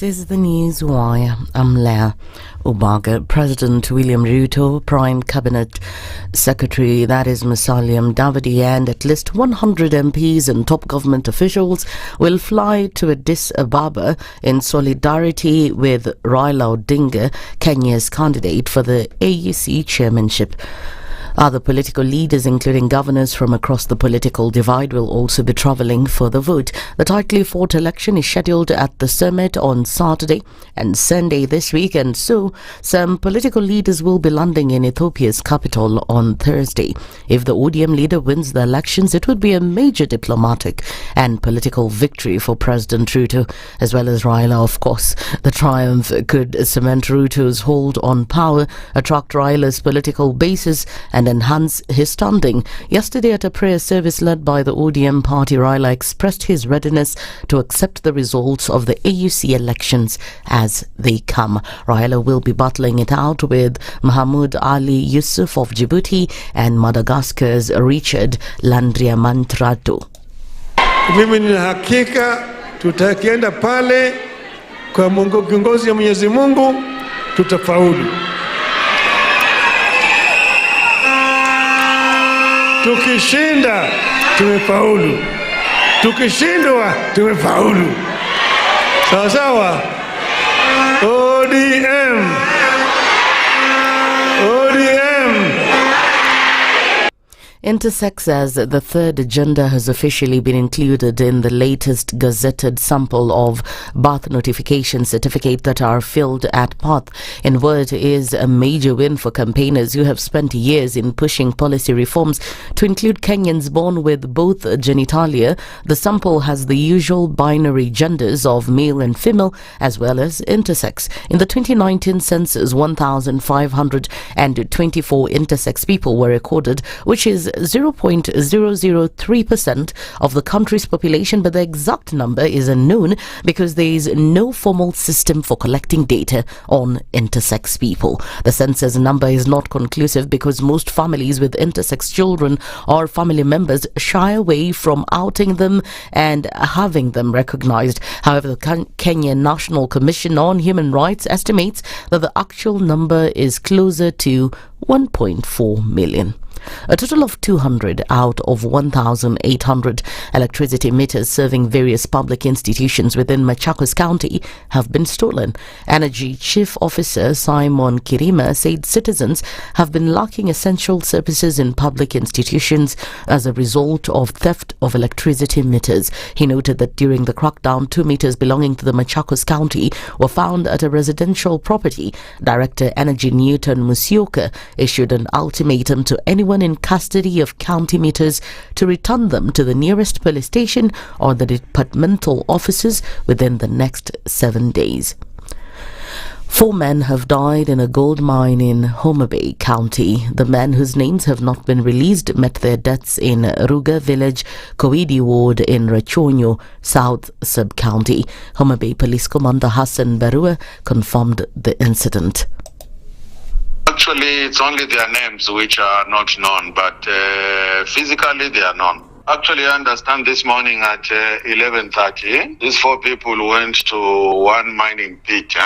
This is the news wire. I'm Leah Ubaga. President William Ruto, Prime Cabinet Secretary, that is Musalia Mudavadi, and at least 100 MPs and top government officials will fly to Addis Ababa in solidarity with Raila Odinga, Kenya's candidate for the AUC chairmanship. Other political leaders, including governors from across the political divide, will also be travelling for the vote. The tightly fought election is scheduled at the summit on Saturday and Sunday this week, and so some political leaders will be landing in Ethiopia's capital on Thursday. If the ODM leader wins the elections, it would be a major diplomatic and political victory for President Ruto, as well as Raila, of course. The triumph could cement Ruto's hold on power, attract Raila's political bases, and enhance his standing. Yesterday, at a prayer service led by the ODM party, Raila expressed his readiness to accept the results of the AUC elections as they come. Raila will be battling it out with Mahmoud Ali Yusuf of Djibouti and Madagascar's Richard Landriamantrato. Mimi nina hakika tutakienda pale kwa Mungu, kiongozi ya Mwenyezi Mungu, tutafaulu. Tukishinda tumefaulu, tukishindwa tumefaulu. Sawa sawa. ODM. Intersex, as the third agenda, has officially been included in the latest gazetted sample of birth notification certificates that are filled at birth. In word, is a major win for campaigners who have spent years in pushing policy reforms to include Kenyans born with both genitalia. The sample has the usual binary genders of male and female, as well as intersex. In the 2019 census, 1,524 intersex people were recorded, which is 0.003% of the country's population, but the exact number is unknown because there is no formal system for collecting data on intersex people. The census number is not conclusive because most families with intersex children or family members shy away from outing them and having them recognized. However, the Kenyan National Commission on Human Rights estimates that the actual number is closer to 1.4 million. A total of 200 out of 1,800 electricity meters serving various public institutions within Machakos County have been stolen. Energy Chief Officer Simon Kirima said citizens have been lacking essential services in public institutions as a result of theft of electricity meters. He noted that during the crackdown, 2 meters belonging to the Machakos County were found at a residential property. Director Energy Newton Musioka issued an ultimatum to anyone in custody of county meters to return them to the nearest police station or the departmental offices within the next 7 days. 4 men have died in a gold mine in Homa Bay County. The men, whose names have not been released, met their deaths in Ruga Village, Kowidi Ward in Rachonyo, South Sub-County. Homa Bay Police Commander Hassan Barua confirmed the incident. Actually, it's only their names which are not known, but physically they are known. Actually, I understand this morning at 11:30, these 4 people went to one mining pit.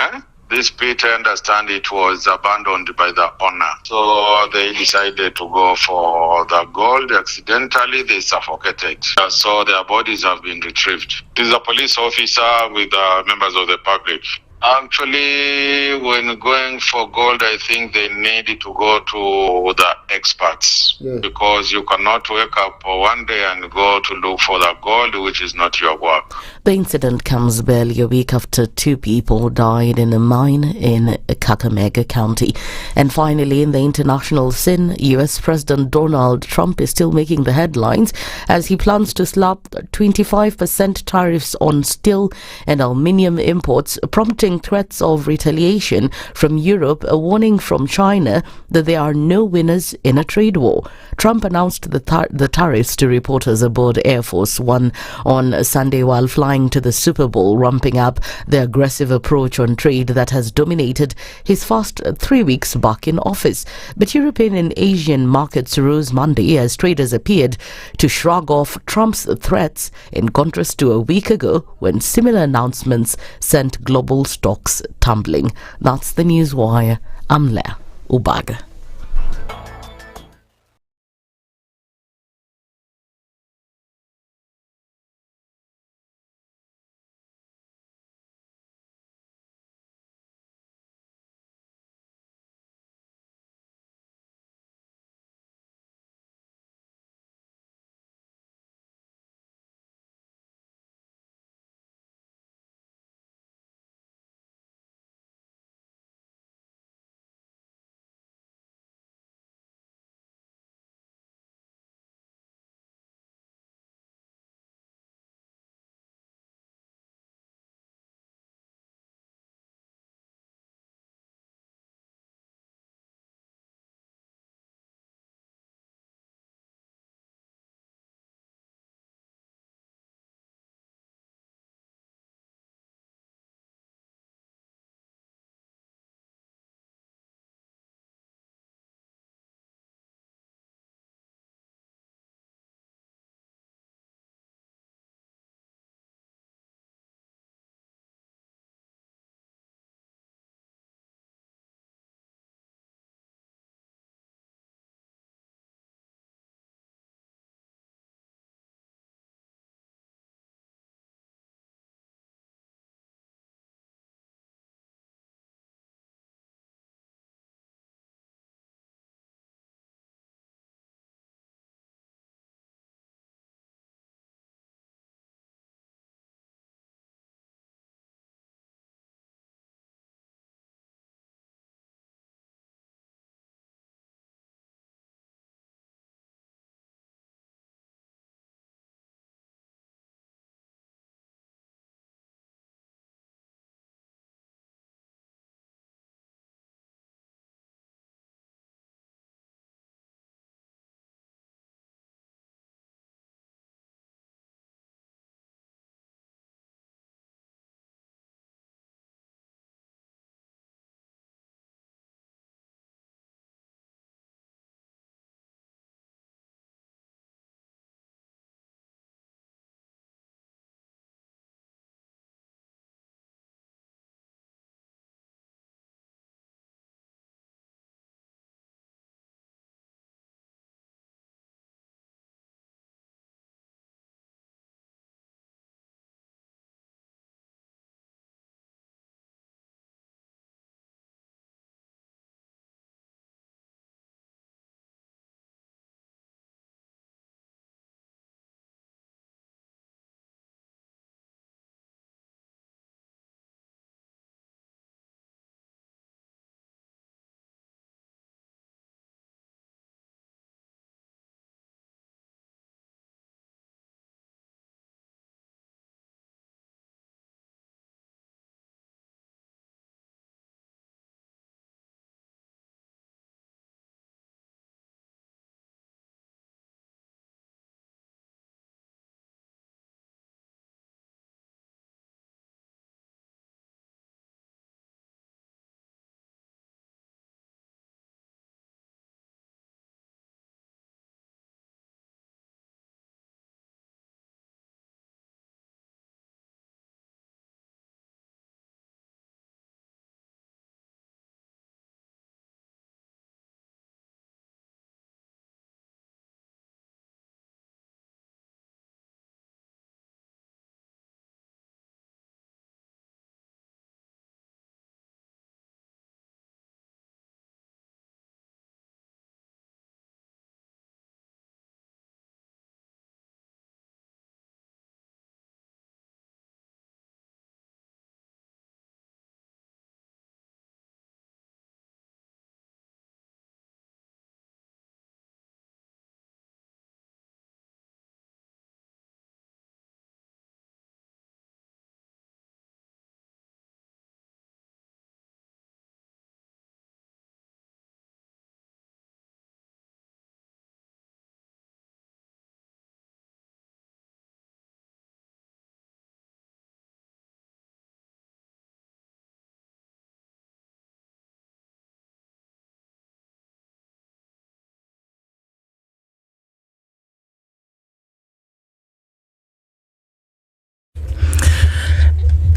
This pit, I understand it was abandoned by the owner. So they decided to go for the gold. Accidentally, they suffocated. So their bodies have been retrieved. This is a police officer with members of the public. Actually, when going for gold, I think they need to go to the experts, because you cannot wake up one day and go to look for the gold, which is not your work. The incident comes barely a week after 2 people died in a mine in Kakamega County. And finally, in the international scene, US President Donald Trump is still making the headlines as he plans to slap 25% tariffs on steel and aluminium imports, prompting threats of retaliation from Europe, a warning from China that there are no winners in a trade war. Trump announced the tariffs to reporters aboard Air Force One on Sunday while flying qualifying to the Super Bowl, ramping up the aggressive approach on trade that has dominated his first 3 weeks back in office. But European and Asian markets rose Monday as traders appeared to shrug off Trump's threats, in contrast to a week ago when similar announcements sent global stocks tumbling. That's the Newswire. I'm Leah Ubaga.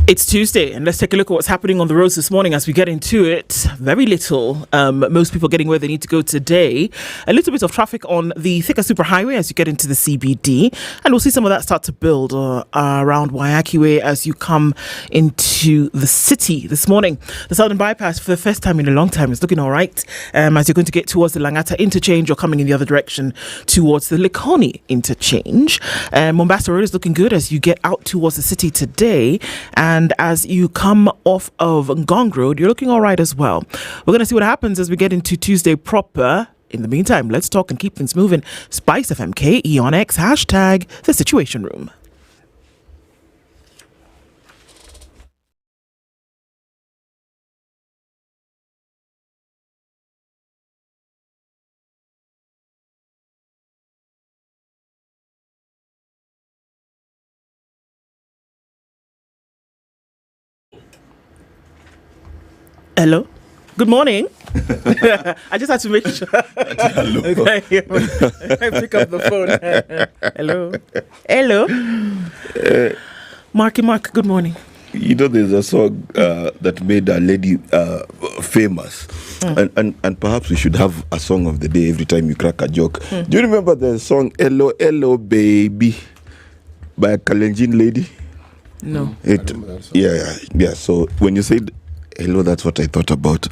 It's Tuesday, and let's take a look at what's happening on the roads this morning as we get into it. Very little. Most people getting where they need to go today. A little bit of traffic on the Thika Superhighway as you get into the CBD. And we'll see some of that start to build around Wairimu Way as you come into the city this morning. The Southern Bypass, for the first time in a long time, is looking all right. As you're going to get towards the Langata interchange, you're coming in the other direction towards the Likoni interchange. Mombasa Road is looking good as you get out towards the city today. And as you come off of Ngong Road, you're looking all right as well. We're going to see what happens as we get into Tuesday proper. In the meantime, let's talk and keep things moving. SpiceFM KE on X, hashtag The Situation Room. Hello. Good morning. I just had to make sure. Hello. Okay. Pick up the phone. Hello. Hello. Mark, good morning. You know, there's a song that made a lady famous. And perhaps we should have a song of the day every time you crack a joke. Do you remember the song Hello, Hello, Baby by a Kalenjin lady? No. Yeah. So when you said hello, that's what I thought about.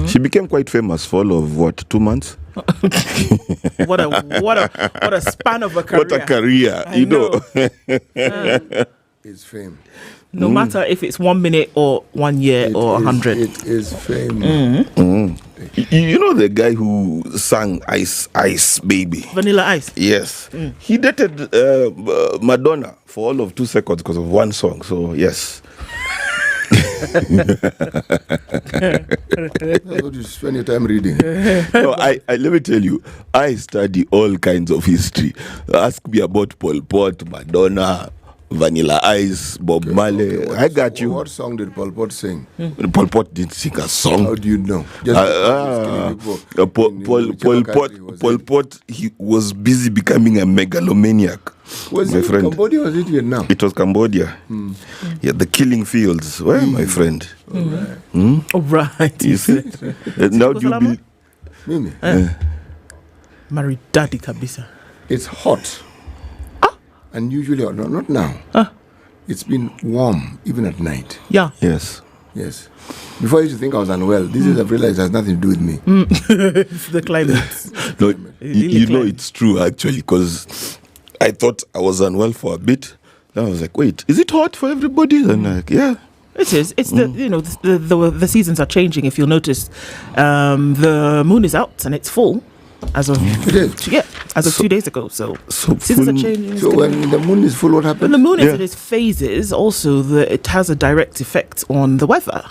She became quite famous for all of 2 months? What a span of a career. What a career, you know. It's fame. No matter if it's 1 minute or 1 year or 100. It is fame. You know the guy who sang Ice Baby? Vanilla Ice. Yes. He dated Madonna for all of 2 seconds because of one song. So, yes. That's what you spend your time reading. No, I let me tell you, I study all kinds of history. Ask me about Pol Pot, Madonna, Vanilla Ice, Bob Marley. Okay, I got you. What song did Pol Pot sing? Pol Pot didn't sing a song. How do you know? Just Pol Pot, he was busy becoming a megalomaniac. Was my it friend. Cambodia or was it Vietnam? It was Cambodia. Yeah, the killing fields. Where, my friend? All right. You see? Now do you believe? Mimi, Married daddy kabisa. it's hot. And usually, not now. It's been warm, even at night. Yeah. Yes. Yes. Before I used to think I was unwell. This is I've realized it has nothing to do with me. It's the climate. No, you know it's true actually, because I thought I was unwell for a bit. Then I was like, wait, is it hot for everybody? And like, yeah. It is. It's the seasons are changing. If you'll notice, the moon is out and it's full as of as of 2 days ago. So seasons are changing. So when the moon is full, what happens? When the moon is in its phases, also it has a direct effect on the weather.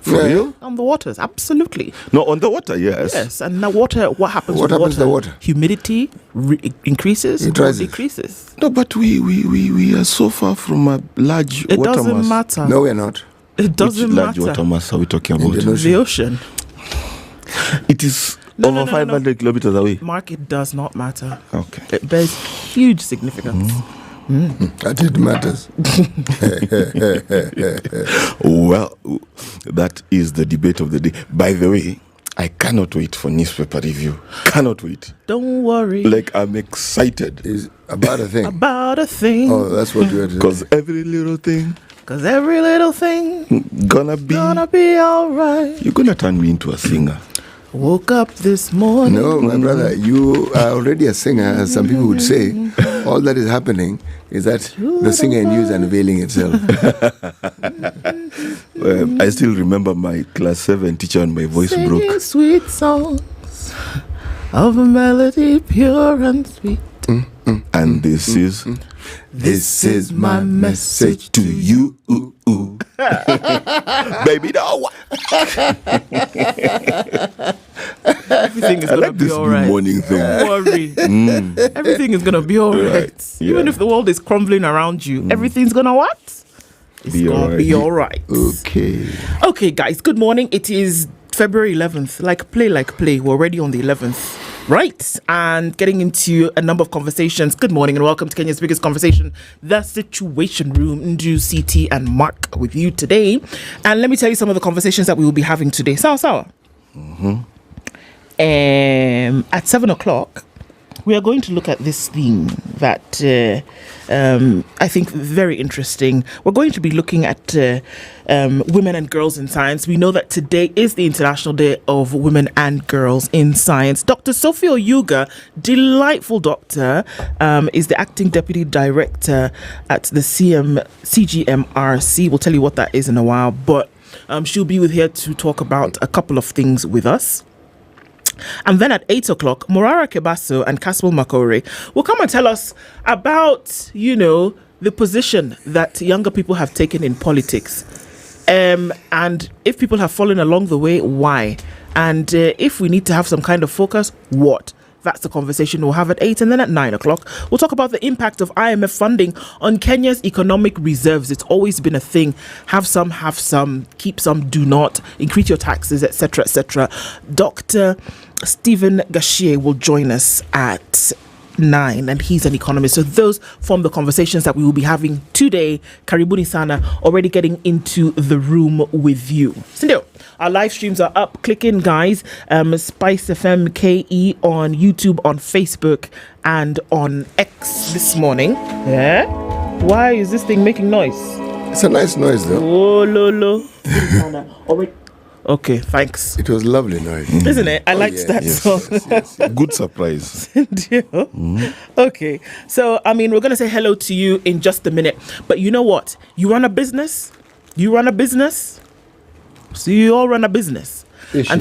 For real? On the waters, absolutely. No, on the water, yes. Yes, and the water. What happens? What with happens to the water? Humidity increases. It or rises. decreases. No, but we are so far from a large It water doesn't mass. matter. No, we're not. It doesn't Which large matter. water mass are we talking In about? the The ocean. It is No, over no, no, 500 kilometers away. Mark, it does not matter. Okay. It bears huge significance. That it matters. Well, that is the debate of the day. By the way, I cannot wait for newspaper review. Cannot wait. Don't worry. Like, I'm excited. Is about a thing. About a thing. Oh, that's what you had to Because every little thing Cause every little thing gonna be alright. You're gonna turn me into a singer. Woke up this morning. No, my brother, you are already a singer, as some people would say. All that is happening is that the singer in you is unveiling itself. I still remember my class 7 teacher and my voice Singing broke. sweet songs of a melody pure and sweet. And this is my message to you. Baby, no. Everything is I gonna like be this alright. new morning thing. Don't worry. Everything is gonna be alright. Right, yeah. Even if the world is crumbling around you, everything's gonna what? It's Be gonna alright. be alright. Okay. Okay, guys, good morning. It is February 11th. Like play. We're already on the 11th Right, and getting into a number of conversations. Good morning and welcome to Kenya's biggest conversation, The Situation Room. Ndu, CT and Mark with you today. And let me tell you some of the conversations that we will be having today. Sawa. At 7 o'clock, we are going to look at this theme that I think very interesting. We're going to be looking at women and girls in science. We know that today is the International Day of Women and Girls in Science. Dr. Sophie Oyuga, delightful doctor, is the acting deputy director at the CGMRC. We'll tell you what that is in a while, but she'll be here to talk about a couple of things with us. And then at 8 o'clock, Morara Kebaso and Caswell Makore will come and tell us about, the position that younger people have taken in politics. And if people have fallen along the way, why? And if we need to have some kind of focus, what? That's the conversation we'll have at 8. And then at 9 o'clock, we'll talk about the impact of IMF funding on Kenya's economic reserves. It's always been a thing. Have some, keep some, do not, increase your taxes, etc., etc. Dr. Stephen Gashie will join us at 9, and he's an economist. So those form the conversations that we will be having today. Karibuni Sana, already getting into the room with you. Sindio, our live streams are up. Click in, guys. SpiceFM KE on YouTube, on Facebook, and on X this morning. Yeah? Why is this thing making noise? It's a nice noise, though. Oh, lolo. Okay, thanks. It was lovely noise. Isn't it? I liked that song. Yes. Good surprise. Okay, so, we're going to say hello to you in just a minute. But you know what? You run a business. So you all run a business. And and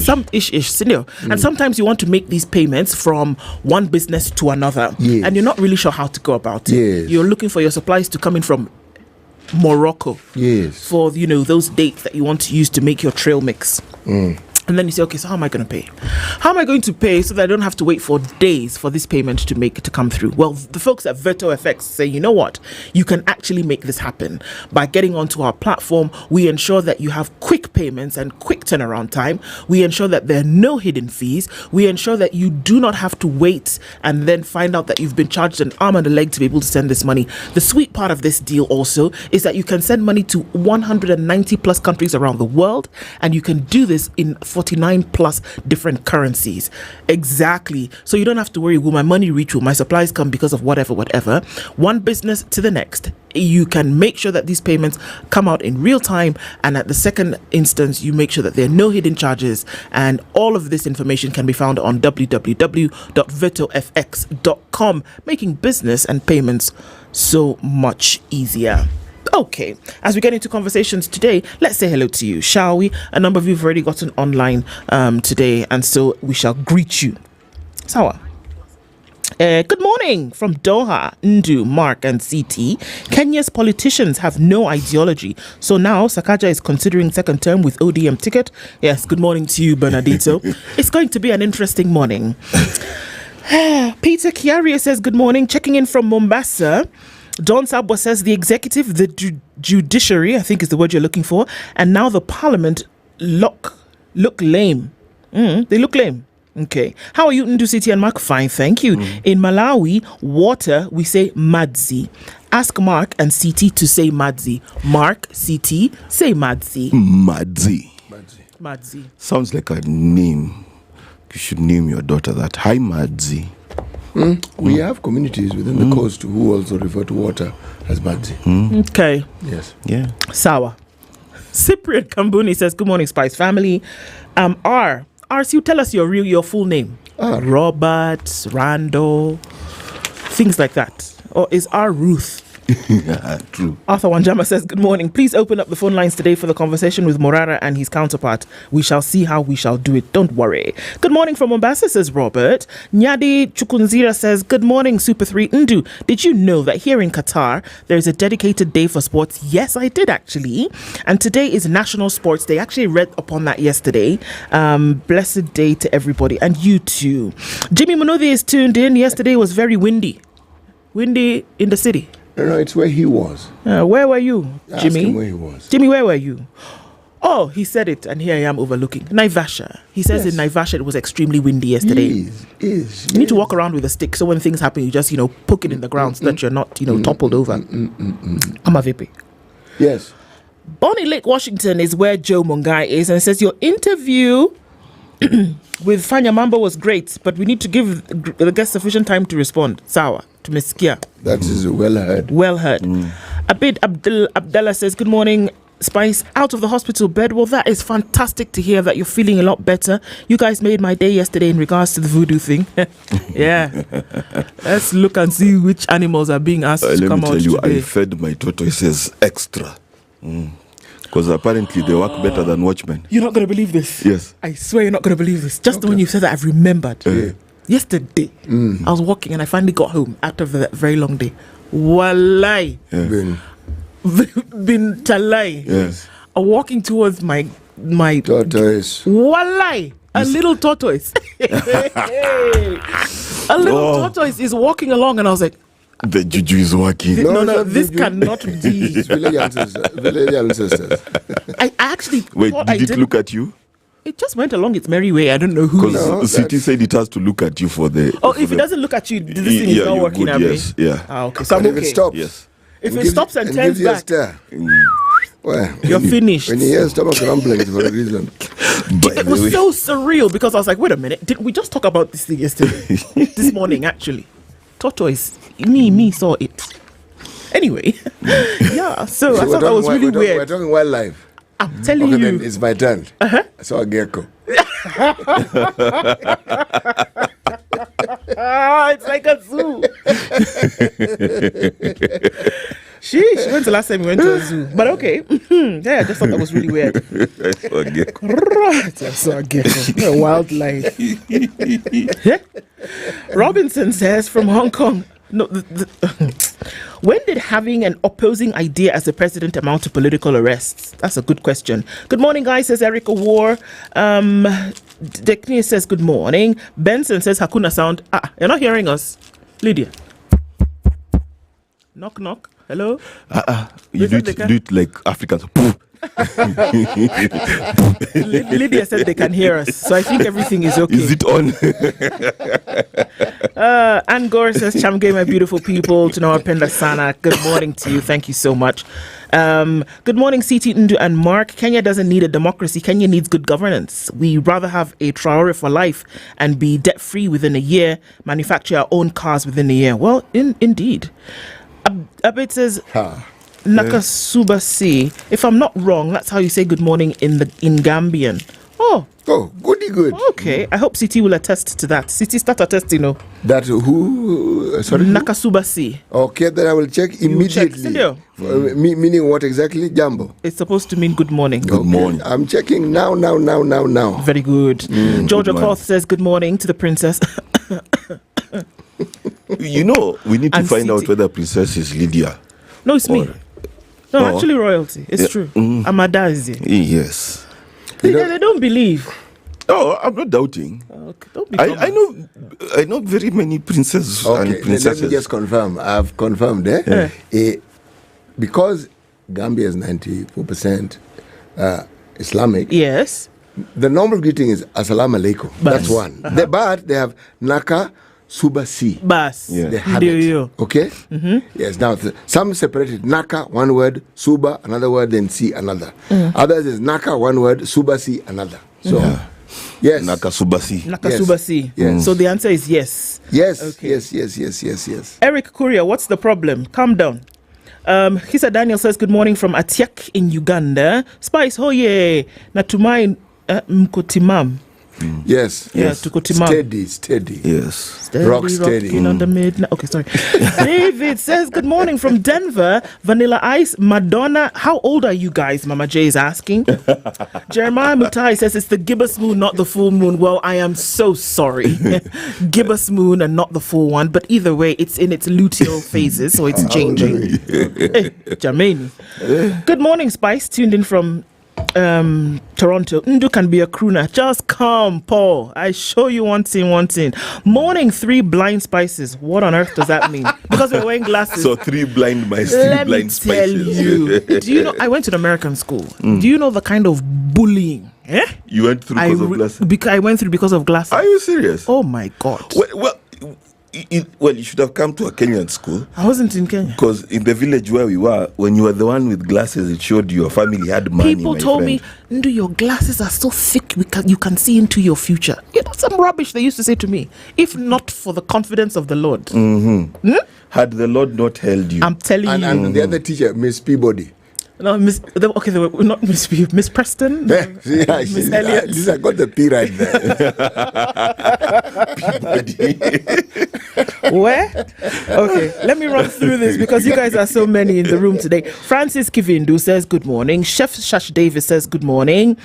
sometimes you want to make these payments from one business to another. Yes. And you're not really sure how to go about it. Yes. You're looking for your supplies to come in from Morocco. Yes. For, those dates that you want to use to make your trail mix. And then you say, okay, so how am I going to pay? How am I going to pay so that I don't have to wait for days for this payment to come through? Well, the folks at VirtuFX say, you know what? You can actually make this happen. By getting onto our platform, we ensure that you have quick payments and quick turnaround time. We ensure that there are no hidden fees. We ensure that you do not have to wait and then find out that you've been charged an arm and a leg to be able to send this money. The sweet part of this deal also is that you can send money to 190 plus countries around the world, and you can do this in 49 plus different currencies. Exactly. So you don't have to worry, will my money reach, will my supplies come because of whatever. One business to the next. You can make sure that these payments come out in real time, and at the second instance, you make sure that there are no hidden charges, and all of this information can be found on www.virtofx.com, making business and payments so much easier. Okay, as we get into conversations today, let's say hello to you, shall we? A number of you have already gotten online today, and so we shall greet you. Sawa. Good morning from Doha, Ndu, Mark, and CT. Kenya's politicians have no ideology, so now Sakaja is considering second term with ODM ticket. Yes, good morning to you, Bernardito. It's going to be an interesting morning. Peter Kiaria says good morning, checking in from Mombasa. Don Sabwa says the executive, the judiciary, I think is the word you're looking for, and now the parliament look lame. They look lame. Okay. How are you, Ndu, City and Mark? Fine, thank you. In Malawi, water, we say madzi. Ask Mark and CT to say madzi. Mark, CT, say madzi. Madzi. Sounds like a name. You should name your daughter that. Hi, Madzi. We have communities within the coast who also refer to water as madzi. Okay. Yes. Yeah. Sawa. Cyprian Kambuni says, good morning, Spice family. R, so you tell us your full name. Robert, Rando, things like that. Or is R Ruth? True. Arthur Wanjama says, good morning. Please open up the phone lines today for the conversation with Morara and his counterpart. We shall see how we shall do it. Don't worry. Good morning from Mombasa, says Robert. Nyadi Chukunzira says, good morning, Super 3. Ndu, did you know that here in Qatar, there's a dedicated day for sports? Yes, I did actually. And today is National Sports Day. I actually read upon that yesterday. Blessed day to everybody. And you too. Jimmy Munodi is tuned in. Yesterday was very windy. Windy in the city. No, it's where he was. Where were you, Jimmy? Ask him where he was. Jimmy, where were you? Oh, he said it, and here I am overlooking. Naivasha. He says in Naivasha it was extremely windy yesterday. You need to walk around with a stick, so when things happen, you just, poke it in the ground so that you're not, toppled over. I'm a VP. Yes. Bonnie Lake, Washington is where Joe Mungai is, and it says your interview with Fanya Mambo was great, but we need to give the guest sufficient time to respond. Sawa, to Miss Kia. That is well heard. Well heard. Abid Abdullah says, good morning, Spice. Out of the hospital bed. Well, that is fantastic to hear that you're feeling a lot better. You guys made my day yesterday in regards to the voodoo thing. Yeah. Let's look and see which animals are being asked to come out today. Let me tell you, I fed my tortoises extra. Because apparently they work better than watchmen. You're not going to believe this. Yes. I swear you're not going to believe this. Just when you said that, I've remembered. Yesterday, I was walking and I finally got home after that very long day. Wallahi. Bin talai. Yes. I'm walking towards my tortoise. Wallahi. A little tortoise. A little tortoise is walking along and I was like, the juju is working. No, this cannot be. It's village ancestors. I actually Wait, thought did it look at you? It just went along its merry way. I don't know who. Because City said it has to look at you for the... Oh, if it doesn't look at you, this thing is not working, good, yes, yeah. Okay, so I'm okay. If it stops, yes. If it stops and turns back, well, you're finished. When you hear stomach rumbling, it's for a reason. It was so surreal because I was like, wait a minute, did we just talk about this thing yesterday? This morning, actually. Tortoise, me saw it. Anyway, yeah, so I thought that was really weird. We're talking wildlife. I'm telling you. Then it's my turn. I saw a gecko. It's like a zoo. Sheesh, when's the last time we went to a zoo? But okay. Yeah, I just thought that was really weird. I saw a gecko. Right, I saw a gecko. Wildlife. Robinson says from Hong Kong. No, when did having an opposing idea as a president amount to political arrests? That's a good question. Good morning, guys, says Eric Awar. Dekni says good morning. Benson says Hakuna sound. You're not hearing us. Lydia. Knock, knock. Hello? You do it like Africans. Lydia said they can hear us, so I think everything is okay. Is it on? Ann Gore says, Chamge, my beautiful people, to know Penda Sana. Good morning to you. Thank you so much. Good morning, CT Ndu and Mark. Kenya doesn't need a democracy. Kenya needs good governance. We rather have a Traore for life and be debt-free within a year, manufacture our own cars within a year. Well, indeed. Abed says... Nakasubasi. If I'm not wrong, that's how you say good morning in Gambian. Oh, goody good. Okay, I hope CT will attest to that. CT, start attesting, That who? Sorry. Nakasubasi. Okay, then I will check immediately. Meaning what exactly, Jambo? It's supposed to mean good morning. Good morning. I'm checking now. Very good. Georgia Cloth says good morning to the princess. We need to find out whether princess is Lydia. No, it's me. No, actually royalty. It's true. Amadazi. Yes. They don't believe. Oh, I'm not doubting. Okay, don't be I know very many princes and princesses. Let me just confirm. I've confirmed because Gambia is 94% Islamic. Yes. The normal greeting is Assalamu alaikum. That's one. But they have Naka Subasi. Bas. They have it. Okay? Yes. Now, some separated Naka, one word, Suba, another word, then Si, another. Others is Naka, one word, Subasi, another. So, yes. Naka Subasi. Subasi. Yes. So the answer is yes. Yes. Okay. Yes. Eric Courier, what's the problem? Calm down. Hisa Daniel says good morning from Atiak in Uganda. Spice, hoye. Natumai mkotimam. Yes. Steady. Yes. Rock steady. On the midnight. Okay, sorry. David says good morning from Denver. Vanilla Ice, Madonna. How old are you guys? Mama J is asking. Jeremiah Mutai says it's the gibbous moon, not the full moon. Well, I am so sorry. Gibbous moon and not the full one. But either way, it's in its luteal phases, so it's changing. Hey, Jermaine. Good morning, Spice. Tuned in from Toronto, Ndu can be a crooner. Just come, Paul. I show you one thing. Morning 3 blind spices. What on earth does that mean? Because we're wearing glasses. So 3 blind mice, 3 Let blind me spices. tell you. Do you know? I went to an American school. Do you know the kind of bullying? You went through because of glasses? I went through because of glasses. Are you serious? Oh my God. Well, you should have come to a Kenyan school. I wasn't in Kenya. Because in the village where we were, when you were the one with glasses, it showed your family had money. People told me, Ndu, your glasses are so thick, you can see into your future. You know, some rubbish they used to say to me. If not for the confidence of the Lord. Had the Lord not held you. I'm telling you. And the other teacher, Miss Peabody. No, they were not Miss Preston. Miss Elliott. I got the P right there. Where? Okay, let me run through this because you guys are so many in the room today. Francis Kivindu says good morning. Chef Shash Davis says good morning.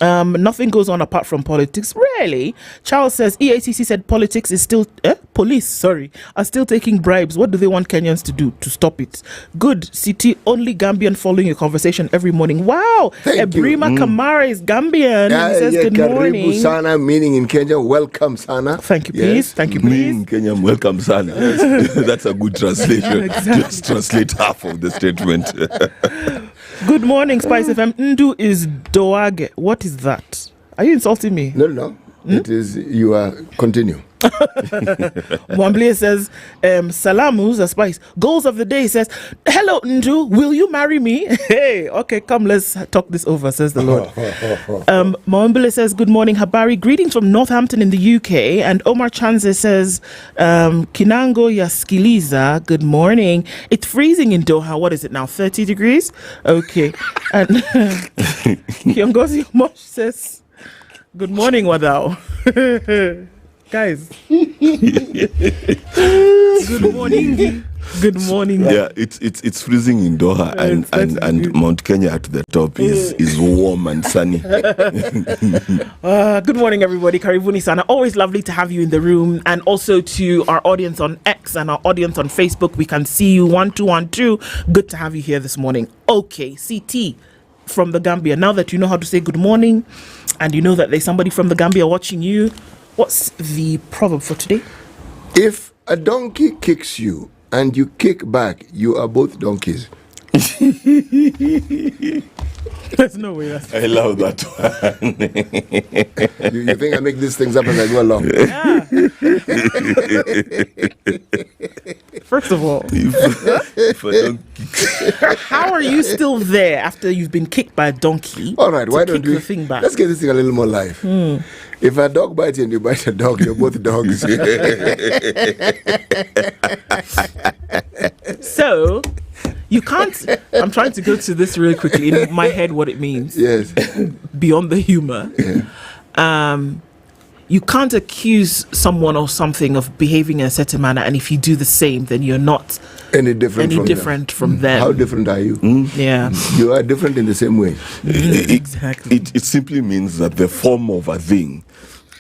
Nothing goes on apart from politics. Really? Charles says EACC said politics is still police are still taking bribes. What do they want Kenyans to do to stop it? Good. CT only Gambian following your conversation every morning. Wow. Ebrima Kamara is Gambian. He says good morning. Karibu sana, meaning in Kenya, welcome sana. Thank you, please. Yes. Thank you, Meaning please. in Kenya, welcome sana. That's a good translation. Exactly. Just translate half of the statement. Good morning, SpiceFM. Ndu is Doage. What is that? Are you insulting me? No. It is, you are, continue. Mwamblie says, Salamu, the Spice. Goals of the day says, hello, Ndu, will you marry me? Hey, okay, come, let's talk this over, says the Lord. Mwamblie says, good morning, Habari. Greetings from Northampton in the UK. And Omar Chanze says, Kinango Yaskiliza, good morning. It's freezing in Doha. What is it now, 30 degrees? Okay. And Kiongozi Mosh says, good morning, Wadao. Guys. Good morning. Good morning. Yeah, it's freezing in Doha and Mount Kenya at the top is warm and sunny. Good morning, everybody. Karibuni sana. Always lovely to have you in the room, and also to our audience on X and our audience on Facebook. We can see you 1212. Good to have you here this morning. Okay, CT from the Gambia. Now that you know how to say good morning, and you know that there's somebody from the Gambia watching you, what's the proverb for today? If a donkey kicks you and you kick back, you are both donkeys. There's no way. I love that one. You think I make these things up as I go along? Yeah. First of all, if I don't how are you still there after you've been kicked by a donkey? All right, why don't kick we? the thing back? Let's get this thing a little more live. If a dog bites you and you bite a dog, you're both dogs. So, you can't. I'm trying to go to this really quickly in my head what it means. Yes. Beyond the humor. Yeah. You can't accuse someone or something of behaving in a certain manner, and if you do the same, then you're not Any different from them. How different are you? Yeah. You are different in the same way. Exactly. It simply means that the form of a thing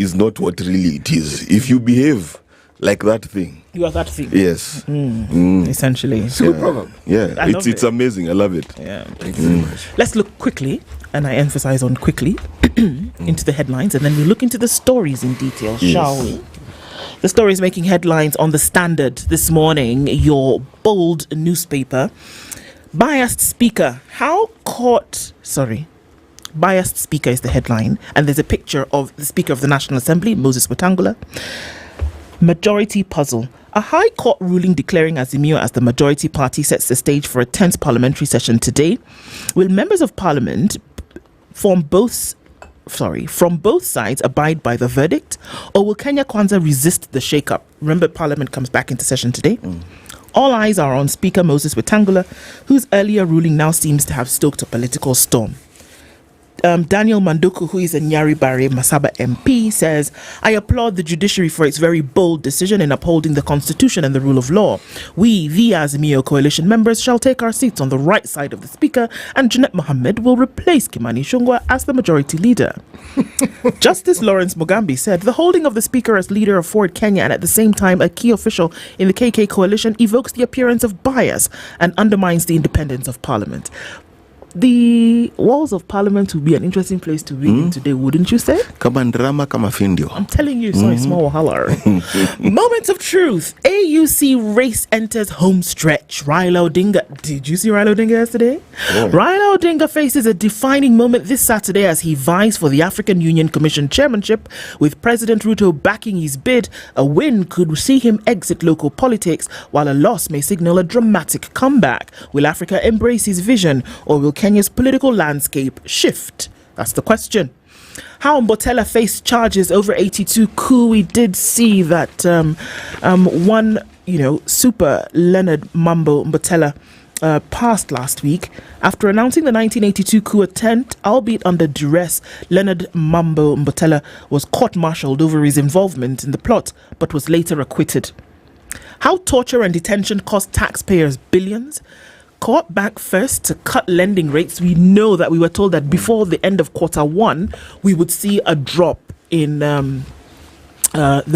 is not what really it is. If you behave like that thing, You are that thing. yes. Essentially. It's a good proverb. Yeah, I love it's it. amazing. I love it. Yeah. Thank you very much. Let's look quickly, and I emphasize on quickly, into the headlines, and then we look into the stories in detail, shall we? The stories making headlines on the Standard this morning, your bold newspaper. Biased speaker is the headline, and there's a picture of the Speaker of the National Assembly, Moses Wetangula. Majority puzzle. A High Court ruling declaring Azimio as the majority party sets the stage for a tense parliamentary session today. Will members of parliament from both sides abide by the verdict, or will Kenya Kwanza resist the shake-up? Remember, parliament comes back into session today. All eyes are on Speaker Moses Wetangula, whose earlier ruling now seems to have stoked a political storm. Daniel Manduku, who is a Nyeri Masaba MP, says, I applaud the judiciary for its very bold decision in upholding the constitution and the rule of law. We, the Azimio coalition members, shall take our seats on the right side of the speaker, and Janet Mohammed will replace Kimani Ichung'wah as the majority leader. Justice Lawrence Mugambi said, the holding of the speaker as leader of Forward Kenya and at the same time a key official in the KK coalition evokes the appearance of bias and undermines the independence of parliament. The walls of Parliament will be an interesting place to be in today, wouldn't you say? Kama ndrama kama findio. I'm telling you, sorry, small holler. Moment of truth. AUC race enters home stretch. Raila Odinga. Did you see Raila Odinga yesterday? Oh. Raila Odinga faces a defining moment this Saturday as he vies for the African Union Commission chairmanship. With President Ruto backing his bid, a win could see him exit local politics, while a loss may signal a dramatic comeback. Will Africa embrace his vision, or will Kenya's political landscape shift? That's the question. How Mbotela faced charges over 82 coup. We did see that one, super Leonard Mambo Mbotela passed last week. After announcing the 1982 coup attempt, albeit under duress, Leonard Mambo Mbotela was court-martialed over his involvement in the plot, but was later acquitted. How torture and detention cost taxpayers billions. Caught back first to cut lending rates. We know that we were told that before the end of quarter one, we would see a drop in the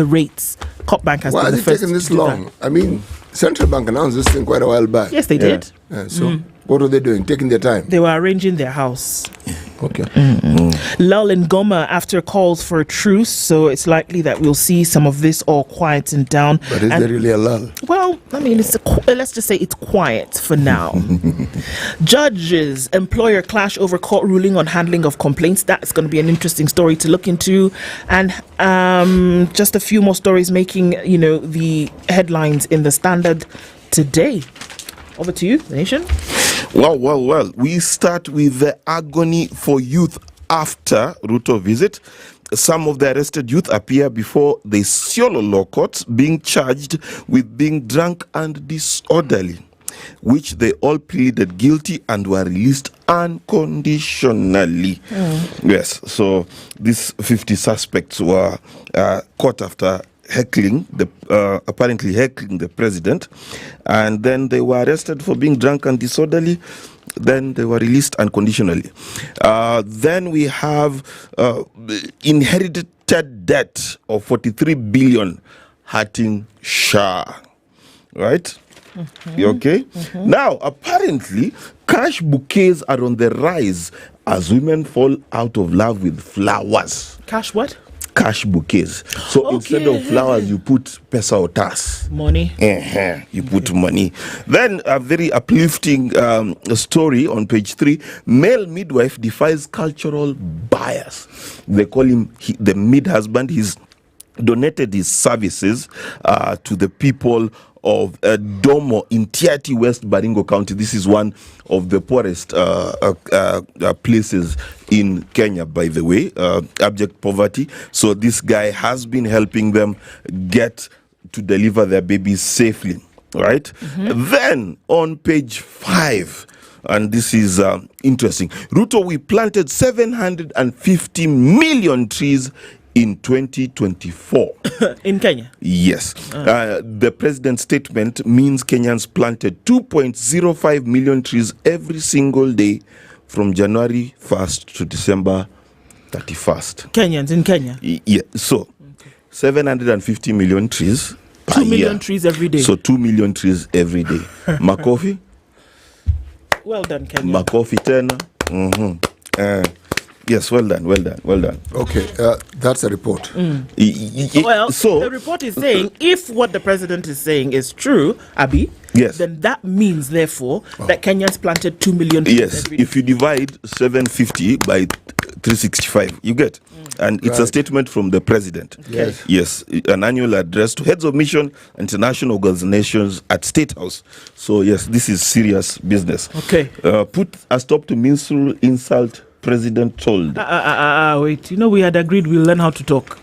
rates. Caught Bank has Why been the is it first taking this to do long? that. I mean, Central Bank announced this thing quite a while back. Yes, they did. So what were they doing? Taking their time? They were arranging their house. Okay. Lull in Goma after calls for a truce, so it's likely that we'll see some of this all quieting down. But is there really a lull? Well, I mean, let's just say it's quiet for now. Judges, employer clash over court ruling on handling of complaints. That's going to be an interesting story to look into. And just a few more stories making, the headlines in the Standard today. Over to you, the Nation. Well. We start with the agony for youth after Ruto visit. Some of the arrested youth appear before the Isiolo law courts being charged with being drunk and disorderly, which they all pleaded guilty and were released unconditionally. Yes, so these 50 suspects were caught after apparently heckling the president, and then they were arrested for being drunk and disorderly. Then they were released unconditionally. Then we have inherited debt of 43 billion hurting Shah. Right? You okay? Now, apparently, cash bouquets are on the rise as women fall out of love with flowers. Cash what? Cash bouquets. So instead of flowers, you put pesa or tas. Money. You put money. Then a very uplifting story on page 3. Male midwife defies cultural bias. They call him the mid-husband. He's donated his services to the people of Domo in Tiati, West Baringo County. This is one of the poorest places in Kenya, by the way, abject poverty. So this guy has been helping them get to deliver their babies safely, right? Then on page 5, and this is interesting, Ruto, we planted 750 million trees in 2024. In Kenya? Yes. The president's statement means Kenyans planted 2.05 million trees every single day from January 1st to December 31st. Kenyans in Kenya? Yeah. So, 750 million trees per 2 million year. trees every day. So, 2 million trees every day. Makofi? Well done, Kenya. Makofi tena. Yes, well done. Okay, that's a report. Well, so the report is saying if what the president is saying is true, Abi, yes, then that means, therefore, that Kenyans planted 2 million trees. Yes, if you divide 750 by 365, you get. And it's a statement from the president. Yes, an annual address to heads of mission, international organizations at State House. So, yes, this is serious business. Okay. Put a stop to minstrel insult, president told. Wait, we had agreed we'll learn how to talk.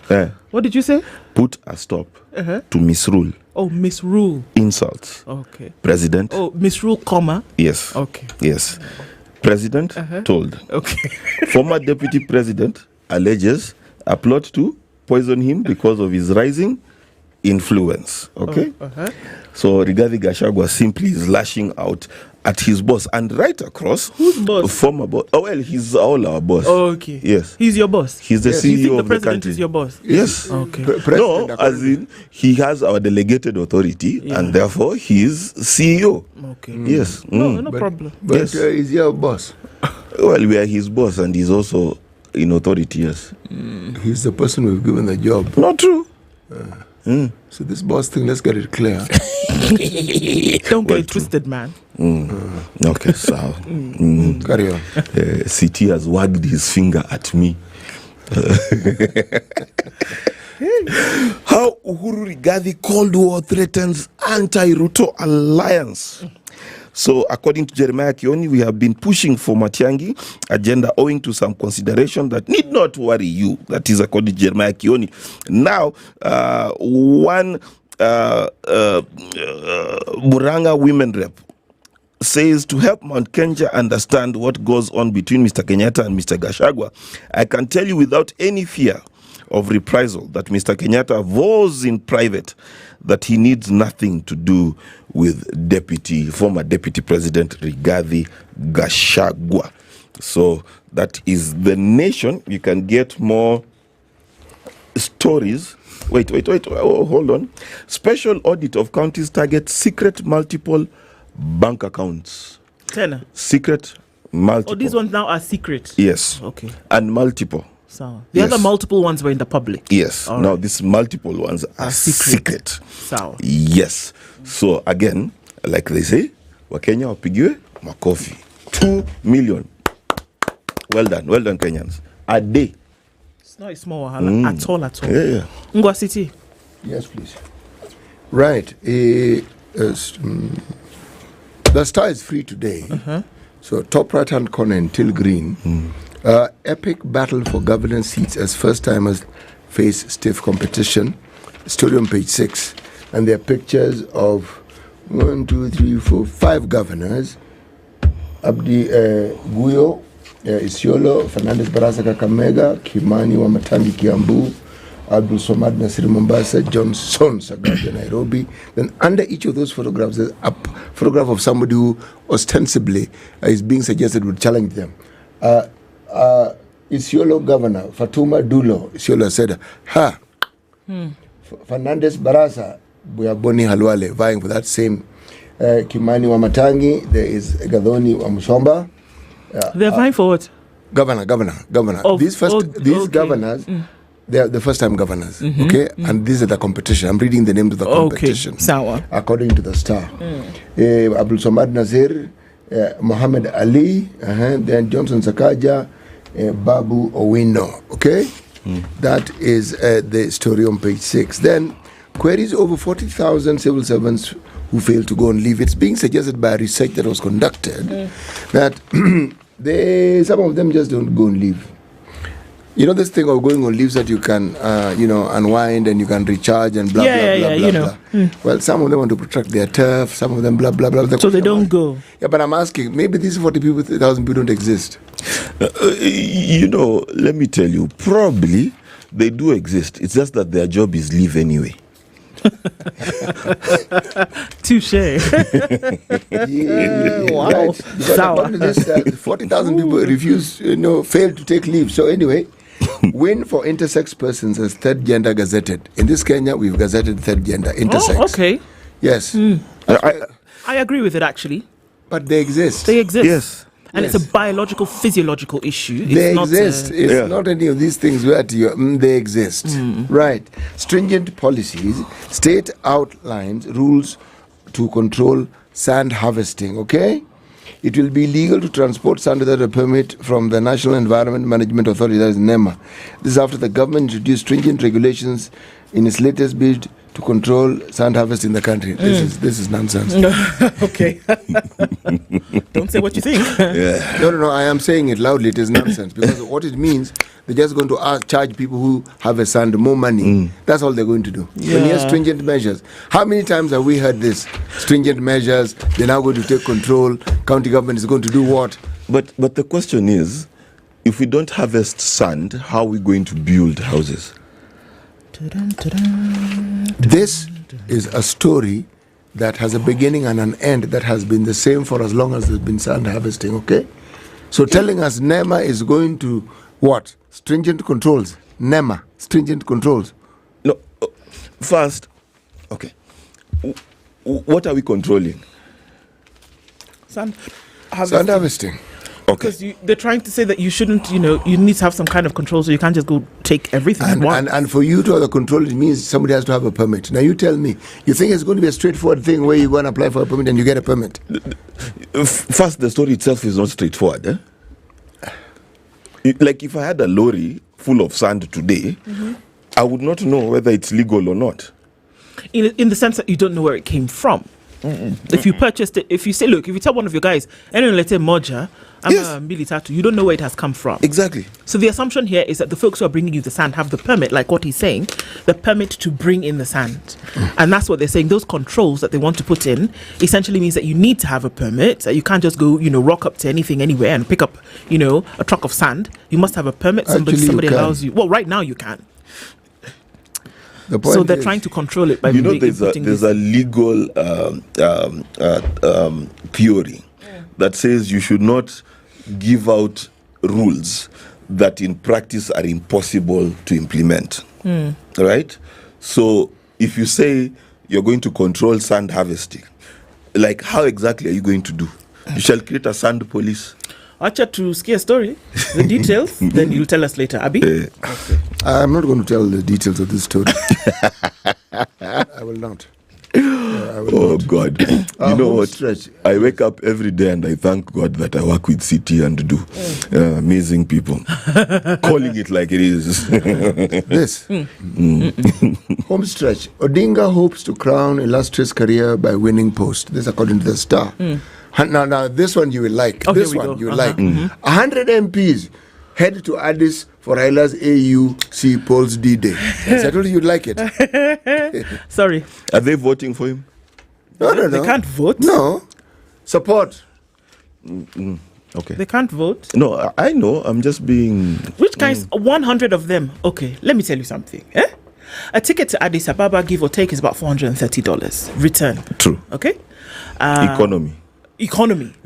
What did you say? Put a stop to misrule. Oh, misrule. Insults. Okay. President. Oh, misrule, comma. Yes. Okay. Yes. President told. Okay. Former deputy president alleges a plot to poison him because of his rising influence. Okay? So Rigathi Gachagua simply is lashing out at his boss, and right across, Who's boss? former boss. Oh well, he's all our boss. Oh, okay. Yes. He's your boss. He's the Yes. CEO You think the of the president country. is your boss? Yes. Okay. No, President, as in he has our delegated authority, Yeah. and therefore he is CEO. Okay. Yes. No problem. But Yes. is your boss? Well, we are his boss, and he's also in authority. Yes. He's the person we've given the job. Not true. So this boss thing, let's get it clear. Don't get it twisted, man. Okay, so Carry on. CT has wagged his finger at me. How Uhuru Rigathi Cold War threatens anti-Ruto alliance. So, according to Jeremiah Kioni, we have been pushing for Matiang'i agenda owing to some consideration that need not worry you. That is according to Jeremiah Kioni. Now, one Muranga women rep says to help Mount Kenya understand what goes on between Mr. Kenyatta and Mr. Gachagua, I can tell you without any fear of reprisal that Mr. Kenyatta vows in private that he needs nothing to do with former Deputy President Rigathi Gachagua. So that is The Nation. You can get more stories. Wait. Oh, hold on. Special audit of counties targets secret multiple bank accounts. Tenor. Secret multiple. Oh, these ones now are secret. Yes. Okay. And multiple. So the Yes. other multiple ones were in the public. Yes. All Now right. these multiple ones are secret. Sawa. Yes. So again, like they say, Wakenya wapigiwe makofi. 2 million. Well done Kenyans. A day. It's not a small wahala at all. Yeah. Ngwa City. Yes, please. Right. The Star is free today. So top right-hand corner in teal green. Epic battle for governance seats as first-timers face stiff competition. Story on page 6. And there are pictures of 5 governors. Abdi Guyo, Isiolo, Fernandez Barasa Kakamega, Kimani Wamatangi Kiambu, Abdul Somad Nasir Mombasa, Johnson Sagaja Nairobi. Then under each of those photographs, there's a photograph of somebody who ostensibly is being suggested would challenge them. Isiolo Governor Fatuma Dulo, Isiolo said, Fernandez Barasa, Buyaboni Halwale, vying for that same. Kimani Wamatangi, there is Gadhoni Wamshomba. They're vying for what? Governor. These governors, they are the first-time governors, okay? And these are the competition. I'm reading the names of the competition. Sawa. According to the Star. Abdul Somad Nazir, Muhammad Ali, then Johnson Sakaja, Babu Owino, okay? That is the story on page 6. Then, queries over 40,000 civil servants who failed to go on leave. It's being suggested by a research that was conducted that some of them just don't go on leave. You know this thing of going on leave so that you can, unwind and you can recharge and blah, blah. Well, some of them want to protect their turf, some of them blah, blah, blah. So they don't go. Yeah, but I'm asking, maybe these 40,000 people don't exist. Let me tell you, probably they do exist. It's just that their job is leave anyway. Touche. Wow. Right. Because according to this, 40,000 people failed to take leave. So anyway, win for intersex persons as third gender gazetted. In this Kenya, we've gazetted third gender, intersex. Oh, okay. Yes. I agree with it, actually. But they exist. They exist. Yes. And it's a biological, physiological issue. They exist. It's not any of these things where they exist. Right. Stringent policies. State outlines rules to control sand harvesting, okay? It will be illegal to transport sand without a permit from the National Environment Management Authority, that is NEMA. This is after the government introduced stringent regulations in its latest bid to control sand harvest in the country. This is nonsense. Okay. Don't say what you think. No, I am saying it loudly. It is nonsense because what it means, they're just going to charge people who have a sand more money. That's all they're going to do. When you have stringent measures, how many times have we heard this? Stringent measures, they're now going to take control. County government is going to do what? But the question is, if we don't harvest sand, how are we going to build houses? This is a story that has a beginning and an end that has been the same for as long as there's been sand harvesting, okay? So telling us NEMA is going to, what? Stringent controls. NEMA, stringent controls. No, first, okay. What are we controlling? Sand harvesting. Okay. Because they're trying to say that you shouldn't, you need to have some kind of control, so you can't just go take everything at once. And for you to have a control, it means somebody has to have a permit. Now you tell me, you think it's going to be a straightforward thing where you go and apply for a permit and you get a permit? First, the story itself is not straightforward. Like if I had a lorry full of sand today, I would not know whether it's legal or not. In the sense that you don't know where it came from. If you purchased it, if you say, look, if you tell one of your guys, let's say Moja, I'm a militatu, you don't know where it has come from. Exactly. So the assumption here is that the folks who are bringing you the sand have the permit, like what he's saying, the permit to bring in the sand. And that's what they're saying. Those controls that they want to put in essentially means that you need to have a permit. You can't just go, rock up to anything anywhere and pick up, a truck of sand. You must have a permit. Somebody allows you. Well, right now you can. So they're trying to control it by there's a legal theory that says you should not give out rules that in practice are impossible to implement. Right? So if you say you're going to control sand harvesting, like how exactly are you going to do? You shall create a sand police. Acha to scare story, the details, then you'll tell us later. Abi? Okay. I'm not going to tell the details of this story. I will not. Not. God. You know what? Stretch. I wake up every day and I thank God that I work with CT and do. Amazing people. Calling it like it is. This. Home stretch. Odinga hopes to crown illustrious career by winning post. This according to the Star. Now, this one you will like. Oh, this one you will like. 100 MPs head to Addis for Raila's AUC polls D-Day. I told you you'd like it. Sorry. Are they voting for him? No. They can't vote? No. Support. Okay. They can't vote? No, I know. I'm just being... Which kinds? 100 of them. Okay, let me tell you something. A ticket to Addis Ababa, give or take, is about $430. Return. True. Okay? Economy.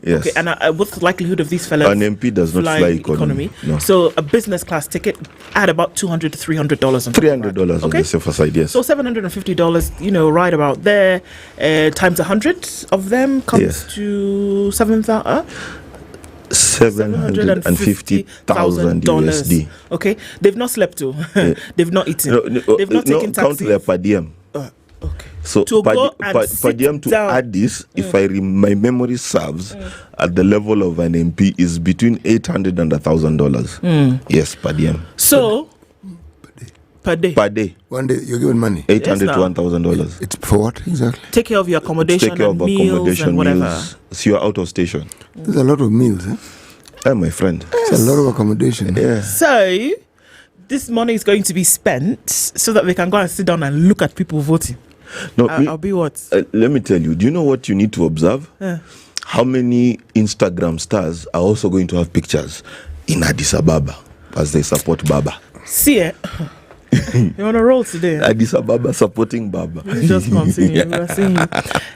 Yes. Okay, and what's the likelihood of these fellas? An MP does not fly economy. No. So a business class ticket at about $200 to $300 on $300 on the safer side, yes. So $750, right about there, times 100 of them comes to $750,000 USD. Okay, they've not slept too. They've not eaten. They've not taken taxi. Count their per diem. Okay. So per diem to add this, if my memory serves, at the level of an MP is between $800 and $1,000. Yes, per diem. So per day. 1 day you're given money. $800 to $1,000. It's for what exactly? Take care of your accommodation, take care and of meals accommodation, and whatever. meals. So you're out of station. There's a lot of meals. My friend. It's a lot of accommodation. Yeah. So this money is going to be spent so that they can go and sit down and look at people voting. No, I'll be what? Let me tell you. Do you know what you need to observe? How many Instagram stars are also going to have pictures in Addis Ababa as they support Baba? See it. You're on a roll today. Addis Ababa supporting Baba. Just continue. We are seeing you.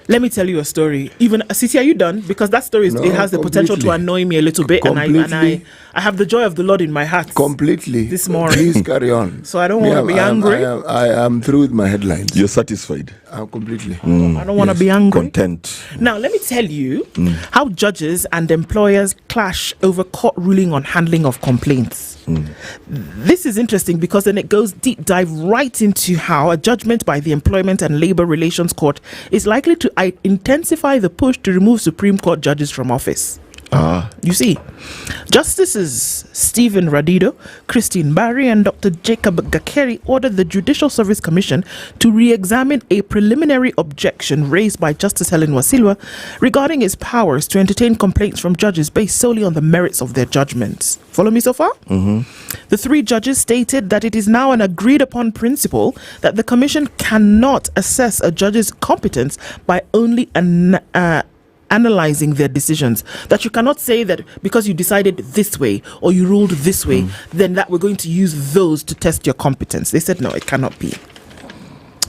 Let me tell you a story. Even City, are you done? Because that story it has the potential to annoy me a little bit, and I have the joy of the Lord in my heart. Completely. This morning. Please carry on. So I don't want to be angry. I am through with my headlines. You're satisfied? Completely. I don't want to be angry. Content. Now let me tell you how judges and employers clash over court ruling on handling of complaints. This is interesting because then it goes deep dive right into how a judgment by the Employment and Labour Relations Court is likely to intensify the push to remove Supreme Court judges from office. You see, Justices Stephen Radido, Christine Barry, and Dr. Jacob Gakeri ordered the Judicial Service Commission to re-examine a preliminary objection raised by Justice Helen Wasilwa regarding its powers to entertain complaints from judges based solely on the merits of their judgments. Follow me so far? The three judges stated that it is now an agreed-upon principle that the Commission cannot assess a judge's competence by only analyzing their decisions. That you cannot say that because you decided this way or you ruled this way, then that we're going to use those to test your competence. They said no, it cannot be.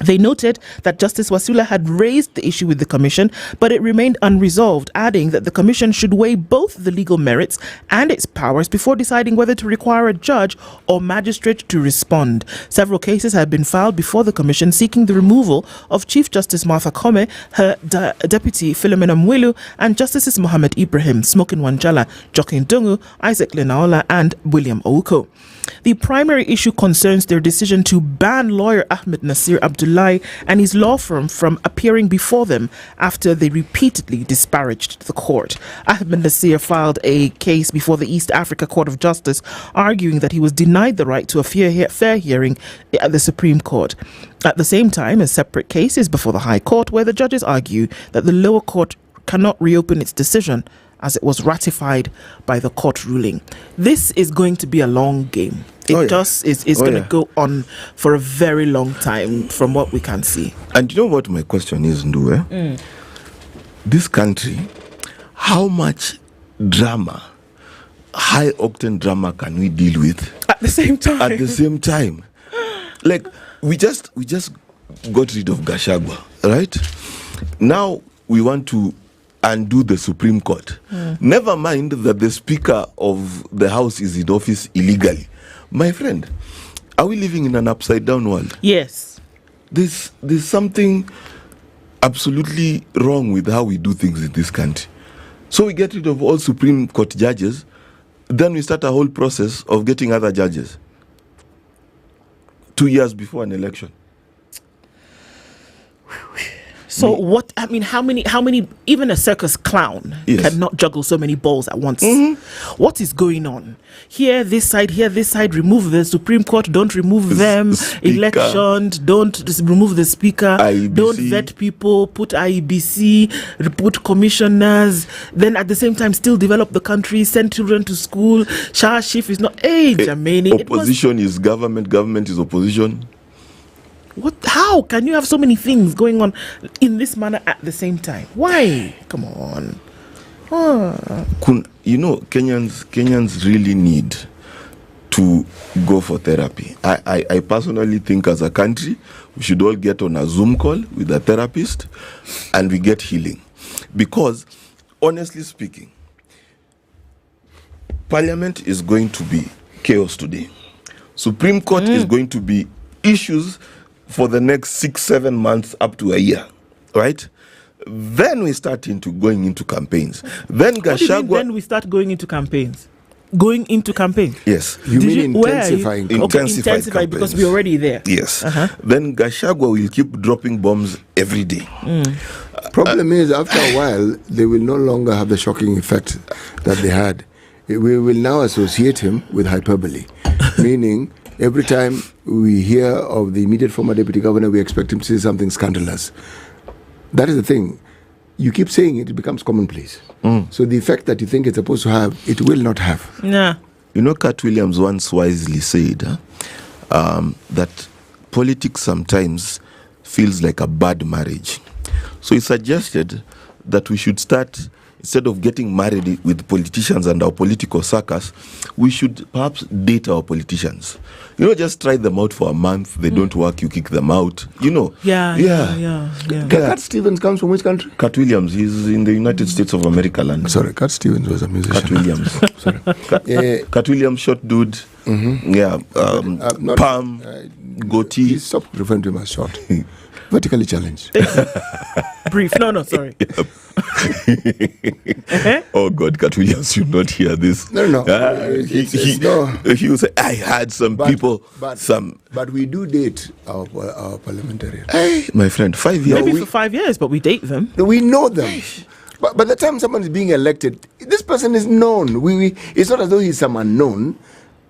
They noted that Justice Wasula had raised the issue with the Commission, but it remained unresolved, adding that the Commission should weigh both the legal merits and its powers before deciding whether to require a judge or magistrate to respond. Several cases had been filed before the Commission seeking the removal of Chief Justice Martha Koome, her Deputy Philomena Mwilu, and Justices Mohammed Ibrahim, Smokin Wanjala, Jokin Dungu, Isaac Lenaola, and William Okoh. The primary issue concerns their decision to ban lawyer Ahmed Nasir Abdullahi and his law firm from appearing before them after they repeatedly disparaged the court. Ahmed Nasir filed a case before the East Africa Court of Justice, arguing that he was denied the right to a fair hearing at the Supreme Court. At the same time, a separate case is before the High Court, where the judges argue that the lower court cannot reopen its decision as it was ratified by the court ruling. This is going to be a long game. It is going to go on for a very long time from what we can see. And you know what my question is, Ndue? This country, how much drama, high-octane drama can we deal with? At the same time. At the same time. Like, we just got rid of Gachagua, right? Now we want to undo the Supreme Court. Never mind that the Speaker of the House is in office illegally. My friend, are we living in an upside-down world? Yes. There's something absolutely wrong with how we do things in this country. So we get rid of all Supreme Court judges, then we start a whole process of getting other judges 2 years before an election. So what, I mean, how many, even a circus clown cannot juggle so many balls at once. What is going on? Here, this side, remove the Supreme Court, don't remove them. Speaker. Elections, don't remove the Speaker. IEBC. Don't vet people, put IEBC, put commissioners, then at the same time still develop the country, send children to school. Shah Chief is not, Jamani. Opposition is government, government is opposition. What? How can you have so many things going on in this manner at the same time? Why? Come on. You know, Kenyans really need to go for therapy. I personally think as a country, we should all get on a Zoom call with a therapist and we get healing. Because, honestly speaking, Parliament is going to be chaos today. Supreme Court is going to be issues for the next 6-7 months up to a year, right? Then we start going into campaigns. Then Gachagua. Then we start going into campaigns. Going into campaigns. Yes. You mean intensifying? Intensify because we're already there. Yes. Then Gachagua will keep dropping bombs every day. Problem is, after a while, they will no longer have the shocking effect that they had. We will now associate him with hyperbole, meaning every time we hear of the immediate former deputy governor, we expect him to say something scandalous. That is the thing. You keep saying it, it becomes commonplace. So the effect that you think it's supposed to have, it will not have. Nah. You know, Cat Williams once wisely said that politics sometimes feels like a bad marriage. So he suggested that we should start, instead of getting married with politicians and our political circus, we should perhaps date our politicians. You know, just try them out for a month. They don't work, you kick them out. You know. Yeah. Cat Stevens comes from which country? Cat Williams, he's in the United States of America land. Sorry, Cat Stevens was a musician. Cat Williams. Sorry. Cat Williams, short dude. Yeah. Palm, goatee. Stop referring to him as short. Vertically challenged. Brief. No, sorry. Oh God, Cat Williams should not hear this. No. He will say, I had some people. But we do date our parliamentarians. Hey, my friend, 5 years. Maybe for 5 years, but we date them. We know them. But by the time someone is being elected, this person is known. It's not as though he's some unknown.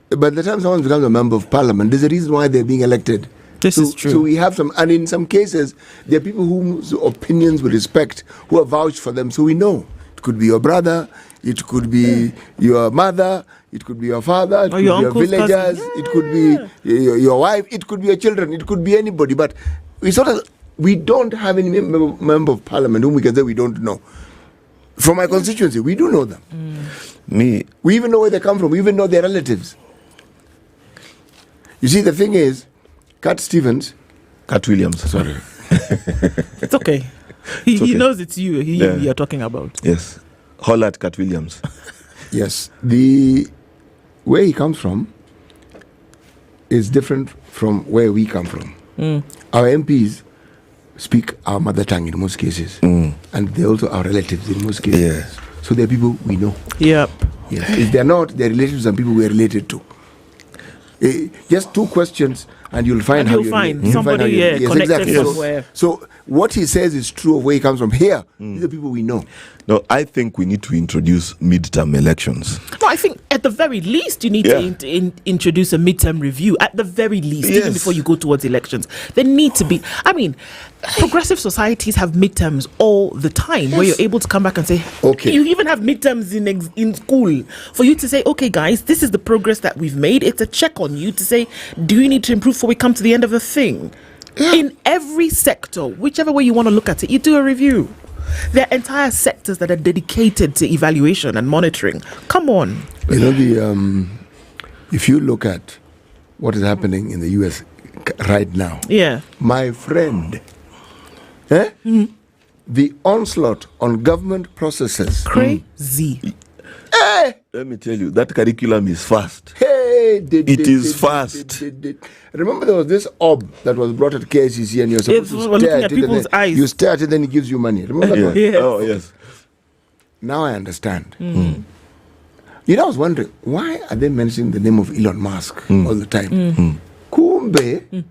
By the time someone becomes a member of parliament, there's a reason why they're being elected. This is true. So we have some, and in some cases, there are people whose opinions we respect, who have vouched for them, so we know. It could be your brother, it could be your mother, it could be your father, it could be your villagers, it could be your wife, it could be your children, it could be anybody. But we don't have any member of parliament whom we can say we don't know. From my constituency, we do know them. We even know where they come from. We even know their relatives. You see, the thing is, Cat Stevens Cat Williams. Sorry. It's okay. He okay. knows it's you. You're talking about. Yes. Holla at Cat Williams. Yes. The where he comes from is different from where we come from. Our MPs speak our mother tongue in most cases. And they're also our relatives in most cases. Yes. So they're people we know. Yep. Yes. If they're not, they're relatives and people we're related to. Just two questions and you'll find And how you'll find somebody connected exactly. somewhere. So what he says is true of where he comes from. Here, these are people we know. No, I think we need to introduce midterm elections. No, I think at the very least you need to introduce a midterm review. At the very least, even before you go towards elections, there need to be. I mean, progressive societies have midterms all the time, where you're able to come back and say, okay. You even have midterms in school for you to say, okay, guys, this is the progress that we've made. It's a check on you to say, do you need to improve before we come to the end of the thing? Yeah. In every sector, whichever way you want to look at it, you do a review. There are entire sectors that are dedicated to evaluation and monitoring. Come on. You know, if you look at what is happening in the US right now, my friend, the onslaught on government processes. Crazy. Let me tell you, that curriculum is fast. It is fast. Remember there was this orb that was brought at KICC and you're supposed to stare at people's eyes. You stare at it, then it gives you money. Remember that one? Yes. Oh, yes. Now I understand. You know, I was wondering, why are they mentioning the name of Elon Musk all the time? Kumbe.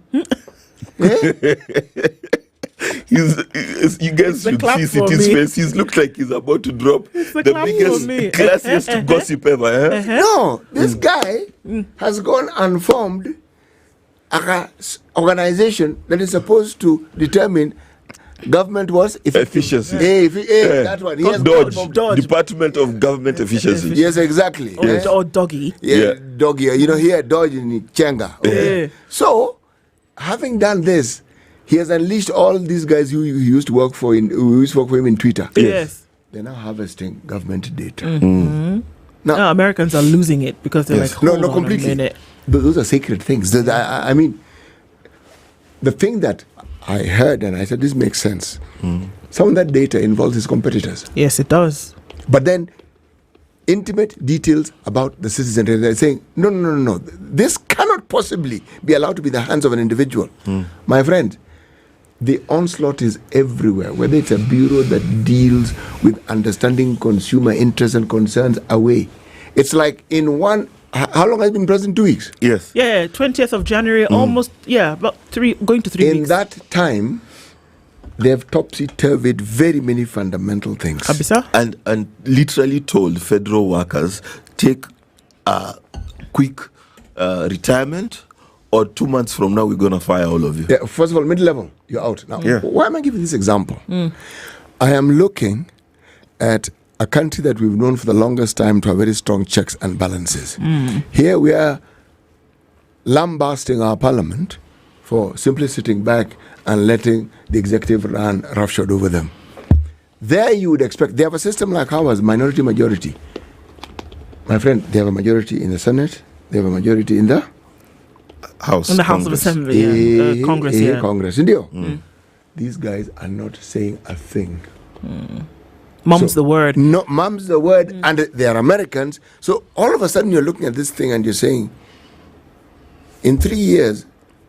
You guys should see his face. He looks like he's about to drop the biggest, classiest gossip ever. No, this guy has gone and formed an organization that is supposed to determine government was efficiency. That one. He has Dodge. Department of Government Efficiency. Yes, exactly. Or doggy. Doggy. You know, here Dodge in Chenga. So, having done this, he has unleashed all these guys who used to work for him in Twitter. Yes. They're now harvesting government data. Now Americans are losing it because they're like, hold on completely. a minute. Those are sacred things. I mean, the thing that I heard and I said, this makes sense. Some of that data involves his competitors. Yes, it does. But then, intimate details about the citizen, they're saying, no. This cannot possibly be allowed to be in the hands of an individual. My friend, the onslaught is everywhere, whether it's a bureau that deals with understanding consumer interests and concerns away. It's like in one, how long has it been present? 2 weeks? Yes. Yeah, 20th of January, almost, about going to 3 weeks. In that time, they have topsy-turvied very many fundamental things. Abisa? And literally told federal workers, take a quick retirement, or 2 months from now, we're going to fire all of you. Yeah, first of all, mid-level, you're out. Now, why am I giving this example? I am looking at a country that we've known for the longest time to have very strong checks and balances. Here we are lambasting our parliament for simply sitting back and letting the executive run roughshod over them. There you would expect, they have a system like ours, minority majority. My friend, they have a majority in the Senate, they have a majority in the House. In the House of Assembly, Congress. Congress. These guys are not saying a thing. Mum's the word. No, mum's the word, and they are Americans. So all of a sudden you're looking at this thing and you're saying, in 3 years,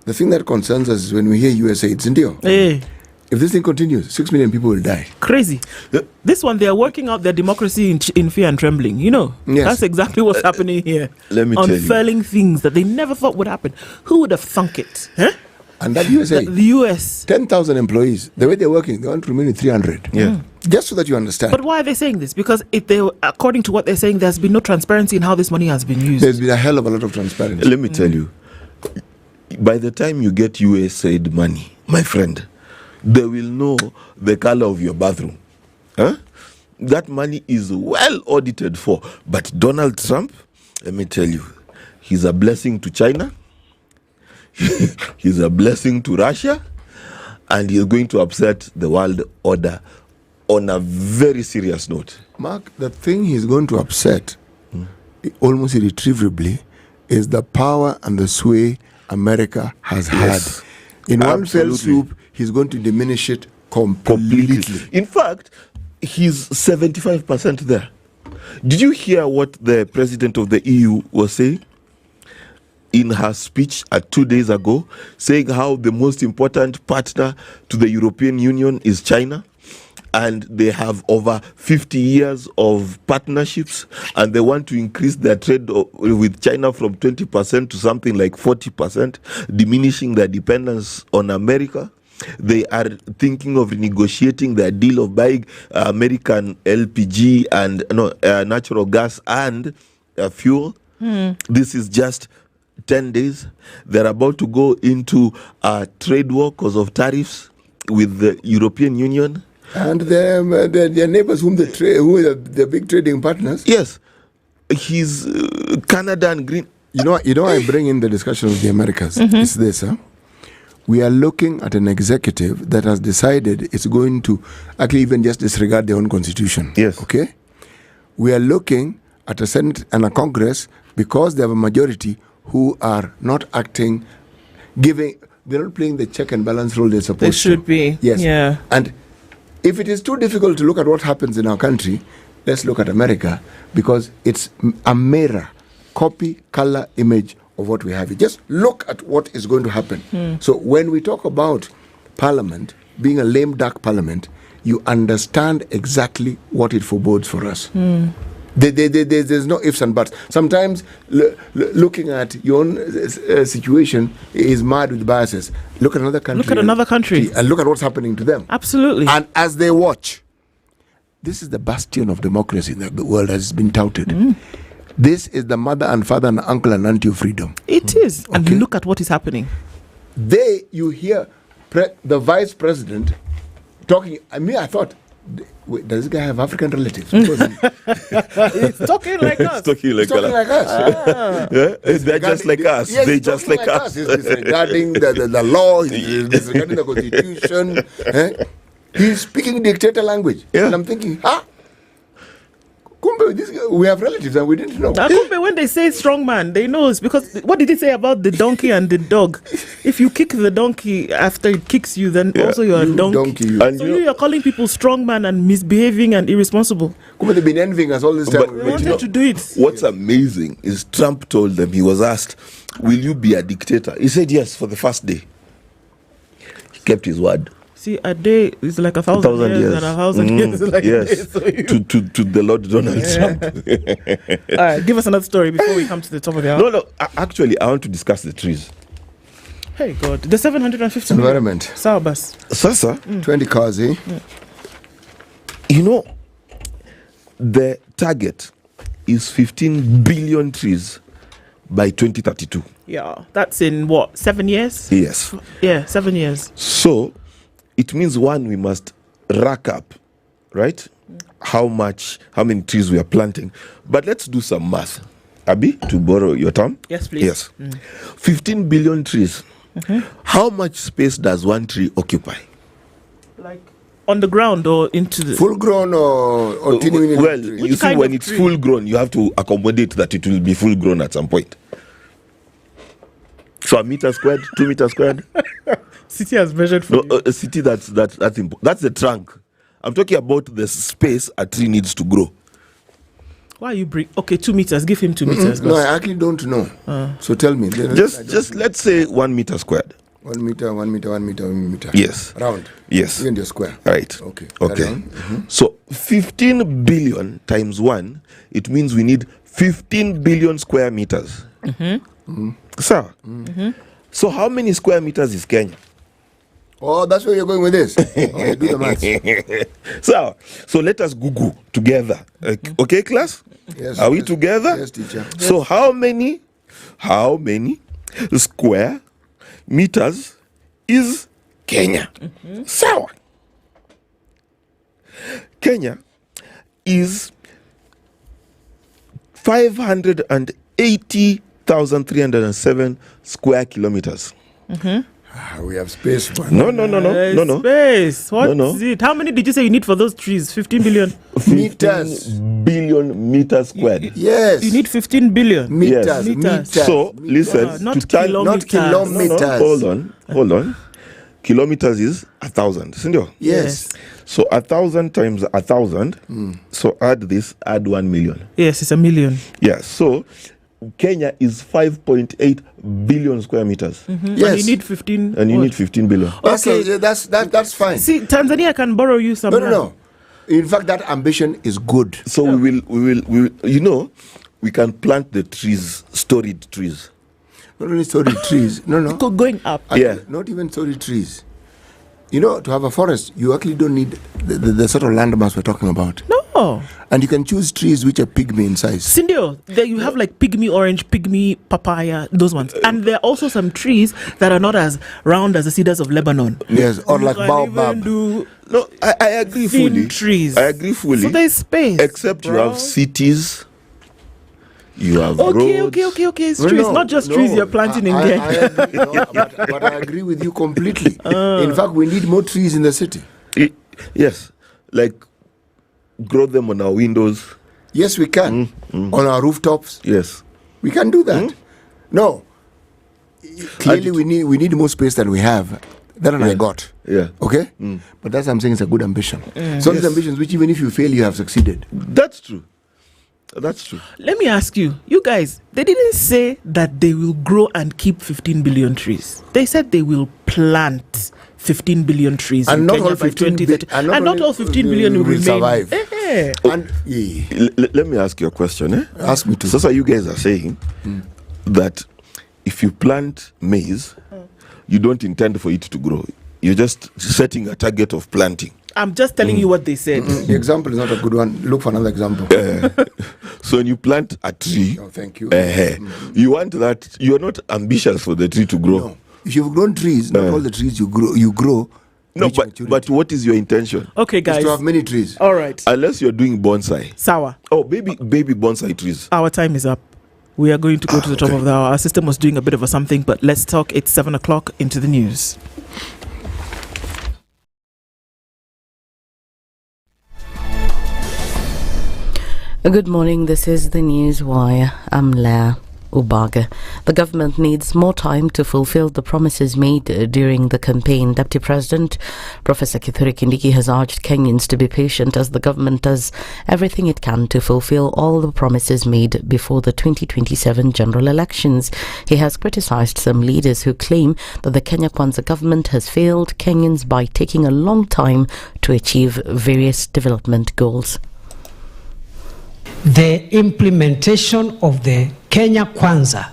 the thing that concerns us is when we hear USA, it's India. If this thing continues, 6 million people will die. Crazy. This one, they are working out their democracy in fear and trembling. You know, that's exactly what's happening here. Let me tell you. Unfurling things that they never thought would happen. Who would have thunk it? Huh? And that USA, the US, 10,000 employees, the way they're working, they want to remain at 300. Just so that you understand. But why are they saying this? Because according to what they're saying, there's been no transparency in how this money has been used. There's been a hell of a lot of transparency. Let me tell you, by the time you get USAID money, my friend, they will know the color of your bathroom. That money is well audited for. But Donald Trump, let me tell you, he's a blessing to China. He's a blessing to Russia. And he's going to upset the world order on a very serious note. Mark, the thing he's going to upset, almost irretrievably, is the power and the sway America has had. In one fell Absolutely. swoop, he's going to diminish it completely. In fact, he's 75% there. Did you hear what the president of the EU was saying in her speech 2 days ago, saying how the most important partner to the European Union is China, and they have over 50 years of partnerships, and they want to increase their trade with China from 20% to something like 40%, diminishing their dependence on America. They are thinking of renegotiating their deal of buying American LPG and natural gas and fuel. This is just 10 days. They're about to go into a trade war because of tariffs with the European Union. And their neighbors who are the big trading partners. Yes. He's Canada and Green. You know, I bring in the discussion of the Americas. It's this, we are looking at an executive that has decided it's going to actually even just disregard their own constitution. Yes. Okay? We are looking at a Senate and a Congress because they have a majority who are not acting, they're not playing the check and balance role they're supposed to. They should be. Yes. Yeah. And if it is too difficult to look at what happens in our country, let's look at America, because it's a mirror, copy, color, image of what we have. Just look at what is going to happen. So when we talk about Parliament being a lame duck Parliament, you understand exactly what it forebodes for us. There's no ifs and buts. Sometimes looking at your own situation is mad with biases. Look at another country. Look at another country. And look at what's happening to them. Absolutely. And as they watch, this is the bastion of democracy that the world has been touted. This is the mother and father and uncle and auntie of freedom. It is. And Okay. look at what is happening. You hear the vice president talking. I thought, wait, does this guy have African relatives? Because It's talking like us. It's talking like he's talking like us. Yeah? They're just like us. Yes, They're he's just talking like us. He's disregarding the law. He's disregarding the constitution. He's speaking dictator language. Yeah. And I'm thinking, Kumbe, we have relatives and we didn't know. Kumbe, when they say strong man, they know it's because what did he say about the donkey and the dog? If you kick the donkey after it kicks you, then also you're a donkey. And So you're calling people strong man and misbehaving and irresponsible. Kumbe, they've been envying us all this time. They wanted to do it. What's amazing is Trump told them, he was asked, will you be a dictator? He said yes for the first day. He kept his word. See, a day is like 1,000 years, and 1,000 years is like a day. Yes, So you- to the Lord Donald Trump. All right, give us another story before we come to the top of the hour. No, actually, I want to discuss the trees. Hey, God. The 750 million. Environment. Saubas. Sasa, 20 cars, eh? you know, the target is 15 billion trees by 2032. Yeah. That's in what? 7 years? Yes. Yeah, 7 years. So, it means we must rack up, right? How many trees we are planting. But let's do some math. Abi, to borrow your term? Yes, please. Yes. 15 billion trees. How much space does one tree occupy? Like on the ground or into the... Full grown or teeny Well, tree? you see, kind when of it's tree? full grown, you have to accommodate that it will be full grown at some point. So a meter squared, 2 meters squared. City has measured for No, you. a city that's important. That's the trunk. I'm talking about the space a tree needs to grow. Why you bring... Okay, 2 meters. Give him 2 meters. No, I actually don't know. So tell me. Just let's say 1 meter squared. 1 meter, 1 meter, 1 meter, 1 meter. Yes. Round. Yes. Even the square. Right. Okay. Okay. Carry on. So 15 billion times 1, it means we need 15 billion square meters. Sir. So how many square meters is Kenya? Oh, that's where you're going with this. Okay, do the maths. So let us Google together. Okay, class? Yes, Are we yes. together? Yes, teacher. So how many square meters is Kenya? Sawa. Kenya is 580,307 square kilometers. We have space for No. Space. What No. is it? How many did you say you need for those trees? 15 billion? 15 Meters. billion meters squared. Yes. You need 15 billion. meters. Yes. Meters. So, listen, Not to turn- kilometers. Not kilometers. Hold on. kilometers is 1,000, sindio? Yes. So 1,000 times 1,000. So add 1 million. Yes, it's 1 million. Yeah. So Kenya is 5.8 billion square meters. Yes. And you need 15. And you need 15 billion. Okay, that's fine. See, Tanzania can borrow you some. No. In fact, that ambition is good. So we will, we can plant the trees, storied trees. Not only storied trees. No. Going up. Not even storied trees. To have a forest, you actually don't need the sort of landmass we're talking about. No. And you can choose trees which are pygmy in size. Sindio, there you have like pygmy orange, pygmy papaya, those ones. And there are also some trees that are not as round as the cedars of Lebanon. Yes, or You like can baobab. even do No, I agree thin fully. trees. I agree fully. So there's space. Except you have cities, you have roads. Okay. It's true. It's not just trees you're planting in there. I agree, but I agree with you completely. In fact, we need more trees in the city. Yes, like grow them on our windows. Yes, we can. On our rooftops. Yes. We can do that. No. Clearly, we need more space than we have. That one I got. Yeah. Okay? But that's what I'm saying, it's a good ambition. Some of these ambitions, which even if you fail, you have succeeded. That's true. That's true. Let me ask you guys, they didn't say that they will grow and keep 15 billion trees. They said they will plant 15 billion trees And in not Kenya all by 15 2030. And not all 15 billion will remain. survive. And Let me ask you a question. ask me to. So you guys are saying that if you plant maize, you don't intend for it to grow. You're just setting a target of planting. I'm just telling you what they said. The example is not a good one. Look for another example. So when you plant a tree, Thank you. you want that. You are not ambitious for the tree to grow. No. If you've grown trees, not all the trees you grow. No, reach maturity. but what is your intention? Okay, Is guys. to have many trees. All right. Unless you're doing bonsai. Sawa. Oh, baby bonsai trees. Our time is up. We are going to go to the top of the hour. Our system was doing a bit of a something, but let's talk. It's 7 o'clock into the news. Good morning, this is the News Wire. I'm Leah Ubaga. The government needs more time to fulfill the promises made during the campaign. Deputy President Professor Kithure Kindiki has urged Kenyans to be patient as the government does everything it can to fulfill all the promises made before the 2027 general elections. He has criticized some leaders who claim that the Kenya Kwanza government has failed Kenyans by taking a long time to achieve various development goals. The implementation of the Kenya Kwanza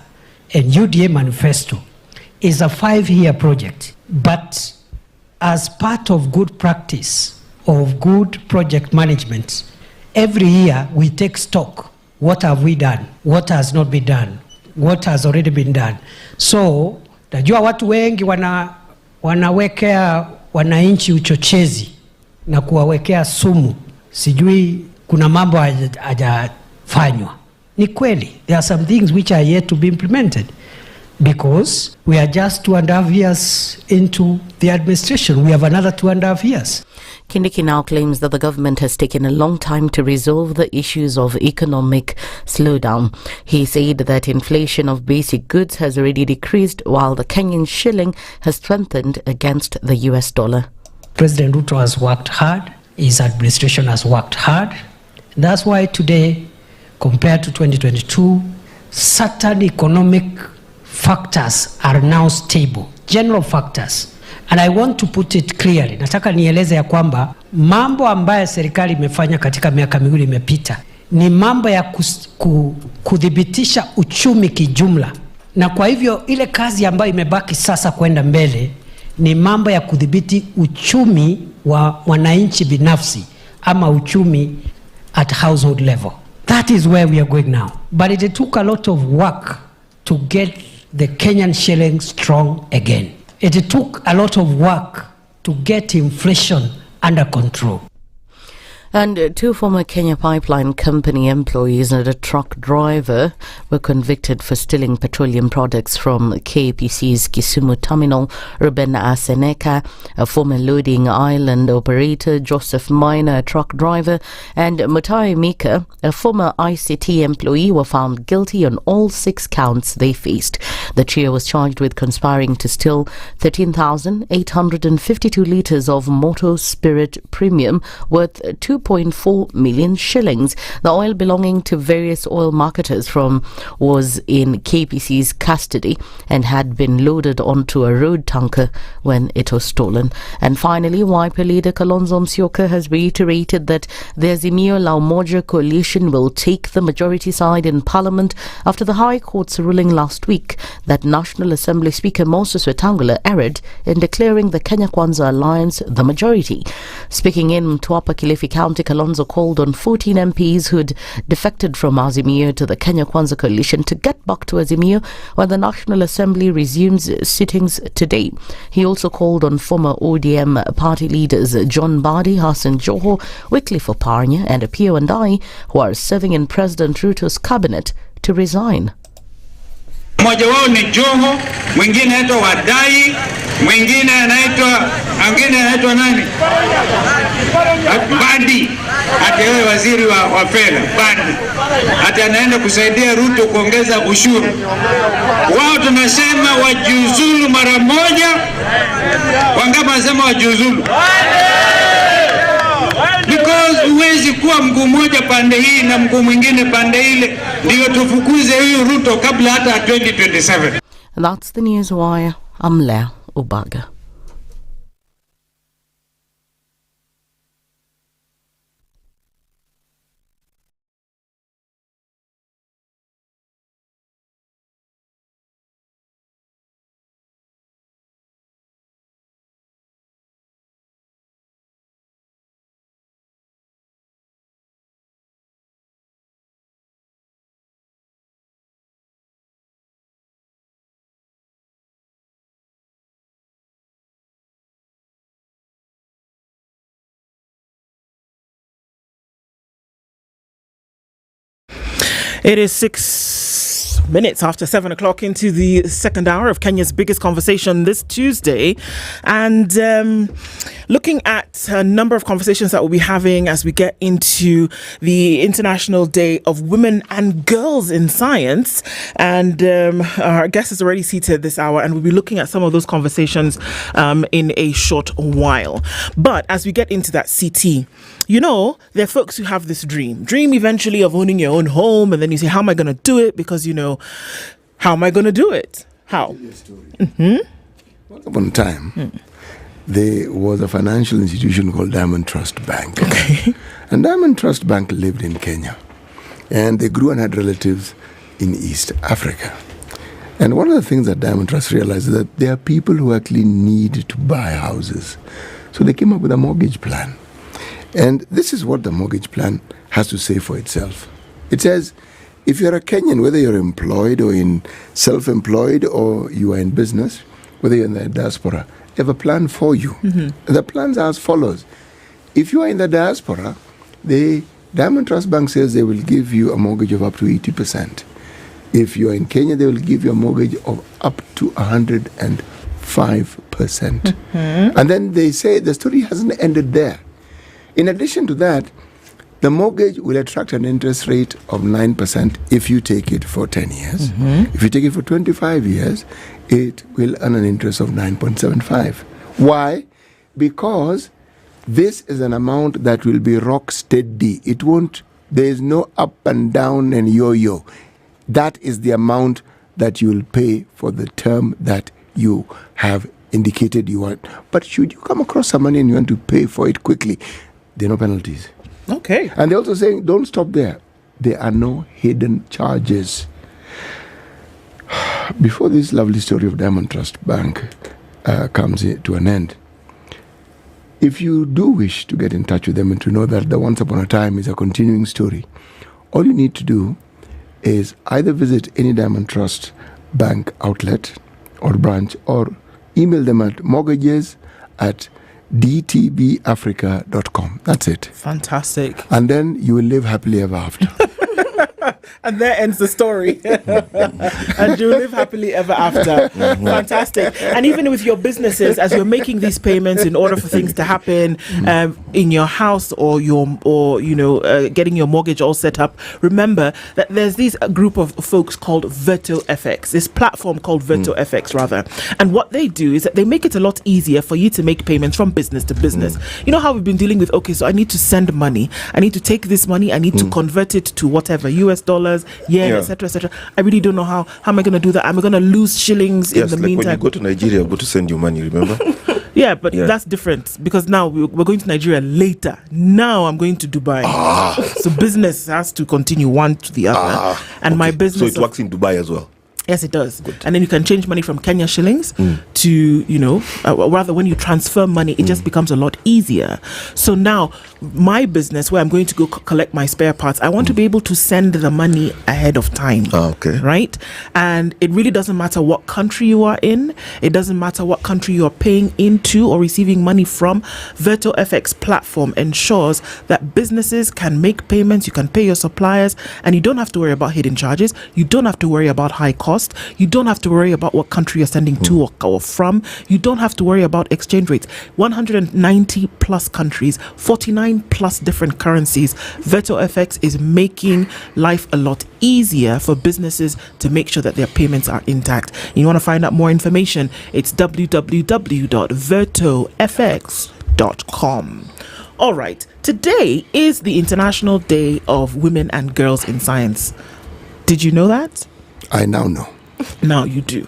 and UDA manifesto is a 5-year project, but as part of good practice of good project management, every year we take stock. What have we done? What has not been done? What has already been done? So, najua watu wengi wanawekea wananchi uchochezi na kuwawekea sumu. Sijui kuna mambo hajafanywa. Ni kweli, there are some things which are yet to be implemented because we are just 2.5 years into the administration. We have another 2.5 years. Kindiki now claims that the government has taken a long time to resolve the issues of economic slowdown. He said that inflation of basic goods has already decreased while the Kenyan shilling has strengthened against the US dollar. President Ruto has worked hard. His administration has worked hard. That's why today, compared to 2022, certain economic factors are now stable, general factors. And I want to put it clearly. Nataka nieleze ya kwamba mambo ambayo serikali imefanya katika miaka miwili imepita ni mambo ya kudhibitisha uchumi kijumla. Na kwa hivyo ile kazi ambayo imebaki sasa kwenda mbele ni mambo ya kudhibiti uchumi wa wananchi binafsi ama uchumi at household level. That is where we are going now. But it took a lot of work to get the Kenyan shilling strong again. It took a lot of work to get inflation under control. And two former Kenya Pipeline Company employees and a truck driver were convicted for stealing petroleum products from KPC's Kisumu terminal. Ruben Aseneka, a former loading island operator, Joseph Maina, a truck driver, and Mutai Mika, a former ICT employee, were found guilty on all 6 counts they faced. The trio was charged with conspiring to steal 13,852 litres of motor spirit premium worth 2.4 million shillings. The oil belonging to various oil marketers was in KPC's custody and had been loaded onto a road tanker when it was stolen. And finally, Wiper leader Kalonzo Musyoka has reiterated that the Azimio La Umoja coalition will take the majority side in Parliament after the High Court's ruling last week that National Assembly Speaker Moses Wetangula erred in declaring the Kenya Kwanza alliance the majority. Speaking in Mtwapa, Kilifi County, Kalonzo called on 14 MPs who'd defected from Azimio to the Kenya Kwanza coalition to get back to Azimio when the National Assembly resumes sittings today. He also called on former ODM party leaders John Mbadi, Hassan Joho, Wycliffe Oparanya and Apio Ndai, who are serving in President Ruto's cabinet, to resign. Mmoja wao ni Joho, mwingine anaitwa Wadai, mwingine anaitwa nani? Badi. Ati yeye waziri wa fedha, Badi. Ati anaenda kusaidia Ruto kuongeza ushuru. Wao tunasema wajiuzulu mara moja. Wangapi wanasema wajiuzulu? Because huwezi kuwa mguu mmoja pande hii na mguu mwingine pande ile, ndio tufukuze huyu Ruto kabla hata 2027. That's the news wire. I'm Lea Ubaga. It is 6 minutes after 7 o'clock into the second hour of Kenya's biggest conversation this Tuesday. And looking at a number of conversations that we'll be having as we get into the International Day of Women and Girls in Science. And our guest is already seated this hour, and we'll be looking at some of those conversations in a short while. But as we get into that CT, you know, there are folks who have this dream eventually of owning your own home, and then you say, how am I going to do it? Because, you know, how am I going to do it? How? Once upon a time, there was a financial institution called Diamond Trust Bank. Okay. And Diamond Trust Bank lived in Kenya. And they grew and had relatives in East Africa. And one of the things that Diamond Trust realized is that there are people who actually need to buy houses. So they came up with a mortgage plan. And this is what the mortgage plan has to say for itself. It says, if you're a Kenyan, whether you're employed or in self-employed or you are in business, whether you're in the diaspora, they have a plan for you. And the plans are as follows. If you are in the diaspora, the Diamond Trust Bank says they will give you a mortgage of up to 80%. If you are in Kenya, they will give you a mortgage of up to 105%. And then they say the story hasn't ended there. In addition to that, the mortgage will attract an interest rate of 9% if you take it for 10 years. If you take it for 25 years, it will earn an interest of 9.75. Why? Because this is an amount that will be rock steady. It won't, there is no up and down and yo-yo. That is the amount that you will pay for the term that you have indicated you want. But should you come across some money and you want to pay for it quickly, there are no penalties. Okay. And they're also saying, don't stop there. There are no hidden charges. Before this lovely story of Diamond Trust Bank comes to an end, if you do wish to get in touch with them and to know that the Once Upon a Time is a continuing story, all you need to do is either visit any Diamond Trust Bank outlet or branch, or email them at mortgages at dtbafrica.com. That's it. Fantastic. And then you will live happily ever after. And there ends the story. And you live happily ever after. Fantastic. And even with your businesses, as you're making these payments in order for things to happen in your house or getting your mortgage all set up, remember that there's this group of folks called Virtual FX, this platform called Virtual FX rather. And what they do is that they make it a lot easier for you to make payments from business to business. You know how we've been dealing with, okay, so I need to send money. I need to take this money. I need to convert it to whatever, US dollars, yen, etc., etc. I really don't know how am I going to do that? Am I going to lose shillings in the like meantime? When you go to Nigeria, go to send your money, remember? Yeah, but that's different because now we're going to Nigeria later. Now I'm going to Dubai. So business has to continue one to the other. And my business... So it works in Dubai as well? Yes, it does. Good. And then you can change money from Kenya shillings to, rather when you transfer money, it just becomes a lot easier. So now my business where I'm going to go collect my spare parts, I want to be able to send the money ahead of time. Okay. Right? And it really doesn't matter what country you are in. It doesn't matter what country you're paying into or receiving money from. Virtual FX platform ensures that businesses can make payments. You can pay your suppliers and you don't have to worry about hidden charges. You don't have to worry about high costs. You don't have to worry about what country you're sending to or from. You don't have to worry about exchange rates. 190 plus countries, 49 plus different currencies. Virtual FX is making life a lot easier for businesses to make sure that their payments are intact. You want to find out more information? It's www.virtualfx.com. All right. Today is the International Day of Women and Girls in Science. Did you know that? I now know. Now you do.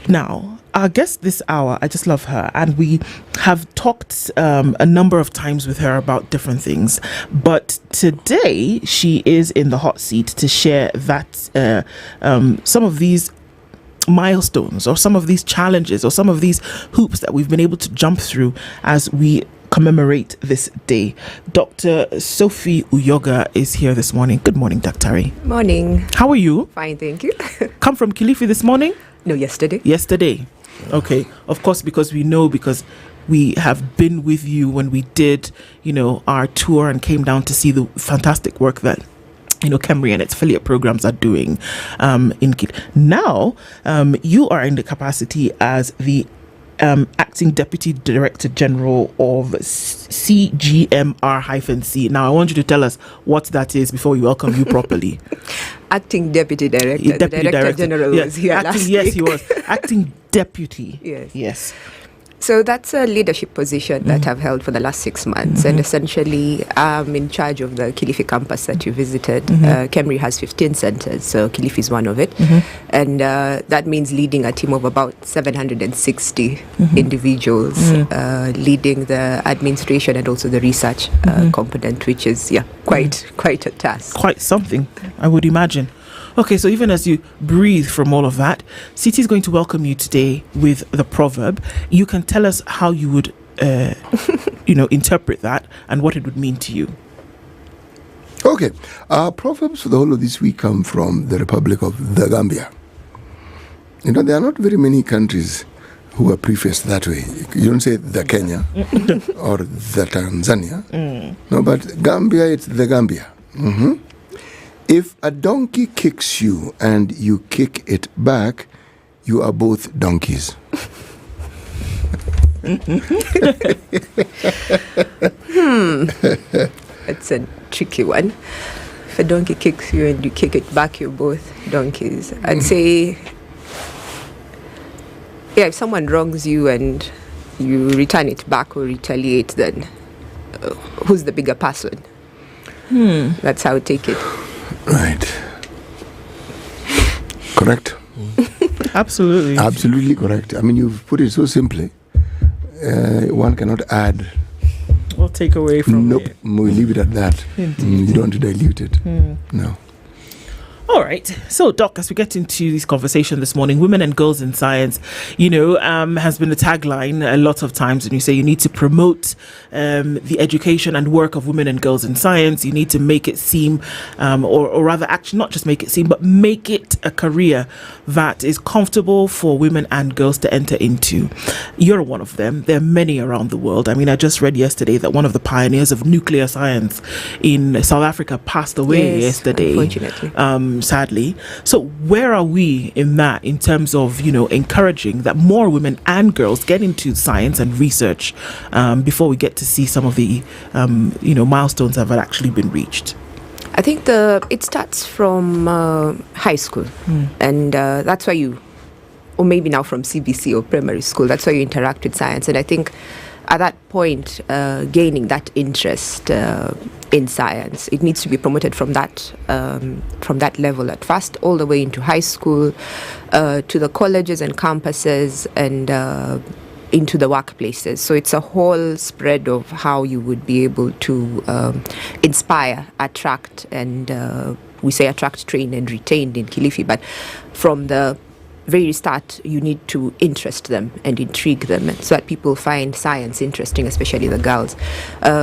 Now, our guest this hour, I just love her. And we have talked a number of times with her about different things. But today, she is in the hot seat to share that some of these milestones or some of these challenges or some of these hoops that we've been able to jump through as we commemorate this day. Dr. Sophie Uyoga is here this morning. Good morning, Dr. Morning. How are you? Fine, thank you. Come from Kilifi this morning? No, yesterday. Yesterday. Okay. Of course, because we have been with you when we did, our tour and came down to see the fantastic work that Kemri and its affiliate programs are doing in Kilifi. Now, you are in the capacity as the Acting Deputy Director General of CGMR-C. Now, I want you to tell us what that is before we welcome you properly. Acting Deputy Director. Deputy Director General was here last week. Yes, he was. Acting Deputy. Yes. So that's a leadership position that I've held for the last 6 months. And essentially, I'm in charge of the Kilifi campus that you visited. Kemri has 15 centers, so Kilifi is one of it. And that means leading a team of about 760 individuals, leading the administration and also the research component, which is, quite a task. Quite something, I would imagine. Okay, so even as you breathe from all of that, Siti is going to welcome you today with the proverb. You can tell us how you would, interpret that and what it would mean to you. Okay. Our proverbs for the whole of this week come from the Republic of the Gambia. There are not very many countries who are prefaced that way. You don't say the Kenya or the Tanzania. No, but Gambia, it's the Gambia. If a donkey kicks you and you kick it back, you are both donkeys. It's a tricky one. If a donkey kicks you and you kick it back, you're both donkeys. I'd say, if someone wrongs you and you return it back or retaliate, then who's the bigger person? That's how I take it. Right. Correct. Absolutely. Absolutely correct. I mean, you've put it so simply. One cannot add or take away from it. We leave it at that. You don't dilute it. No. All right. So, Doc, as we get into this conversation this morning, women and girls in science, has been the tagline a lot of times. And you say you need to promote the education and work of women and girls in science. You need to make it seem, or rather, actually, not just make it seem, but make it a career that is comfortable for women and girls to enter into. You're one of them. There are many around the world. I mean, I just read yesterday that one of the pioneers of nuclear science in South Africa passed away yesterday. Unfortunately. Sadly. So where are we in that, in terms of, encouraging that more women and girls get into science and research before we get to see some of the, milestones that have actually been reached? I think it starts from high school. And that's why or maybe now from CBC or primary school, that's why you interact with science. And I think at that point, gaining that interest in science, it needs to be promoted from that level at first, all the way into high school, to the colleges and campuses, and into the workplaces. So it's a whole spread of how you would be able to inspire, attract, and we say attract, train, and retain in Kilifi. But from the very start, you need to interest them and intrigue them, so that people find science interesting, especially the girls,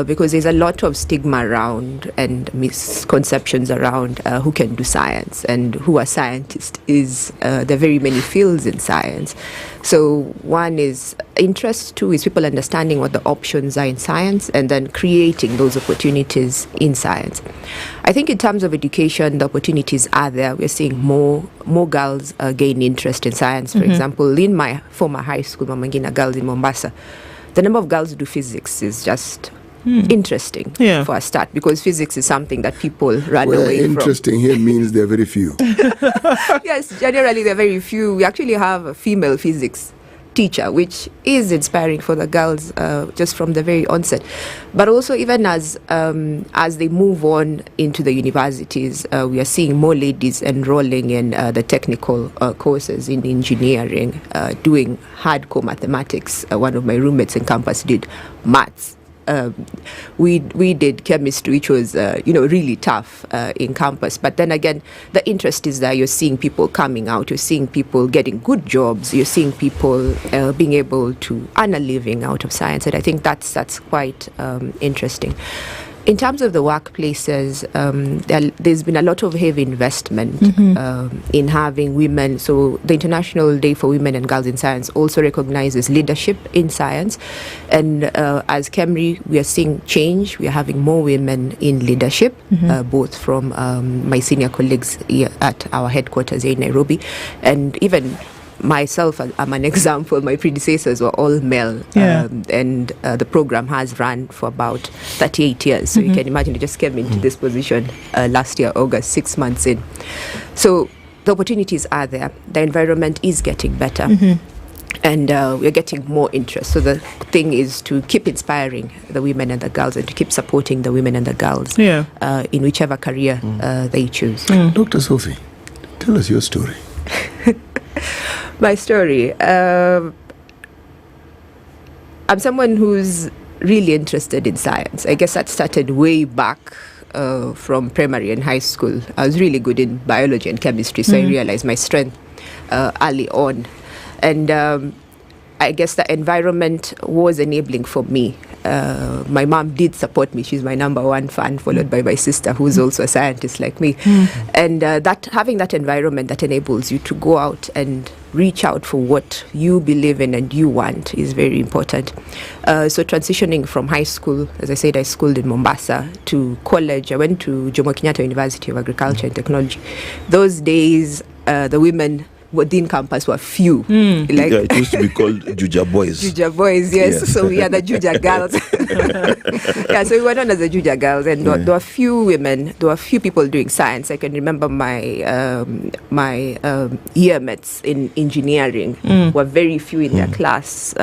because there's a lot of stigma around and misconceptions around who can do science and who are scientists. There are very many fields in science. So one is interest, two is people understanding what the options are in science, and then creating those opportunities in science. I think in terms of education, the opportunities are there. We're seeing more girls gain interest in science. For example, in my former high school, Mama Ngina Girls in Mombasa, the number of girls who do physics is just interesting for a start, because physics is something that people run away from. Interesting here means there are very few. Yes, generally there are very few. We actually have a female physics teacher, which is inspiring for the girls just from the very onset. But also, even as they move on into the universities, we are seeing more ladies enrolling in the technical courses in engineering, doing hardcore mathematics. One of my roommates in campus did maths. We did chemistry, which was really tough in campus. But then again, the interest is there. You're seeing people coming out. You're seeing people getting good jobs. You're seeing people being able to earn a living out of science. And I think that's quite interesting. In terms of the workplaces, there's been a lot of heavy investment in having women. So the International Day for Women and Girls in Science also recognizes leadership in science. And as KEMRI, we are seeing change. We are having more women in leadership, both from my senior colleagues here at our headquarters here in Nairobi, and even myself, I'm an example. My predecessors were all male, and the program has run for about 38 years. So you can imagine, I just came into this position last year, August, 6 months in. So the opportunities are there. The environment is getting better. And we're getting more interest. So the thing is to keep inspiring the women and the girls, and to keep supporting the women and the girls in whichever career they choose. Dr. Sophie, tell us your story. My story. I'm someone who's really interested in science. I guess that started way back from primary and high school. I was really good in biology and chemistry, so I realized my strength early on. And I guess the environment was enabling for me. My mom did support me. She's my number one fan, followed by my sister, who's also a scientist like me. And having that environment that enables you to go out and reach out for what you believe in and you want is very important. So transitioning from high school, as I said, I schooled in Mombasa, to college. I went to Jomo Kenyatta University of Agriculture and Technology. Those days, the women within campus were few. It used to be called Juja Boys. Juja Boys, yes. So we are the Juja girls. So we were known as the Juja girls, and there were few women. There were few people doing science. I can remember my year mates in engineering were very few in their class.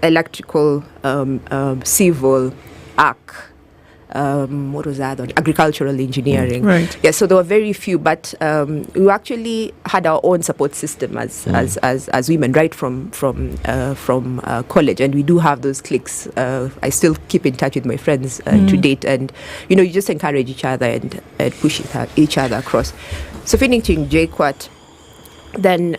Electrical, civil, arc. what was that? Agricultural engineering. Right. Yeah, so there were very few, but we actually had our own support system as women right from college, and we do have those cliques. I still keep in touch with my friends to date, and you just encourage each other and push each other across. So finishing JKUAT, then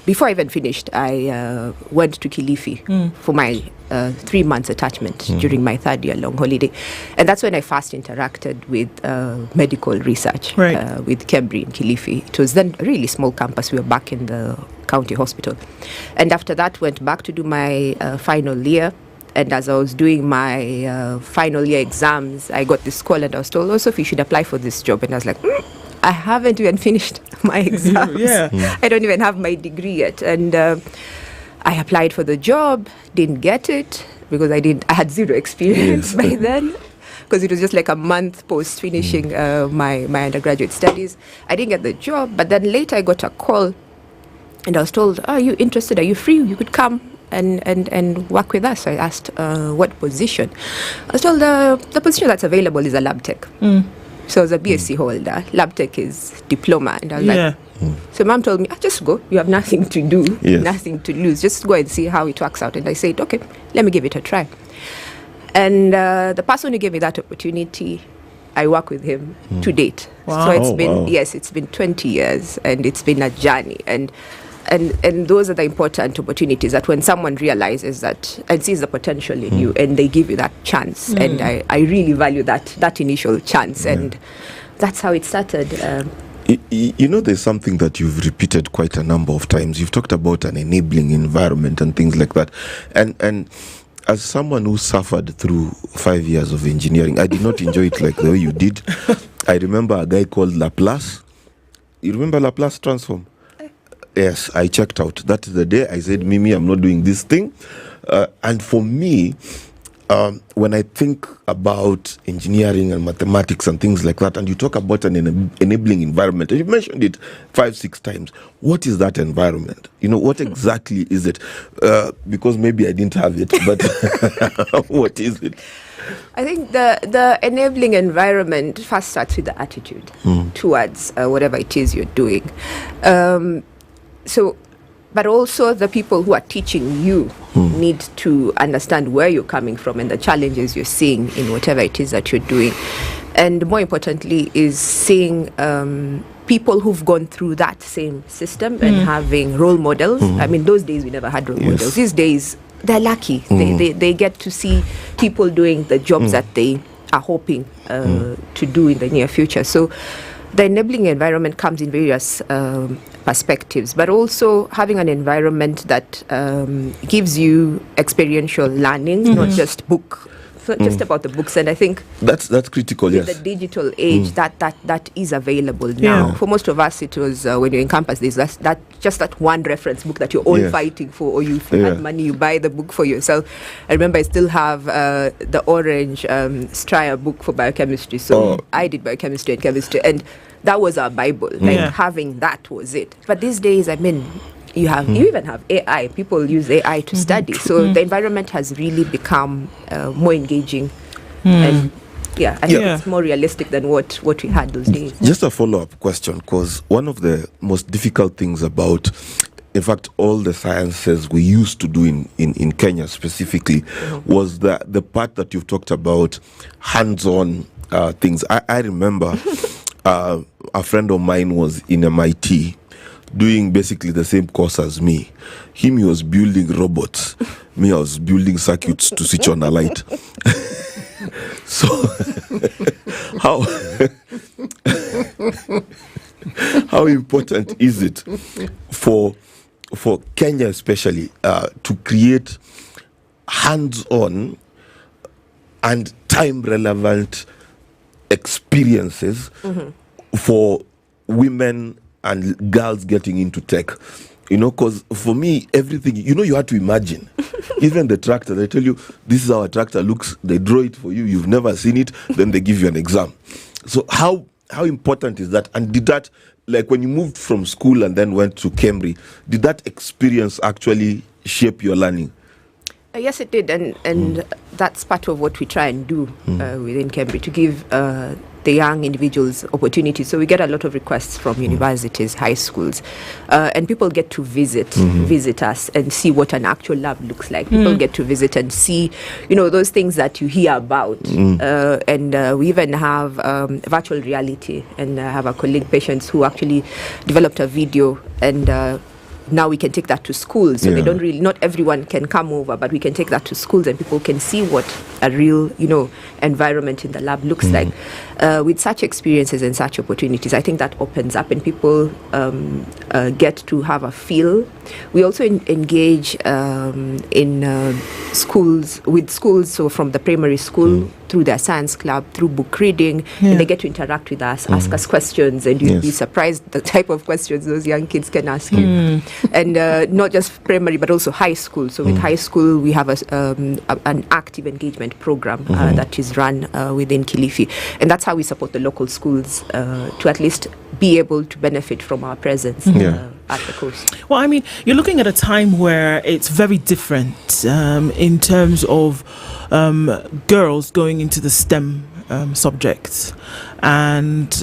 before I even finished, I went to Kilifi for my 3 months attachment during my third year long holiday. And that's when I first interacted with medical research with KEMRI in Kilifi. It was then a really small campus. We were back in the county hospital. And after that, went back to do my final year. And as I was doing my final year exams, I got this call and I was told, oh, Sophie, you should apply for this job. And I was like, I haven't even finished my exams. I don't even have my degree yet. And I applied for the job, didn't get it because I had zero experience by then, because it was just like a month post finishing my undergraduate studies. I didn't get the job, but then later I got a call and I was told, are you interested? Are you free? You could come and work with us. I asked what position. I was told the position that's available is a lab tech. So I was a BSc holder. Lab tech is diploma. And I was like, so mom told me, just go. You have nothing to do, nothing to lose. Just go and see how it works out. And I said, okay, let me give it a try. And the person who gave me that opportunity, I work with him to date. Wow. So it's been 20 years and it's been a journey. And those are the important opportunities that when someone realizes that and sees the potential in you and they give you that chance. And I really value that initial chance. And that's how it started. There's something that you've repeated quite a number of times. You've talked about an enabling environment and things like that. And as someone who suffered through 5 years of engineering, I did not enjoy it like the way you did. I remember a guy called Laplace. You remember Laplace transform? Yes, I checked out. That is the day I said, Mimi, I'm not doing this thing. And for me, when I think about engineering and mathematics and things like that, and you talk about an enabling environment, and you mentioned it 5-6 times, what is that environment? What exactly is it? Because maybe I didn't have it, but what is it? I think the enabling environment first starts with the attitude towards whatever it is you're doing. But also the people who are teaching you need to understand where you're coming from and the challenges you're seeing in whatever it is that you're doing. And more importantly is seeing people who've gone through that same system and having role models. I mean, those days we never had role models. These days, they're lucky. They get to see people doing the jobs that they are hoping to do in the near future. So the enabling environment comes in various perspectives, but also having an environment that gives you experiential learning, not just just about the books. And I think that's critical. In the digital age, that is available now. For most of us, it was when you're in campus, there's that one reference book that you're all fighting for, or you had money, you buy the book for yourself. I remember I still have the orange Stryer book for biochemistry. So I did biochemistry and chemistry, and that was our Bible. Having that was it. But these days, I mean, you even have AI. People use AI to study. So the environment has really become more engaging, and I think it's more realistic than what we had those days. Just a follow-up question, because one of the most difficult things about, in fact, all the sciences we used to do in Kenya specifically, was the part that you've talked about, hands-on things. I remember a friend of mine was in MIT doing basically the same course as me. He was building robots. Me, I was building circuits to switch on a light. So, how important is it for Kenya especially to create hands-on and time-relevant experiences for women and girls getting into tech? Because for me, everything, you have to imagine. Even the tractor, they tell you, this is how a tractor looks. They draw it for you. You've never seen it. Then they give you an exam. So how important is that? And did that, like when you moved from school and then went to KEMRI, did that experience actually shape your learning? Yes, it did, and that's part of what we try and do within Cambridge, to give the young individuals opportunities. So we get a lot of requests from universities, high schools, and people get to visit us and see what an actual lab looks like. People get to visit and see, those things that you hear about. And we even have virtual reality, and have a colleague, Patience, who actually developed a video, and now we can take that to schools. So they don't really, not everyone can come over, but we can take that to schools and people can see what a real, environment in the lab looks like. With such experiences and such opportunities, I think that opens up and people get to have a feel. We also engage in schools, with schools, so from the primary school through their science club, through book reading, and they get to interact with us, ask us questions, and you'd be surprised the type of questions those young kids can ask you. And not just primary, but also high school. So with high school, we have an active engagement program that is run within Kilifi. And that's how we support the local schools to at least be able to benefit from our presence at the coast. Well, I mean, you're looking at a time where it's very different in terms of girls going into the STEM subjects. And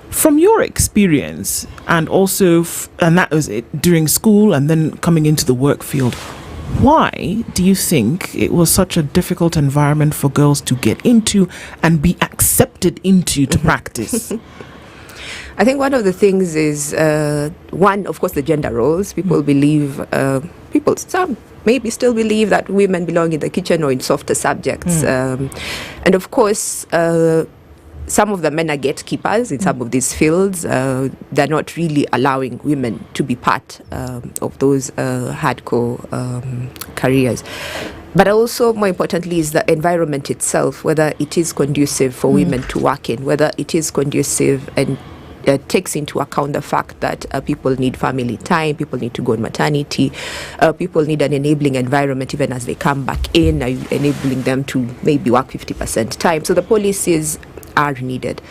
from your experience, and also, and that was it during school and then coming into the work field, why do you think it was such a difficult environment for girls to get into and be accepted into to practice? I think one of the things is, one, of course, the gender roles. People believe, some maybe still believe that women belong in the kitchen or in softer subjects. And of course, some of the men are gatekeepers in some of these fields. They're not really allowing women to be part of those hardcore careers. But also, more importantly, is the environment itself, whether it is conducive for women to work in, whether it is conducive and takes into account the fact that people need family time, people need to go on maternity, people need an enabling environment even as they come back in, enabling them to maybe work 50% time. So the policies are needed.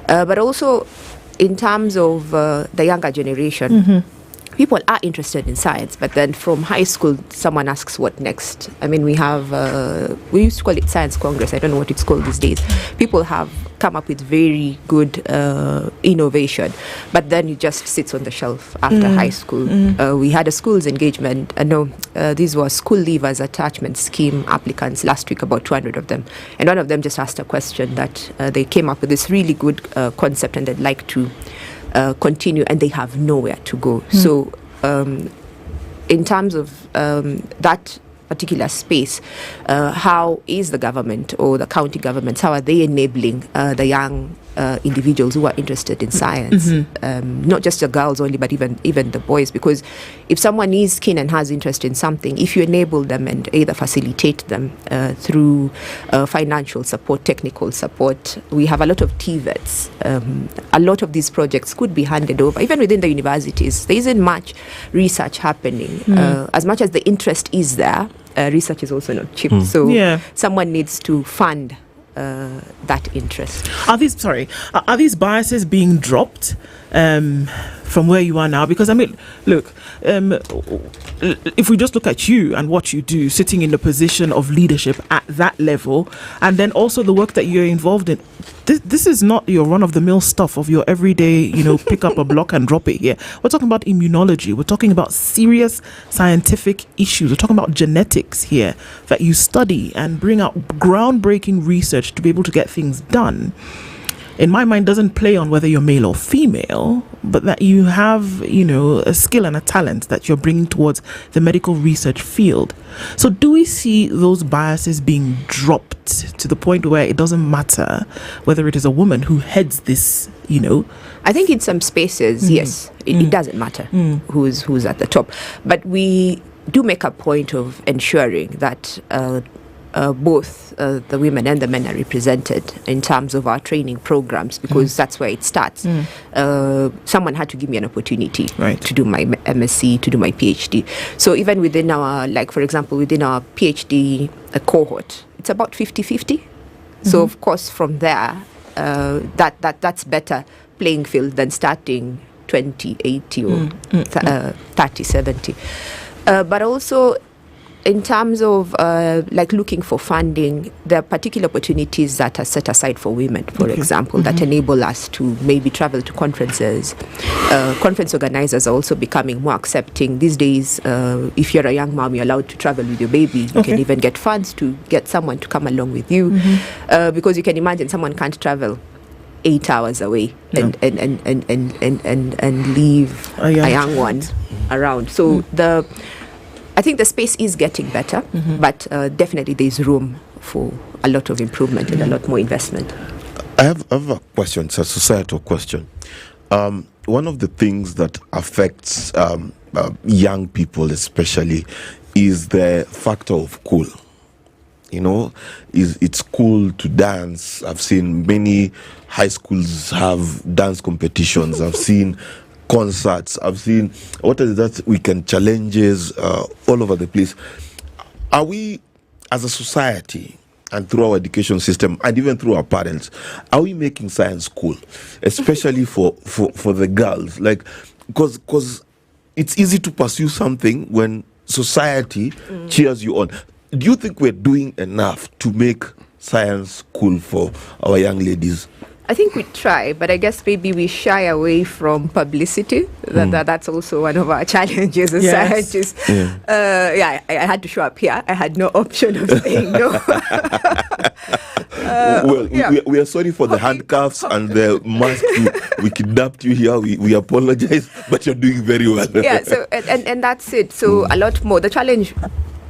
But also, in terms of the younger generation, people are interested in science, but then from high school, someone asks what next. I mean, we have, we used to call it Science Congress. I don't know what it's called these days. People have come up with very good innovation, but then it just sits on the shelf after high school. We had a schools engagement. These were school leavers attachment scheme applicants last week, about 200 of them. And one of them just asked a question that they came up with this really good concept and they'd like to continue, and they have nowhere to go. So in terms of that particular space, how is the government or the county governments, how are they enabling the young individuals who are interested in science? Not just the girls only, but even the boys, because if someone is keen and has interest in something, if you enable them and either facilitate them through financial support, technical support, we have a lot of TVETs. A lot of these projects could be handed over. Even within the universities, there isn't much research happening. As much as the interest is there, research is also not cheap. So someone needs to fund that interest. Are these biases being dropped from where you are now? Because I mean, look, if we just look at you and what you do, sitting in the position of leadership at that level, and then also the work that you're involved in, this is not your run-of-the-mill stuff of your everyday, pick up a block and drop it here. We're talking about immunology. We're talking about serious scientific issues. We're talking about genetics here that you study and bring out groundbreaking research to be able to get things done. In my mind, doesn't play on whether you're male or female, but that you have, a skill and a talent that you're bringing towards the medical research field. So do we see those biases being dropped to the point where it doesn't matter whether it is a woman who heads this, I think in some spaces, yes, it doesn't matter who's at the top. But we do make a point of ensuring that both the women and the men are represented in terms of our training programs, because that's where it starts. Someone had to give me an opportunity to do my MSc, to do my PhD. So even within our, for example, within our PhD cohort, it's about 50-50. So of course from there, that's better playing field than starting 20-80 or 30-70. But also, in terms of like looking for funding, there are particular opportunities that are set aside for women, for example, that enable us to maybe travel to conferences. Conference organizers are also becoming more accepting. These days, if you're a young mom, you're allowed to travel with your baby. You can even get funds to get someone to come along with you. Because you can imagine someone can't travel 8 hours away and leave a young one around. So I think the space is getting better, but definitely there's room for a lot of improvement and a lot more investment. I have a question. It's a societal question. One of the things that affects young people especially is the factor of cool. It's cool to dance. I've seen many high schools have dance competitions. I've seen concerts. I've seen weekend challenges all over the place. Are we, as a society, and through our education system, and even through our parents, are we making science cool, especially for the girls? Like, because it's easy to pursue something when society cheers you on. Do you think we're doing enough to make science cool for our young ladies? I think we try, but I guess maybe we shy away from publicity. That's also one of our challenges as scientists. I had to show up here. I had no option of saying no. We are sorry for the handcuffs and the mask. We kidnapped you here. We apologize, but you're doing very well. So and that's it. So a lot more. The challenge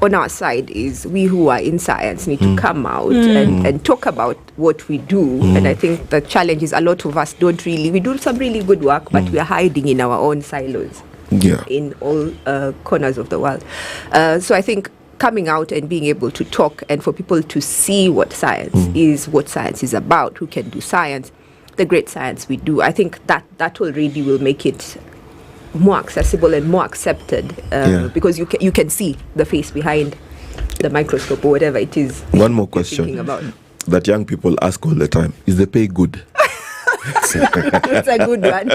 on our side is we who are in science need to come out and talk about what we do. And I think the challenge is a lot of us we do some really good work, but we are hiding in our own silos in all corners of the world. So I think coming out and being able to talk and for people to see what science is, what science is about, who can do science, the great science we do, I think that already will make it more accessible and more accepted because you can see the face behind the microscope or whatever it is. One more question that young people ask all the time: is the pay good? It's a good one.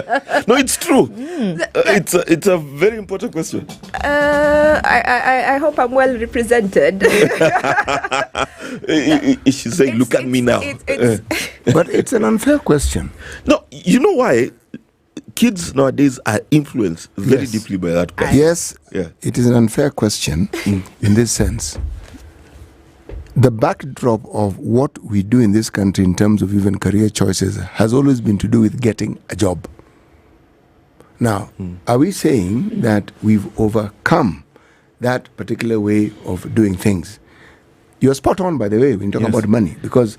No, it's true. It's a very important question. I hope I'm well represented. She's saying, look at me now. But it's an unfair question. No, you know why? Kids nowadays are influenced very deeply by that question. Yes, it is an unfair question in this sense. The backdrop of what we do in this country in terms of even career choices has always been to do with getting a job. Now, are we saying that we've overcome that particular way of doing things? You're spot on, by the way, when you talk about money, because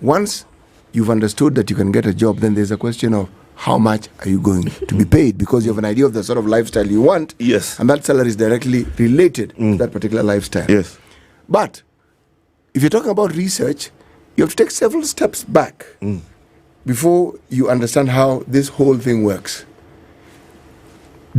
once you've understood that you can get a job, then there's a question of how much are you going to be paid, because you have an idea of the sort of lifestyle you want, and that salary is directly related to that particular lifestyle. But if you're talking about research, you have to take several steps back before you understand how this whole thing works.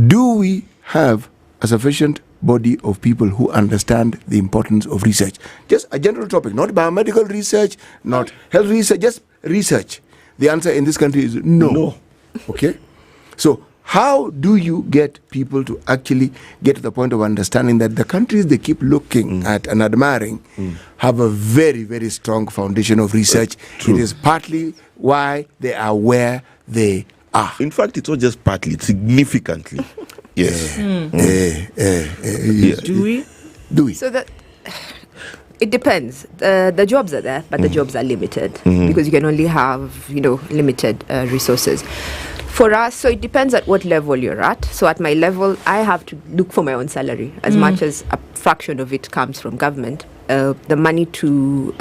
Do we have a sufficient body of people who understand the importance of research? Just a general topic, not biomedical research, not health research, just research. The answer in this country is no. Okay? So how do you get people to actually get to the point of understanding that the countries they keep looking at and admiring have a very, very strong foundation of research? It is partly why they are where they are. In fact, it's not just partly, it's significantly. Yes. Do we? So that it depends. The jobs are there, but the jobs are limited because you can only have, limited resources. For us, so it depends at what level you're at. So at my level, I have to look for my own salary, as much as a fraction of it comes from government. The money to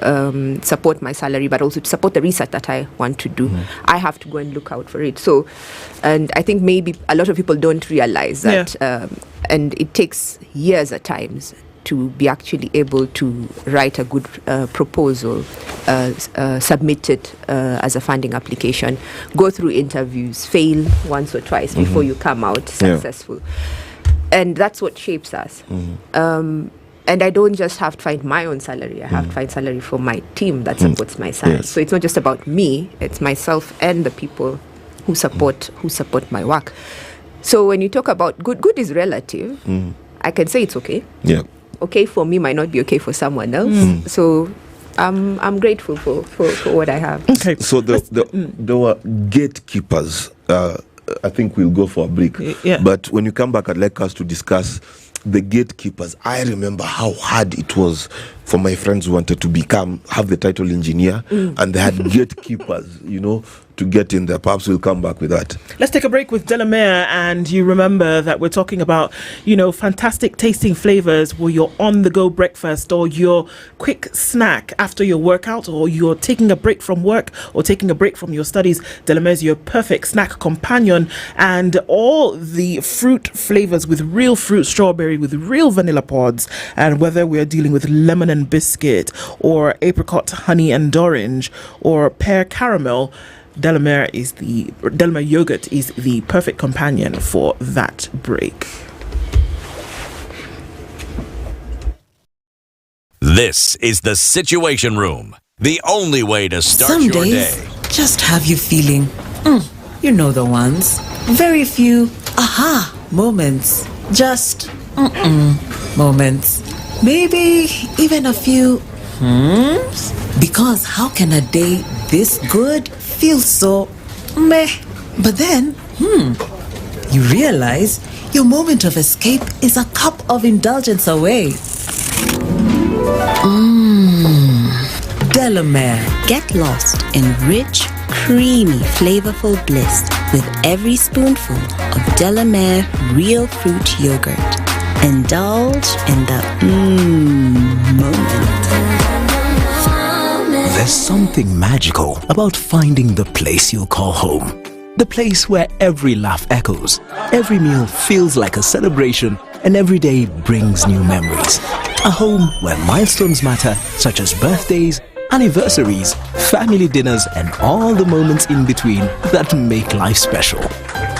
support my salary, but also to support the research that I want to do. I have to go and look out for it. So, and I think maybe a lot of people don't realize that, and it takes years at times to be actually able to write a good proposal, submit it as a funding application, go through interviews, fail once or twice before you come out successful. And that's what shapes us. And I don't just have to find my own salary. I have to find salary for my team that supports my science. So it's not just about me, it's myself and the people who support my work. So when you talk about good is relative. I can say it's okay. okay for me might not be okay for someone else. So I'm grateful for what I have. Okay. So there were gatekeepers. I think we'll go for a break. Yeah. But when you come back, I'd like us to discuss the gatekeepers. I remember how hard it was for my friends who wanted to have the title engineer, and they had gatekeepers, to get in there. Perhaps we'll come back with that. Let's take a break with Delamere, and you remember that we're talking about, fantastic tasting flavors for your on-the-go breakfast or your quick snack after your workout, or you're taking a break from work or taking a break from your studies. Delamere is your perfect snack companion, and all the fruit flavors with real fruit, strawberry with real vanilla pods, and whether we're dealing with lemon and biscuit or apricot, honey and orange or pear caramel, Delamere yogurt is the perfect companion for that break. This is the Situation Room, the only way to start Some your days day. just have you feeling, you know the ones. Very few aha moments. Just moments. Maybe even a few because how can a day this good feel so meh? But then, you realize your moment of escape is a cup of indulgence away. Delamere. Get lost in rich, creamy, flavorful bliss with every spoonful of Delamere real fruit yogurt. Indulge in the moment. There's something magical about finding the place you call home. The place where every laugh echoes, every meal feels like a celebration, and every day brings new memories. A home where milestones matter, such as birthdays, anniversaries, family dinners, and all the moments in between that make life special.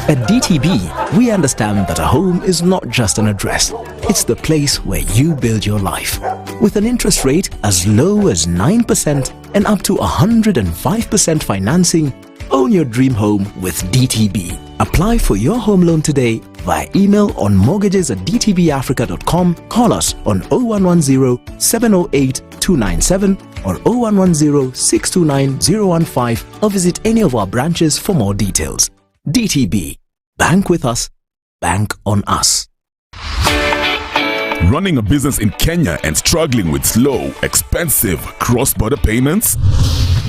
At DTB, we understand that a home is not just an address. It's the place where you build your life. With an interest rate as low as 9% and up to 105% financing, own your dream home with DTB. Apply for your home loan today via email on mortgages@dtbafrica.com, call us on 0110 708 297 or 0110 629 015, or visit any of our branches for more details. DTB. Bank with us. Bank on us. Running a business in Kenya and struggling with slow, expensive cross-border payments?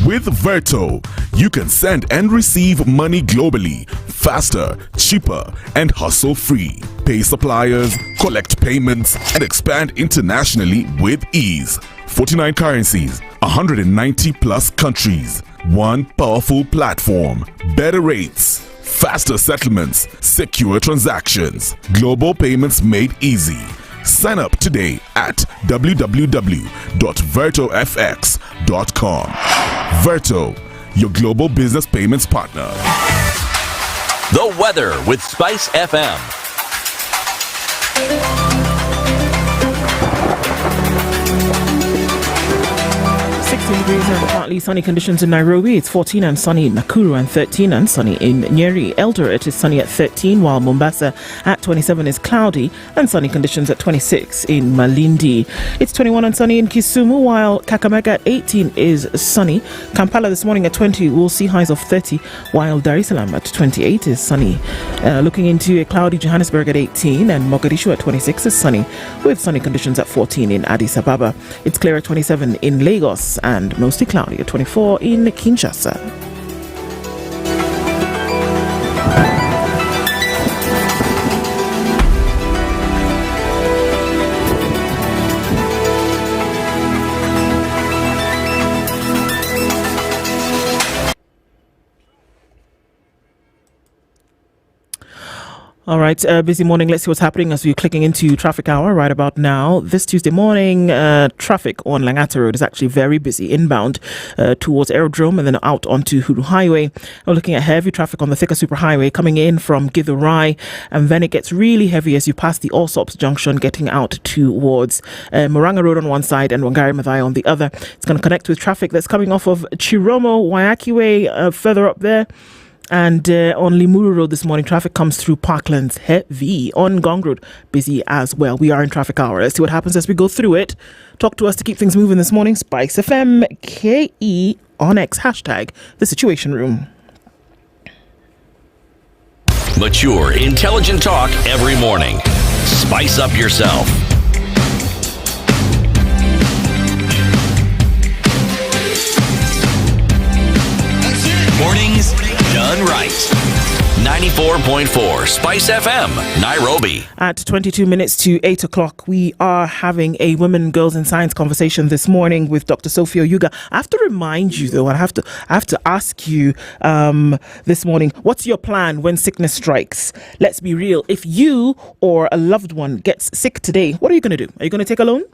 With Verto, you can send and receive money globally, faster, cheaper, and hassle-free. Pay suppliers, collect payments, and expand internationally with ease. 49 currencies, 190 plus countries. One powerful platform, better rates, faster settlements, secure transactions, global payments made easy. Sign up today at www.vertofx.com. Verto, your global business payments partner. The weather with SpiceFM. 16 degrees and partly sunny conditions in Nairobi. It's 14 and sunny in Nakuru and 13 and sunny in Nyeri. Eldoret is sunny at 13, while Mombasa at 27 is cloudy and sunny conditions at 26 in Malindi. It's 21 and sunny in Kisumu, while Kakamega at 18 is sunny. Kampala this morning at 20 will see highs of 30, while Dar es Salaam at 28 is sunny. Looking into a cloudy Johannesburg at 18 and Mogadishu at 26 is sunny, with sunny conditions at 14 in Addis Ababa. It's clear at 27 in Lagos and mostly cloudy at 24 in Kinshasa. All right, busy morning. Let's see what's happening as we're clicking into traffic hour right about now. This Tuesday morning, traffic on Langata Road is actually very busy inbound towards Aerodrome and then out onto Huru Highway. We're looking at heavy traffic on the Thika Superhighway coming in from Githurai, and then it gets really heavy as you pass the Allsops Junction getting out towards Murang'a Road on one side and Wangari Maathai on the other. It's going to connect with traffic that's coming off of Chiromo, Waiaki Way further up there. And on Limuru Road this morning, traffic comes through Parklands heavy. On Gong Road, busy as well. We are in traffic hour. Let's see what happens as we go through it. Talk to us to keep things moving this morning. SpiceFM KE on X, hashtag The Situation Room. Mature, intelligent talk every morning. Spice up yourself. Mornings done right. 94.4 Spice FM, Nairobi. At 22 minutes to 8 o'clock, we are having a Women, Girls in Science conversation this morning with Dr. Sophie Oyuga. I have to remind you, though, I have to ask you this morning, what's your plan when sickness strikes? Let's be real. If you or a loved one gets sick today, what are you going to do? Are you going to take a loan?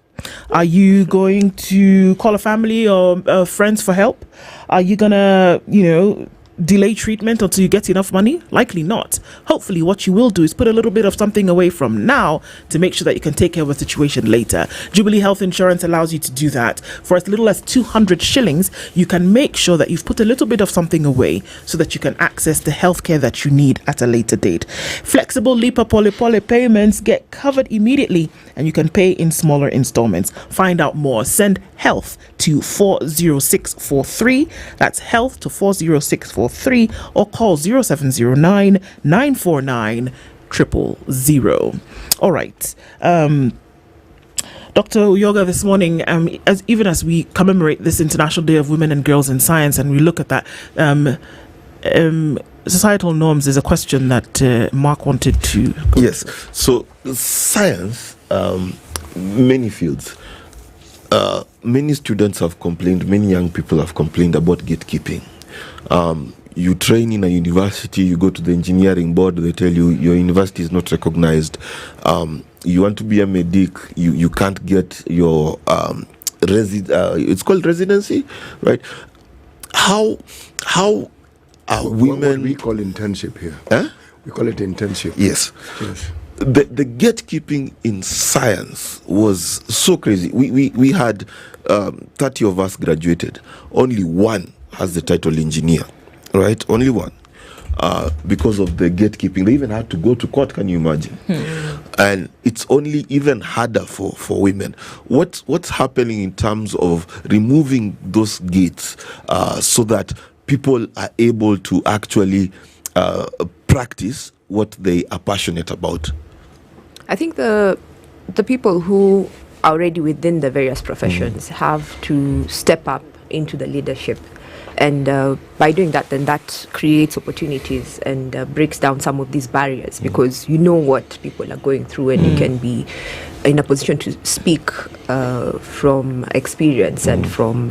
Are you going to call a family or friends for help? Are you going to, delay treatment until you get enough money? Likely not. Hopefully what you will do is put a little bit of something away from now to make sure that you can take care of a situation later. Jubilee Health Insurance allows you to do that. For as little as 200 shillings, you can make sure that you've put a little bit of something away so that you can access the healthcare that you need at a later date. Flexible Lipa Pole payments get covered immediately and you can pay in smaller installments. Find out more. Send health to 40643. That's health to 40643. Or call 0709 949 000. All right. Dr. Oyuga, this morning, as we commemorate this International Day of Women and Girls in Science, and we look at that, societal norms is a question that Mark wanted to. Yes. So science, many fields. Many students have complained, many young people have complained about gatekeeping. You train in a university, you go to the engineering board, they tell you your university is not recognized. You want to be a medic, you can't get your it's called residency, right? How are women... What we call internship here. Huh? We call it internship. Yes. The gatekeeping in science was so crazy. We had 30 of us graduated. Only one has the title engineer, right? Only one. Because of the gatekeeping. They even had to go to court, can you imagine? And it's only even harder for women. What's happening in terms of removing those gates so that people are able to actually practice what they are passionate about? I think the people who are already within the various professions have to step up into the leadership. And by doing that, then that creates opportunities and breaks down some of these barriers because you know what people are going through and you can be in a position to speak from experience and from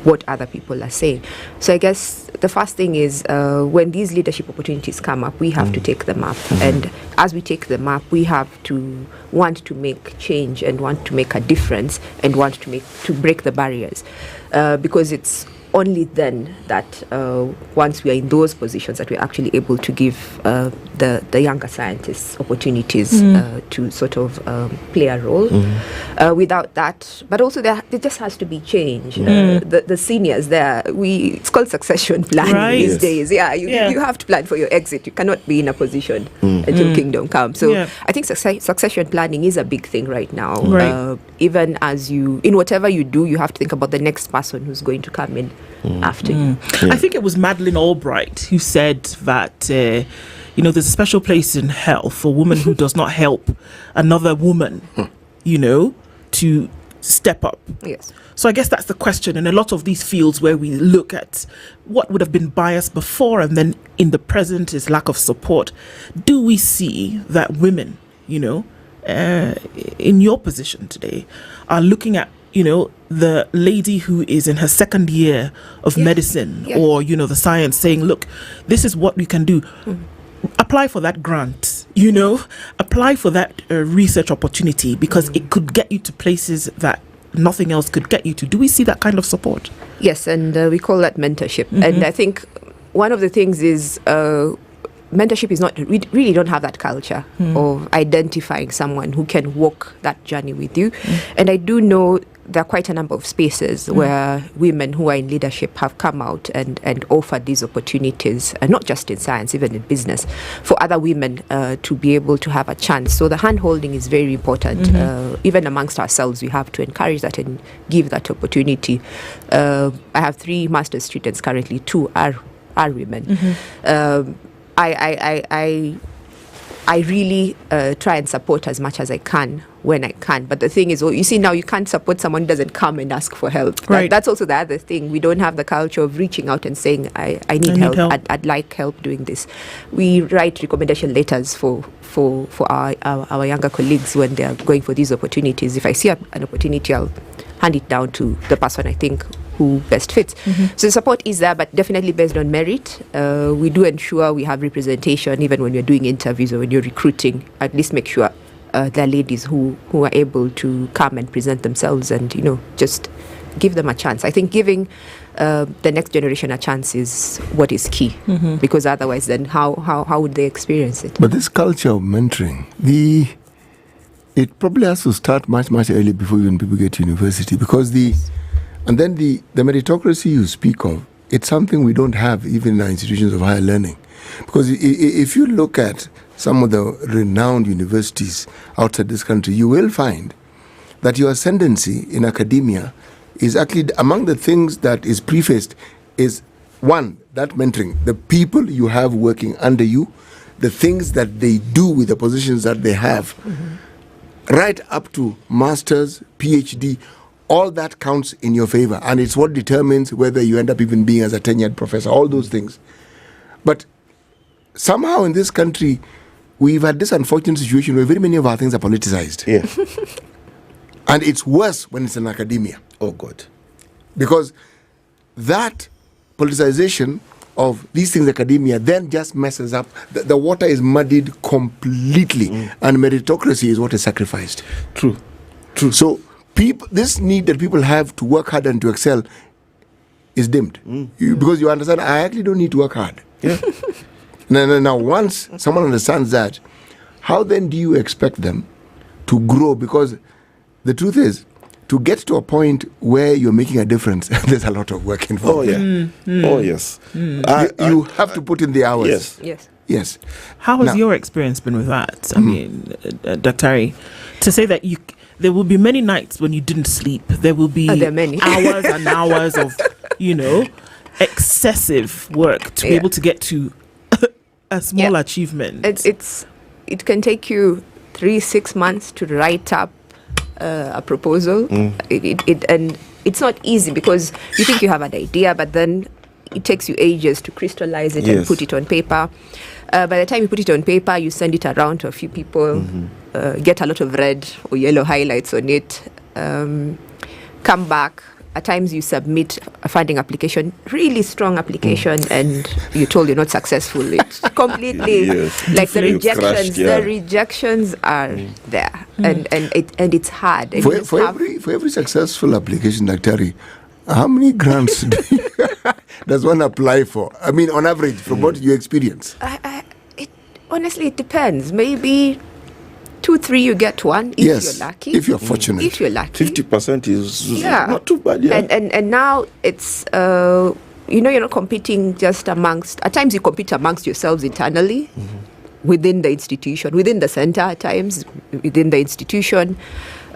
what other people are saying. So I guess the first thing is when these leadership opportunities come up, we have to take them up. And as we take them up, we have to want to make change and want to make a difference and want to break the barriers because it's only then that once we are in those positions that we're actually able to give the younger scientists opportunities to sort of play a role. Without that, but also there just has to be change. The seniors there, it's called succession planning these days. You have to plan for your exit. You cannot be in a position until kingdom comes. So I think succession planning is a big thing right now. Even as in whatever you do, you have to think about the next person who's going to come in after you. I think it was Madeleine Albright who said that there's a special place in hell for a woman who does not help another woman to step up. Yes. So I guess that's the question in a lot of these fields where we look at what would have been biased before and then in the present is lack of support. Do we see that women, in your position today are looking at the lady who is in her second year of medicine or, the science saying, look, this is what we can do. Apply for that grant, apply for that research opportunity because it could get you to places that nothing else could get you to. Do we see that kind of support? Yes, and we call that mentorship. And I think one of the things is mentorship is not, we really don't have that culture of identifying someone who can walk that journey with you. And I do know there are quite a number of spaces where women who are in leadership have come out and offered these opportunities, not just in science, even in business, for other women to be able to have a chance. So the hand-holding is very important. Even amongst ourselves, we have to encourage that and give that opportunity. I have 3 master's students currently, 2 are women. I really try and support as much as I can when I can. But the thing is, you see, now you can't support someone who doesn't come and ask for help. Right. That's also the other thing. We don't have the culture of reaching out and saying, I need help. I'd like help doing this. We write recommendation letters for our younger colleagues when they are going for these opportunities. If I see an opportunity, I'll hand it down to the person I think who best fits. So the support is there, but definitely based on merit. We do ensure we have representation even when you're doing interviews or when you're recruiting. At least make sure there are ladies who are able to come and present themselves and, just give them a chance. I think giving the next generation a chance is what is key, because otherwise then how would they experience it? But this culture of mentoring, it probably has to start much, much earlier before even people get to university, because the meritocracy you speak of, it's something we don't have even in our institutions of higher learning. Because if you look at some of the renowned universities outside this country, you will find that your ascendancy in academia is actually among the things that is prefaced is, one, that mentoring, the people you have working under you, the things that they do with the positions that they have, right up to masters, PhD, all that counts in your favor, and it's what determines whether you end up even being as a tenured professor, all those things. But somehow in this country, we've had this unfortunate situation where very many of our things are politicized. Yeah. And it's worse when it's in academia. Oh, God. Because that politicization of these things in academia then just messes up. The water is muddied completely, and meritocracy is what is sacrificed. True. So this need that people have to work hard and to excel is dimmed. Because you understand, I actually don't need to work hard. Yeah. Now, once someone understands that, how then do you expect them to grow? Because the truth is, to get to a point where you're making a difference, there's a lot of work involved. Oh, yeah. Oh, yes. You have to put in the hours. Yes. How has your experience been with that? I mean, Dr. to say that there will be many nights when you didn't sleep. There will be hours and hours of, excessive work to be able to get to a small achievement. It can take you 3-6 months to write up a proposal. And it's not easy because you think you have an idea, but then it takes you ages to crystallize it and put it on paper. By the time you put it on paper, you send it around to a few people, get a lot of red or yellow highlights on it, come back. At times you submit a funding application, really strong application, and you're told you're not successful. It's completely like the rejections are there, and it's hard. And for every successful application, Dr. How many grants does one apply for? I mean, on average, from what you experience? Honestly, it depends. Maybe 2-3 you get one if you're lucky. If you're fortunate. If you're lucky. 50% is not too bad. Yeah. And now it's you're not competing just amongst. At times you compete amongst yourselves internally, within the institution, within the center. At times within the institution,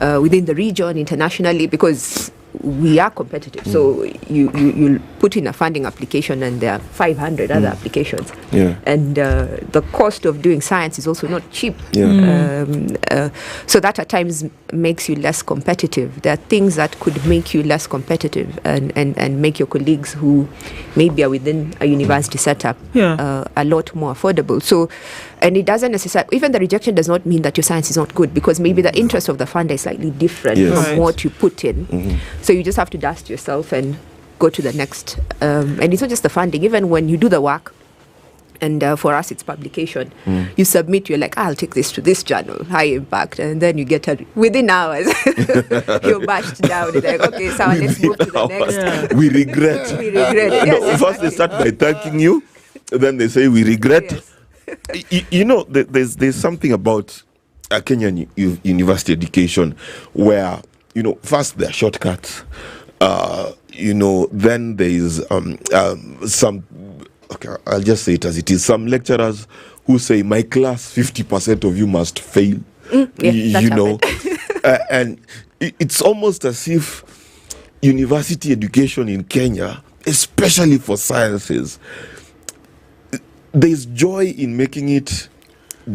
within the region, internationally, because we are competitive. So you put in a funding application and there are 500 other applications. And the cost of doing science is also not cheap. So that at times makes you less competitive. There are things that could make you less competitive and make your colleagues who maybe are within a university setup a lot more affordable. So, and it doesn't necessarily, even the rejection does not mean that your science is not good, because maybe the interest of the funder is slightly different from what you put in. So you just have to dust yourself and go to the next. And it's not just the funding, even when you do the work, and for us it's publication, you submit, you're like, I'll take this to this journal, high impact, and then you get within hours, you're bashed down. You're like, okay, so let's move to the next. We regret. Yes, first they start by thanking you, then they say we regret. There's something about a Kenyan university education where first there are shortcuts. Then there is some. Okay, I'll just say it as it is. Some lecturers who say, "My class, 50% of you must fail." And it's almost as if university education in Kenya, especially for sciences, there's joy in making it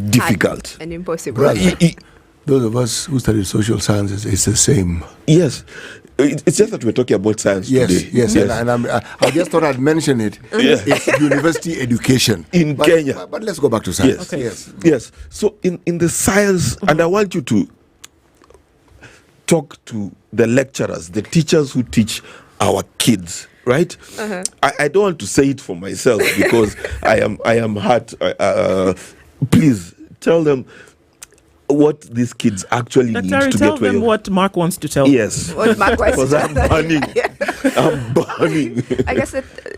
difficult and impossible. Right. Those of us who studied social sciences, it's the same. Yes. It's just that we're talking about science today. Yes. And I just thought I'd mention it. It's university education in Kenya. But let's go back to science. Yes. So in the science, and I want you to talk to the lecturers, the teachers who teach our kids, right? I don't want to say it for myself because I am hurt. Please tell them what these kids actually need to get tell them what Mark wants to tell. Yes. What Mark wants to tell. I'm burning. I guess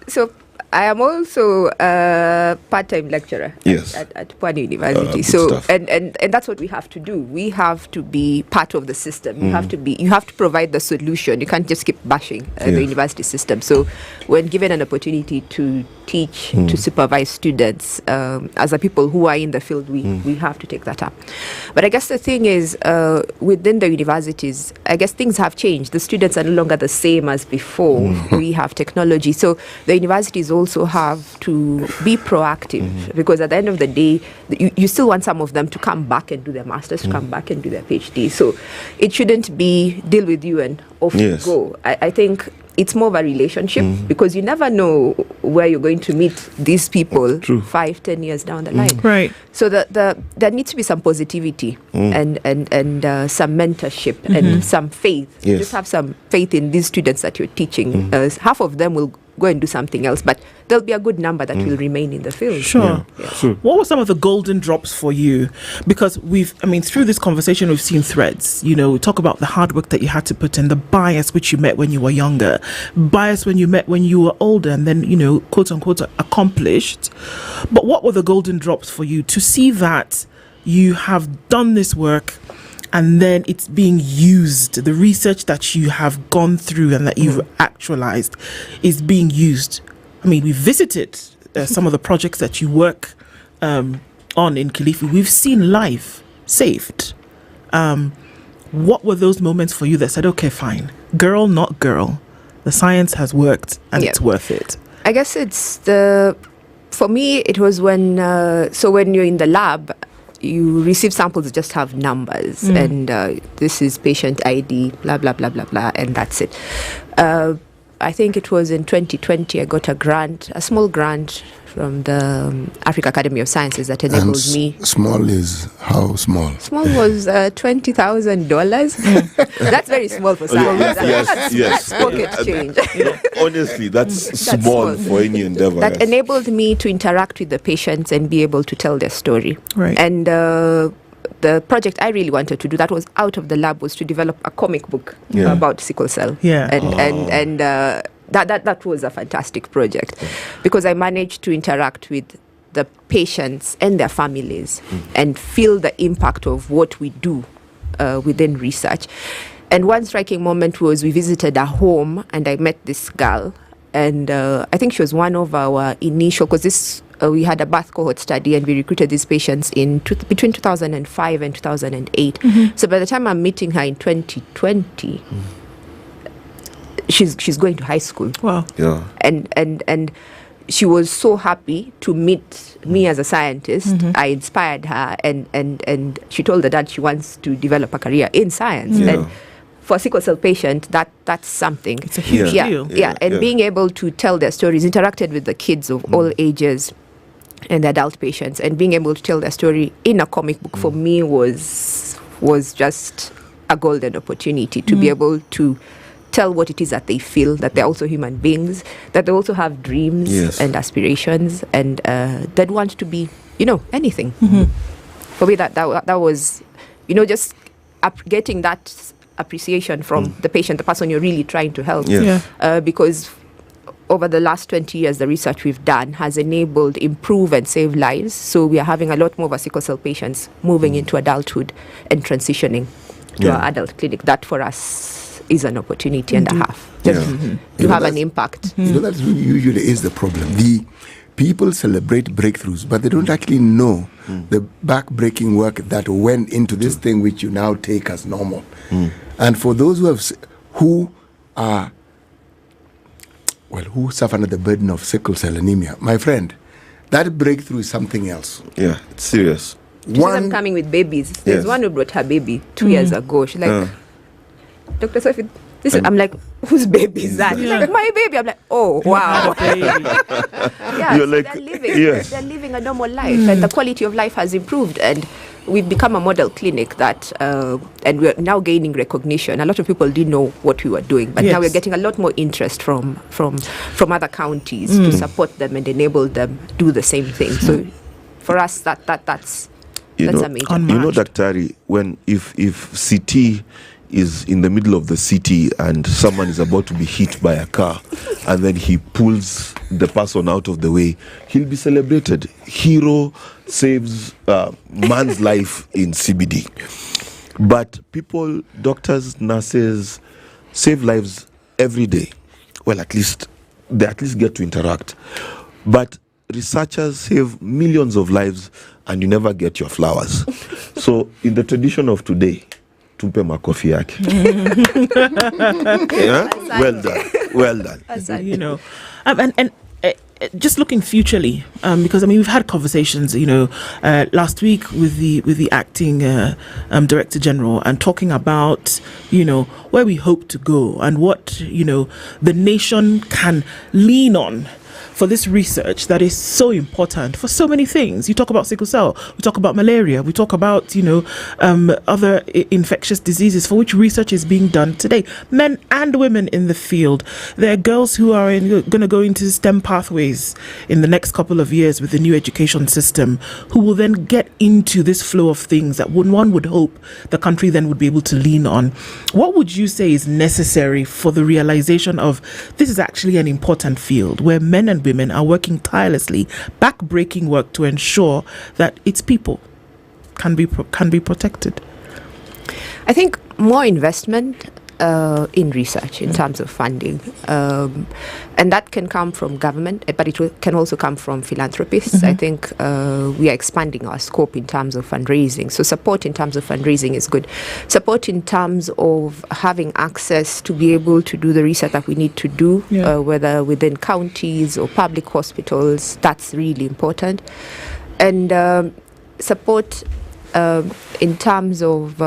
so. I am also a part-time lecturer at Pwani University. And that's what we have to do. We have to be part of the system. You have to provide the solution. You can't just keep bashing the university system. So when given an opportunity to teach, to supervise students, as a people who are in the field, we have to take that up. But I guess the thing is, within the universities, I guess things have changed. The students are no longer the same as before. We have technology. So the universities also have to be proactive because at the end of the day, you still want some of them to come back and do their masters, to come back and do their PhD. So it shouldn't be deal with you and off you go. I think it's more of a relationship because you never know where you're going to meet these people 5-10 years down the line. Right. So there needs to be some positivity and some mentorship and some faith. Yes. Just have some faith in these students that you're teaching. Half of them will go and do something else, but there'll be a good number that will remain in the field. Sure. What were some of the golden drops for you? Because through this conversation, we've seen threads. Talk about the hard work that you had to put in, the bias which you met when you were younger, bias when you met when you were older, and then, quote unquote, accomplished. But what were the golden drops for you to see that you have done this work and then it's being used? The research that you have gone through and that you've actualized is being used. We visited some of the projects that you work on in Kilifi. We've seen life saved. What were those moments for you that said, okay, fine, girl, not girl, the science has worked and it's worth it? I guess for me, it was when you're in the lab, you receive samples that just have numbers and this is patient ID, blah, blah, blah, blah, blah, and that's it. I think it was in 2020, I got a small grant from the Africa Academy of Sciences that enabled me. Small is how small? Small was $20,000. That's very small for science. That's pocket change. Honestly, that's small for any endeavor. That enabled me to interact with the patients and be able to tell their story. Right. And the project I really wanted to do that was out of the lab was to develop a comic book about sickle cell. Yeah. And that was a fantastic project because I managed to interact with the patients and their families and feel the impact of what we do within research. And one striking moment was we visited a home and I met this girl, and I think she was one of our initial, because we had a birth cohort study and we recruited these patients between 2005 and 2008. So by the time I'm meeting her in 2020, she's going to high school. Wow. Yeah. And she was so happy to meet me as a scientist. I inspired her, and she told her dad she wants to develop a career in science. And for a sickle cell patient, that's something. It's a huge deal. And being able to tell their stories, interacted with the kids of all ages and the adult patients, and being able to tell their story in a comic book for me was just a golden opportunity to be able to tell what it is that they feel, that they're also human beings, that they also have dreams and aspirations, and that want to be, anything. For me, that was, just getting that appreciation from the patient, the person you're really trying to help. Because over the last 20 years, the research we've done has enabled, improve and save lives. So we are having a lot more of our sickle cell patients moving into adulthood and transitioning to our adult clinic. That for us is an opportunity and a half to have an impact. That usually is the problem. The people celebrate breakthroughs, but they don't actually know the back-breaking work that went into this thing which you now take as normal. And for those who suffer under the burden of sickle cell anemia, my friend, that breakthrough is something else. Yeah, it's serious. One coming with babies. There's one who brought her baby 2 years ago. She's like, Dr. Sophie, I'm like, whose baby is that? She's like, my baby. I'm like, oh, wow. You're like, they're living a normal life, and the quality of life has improved, and we've become a model clinic that, and we're now gaining recognition. A lot of people didn't know what we were doing, but now we're getting a lot more interest from other counties to support them and enable them do the same thing. So for us, that's a major. Daktari, if CT is in the middle of the city and someone is about to be hit by a car and then he pulls the person out of the way, he'll be celebrated. Hero saves man's life in CBD. But people, doctors, nurses, save lives every day. Well, they at least get to interact. But researchers save millions of lives and you never get your flowers. So in the tradition of today, tumpe makofi yake. Well done. And just looking futurely, because we've had conversations, last week with the acting director general, and talking about where we hope to go and what the nation can lean on for this research that is so important for so many things. You talk about sickle cell, we talk about malaria, we talk about other infectious diseases for which research is being done today. Men and women in the field. There are girls who are going to go into STEM pathways in the next couple of years with the new education system, who will then get into this flow of things that one would hope the country then would be able to lean on. What would you say is necessary for the realization of this is actually an important field where men and women are working tirelessly, back-breaking work to ensure that its people can be protected? I think more investment in research in terms of funding, and that can come from government, but it can also come from philanthropists. I think we are expanding our scope in terms of fundraising. So support in terms of fundraising is good. Support in terms of having access to be able to do the research that we need to do, whether within counties or public hospitals, that's really important. And support in terms of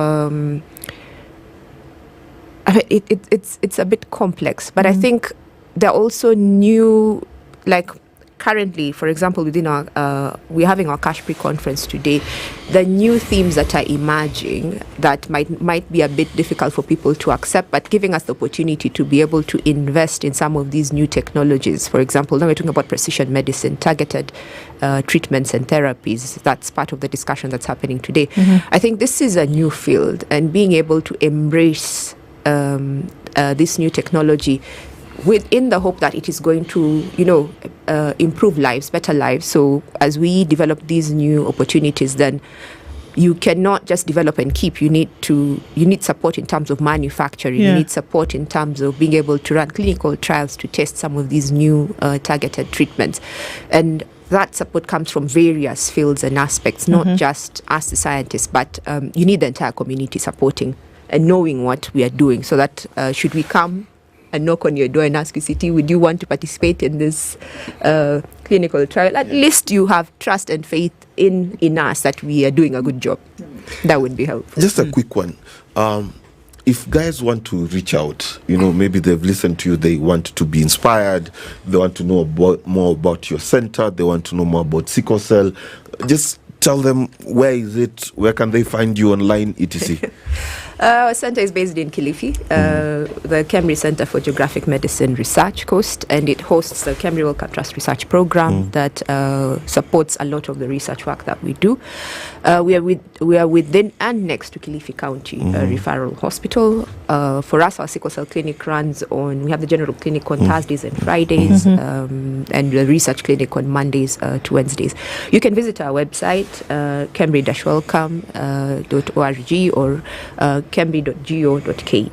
it's a bit complex, but I think there are also new, like currently, for example, within our we're having our Cash Pre-conference today. The new themes that are emerging that might be a bit difficult for people to accept, but giving us the opportunity to be able to invest in some of these new technologies. For example, now we're talking about precision medicine, targeted treatments and therapies. That's part of the discussion that's happening today. I think this is a new field, and being able to embrace this new technology within the hope that it is going to, improve lives, better lives. So as we develop these new opportunities, then you cannot just develop and keep. You need support in terms of manufacturing. You need support in terms of being able to run clinical trials to test some of these new targeted treatments. And that support comes from various fields and aspects, not just us, the scientists, but you need the entire community supporting and knowing what we are doing, so that should we come and knock on your door and ask you, CT, would you want to participate in this clinical trial? At least you have trust and faith in us that we are doing a good job. That would be helpful. Just a quick one. If guys want to reach out, maybe they've listened to you, they want to be inspired, they want to know more about your center, they want to know more about sickle cell, just tell them, where is it, where can they find you online, etc. Our center is based in Kilifi, the Kemri Center for Geographic Medicine Research Coast, and it hosts the Kemri Wellcome Trust Research Program that supports a lot of the research work that we do. We are within and next to Kilifi County Referral Hospital. For us, our sickle cell clinic runs on, we have the general clinic on Thursdays and Fridays, and the research clinic on Mondays to Wednesdays. You can visit our website, kemri-welcome.org or kemri.go.ke.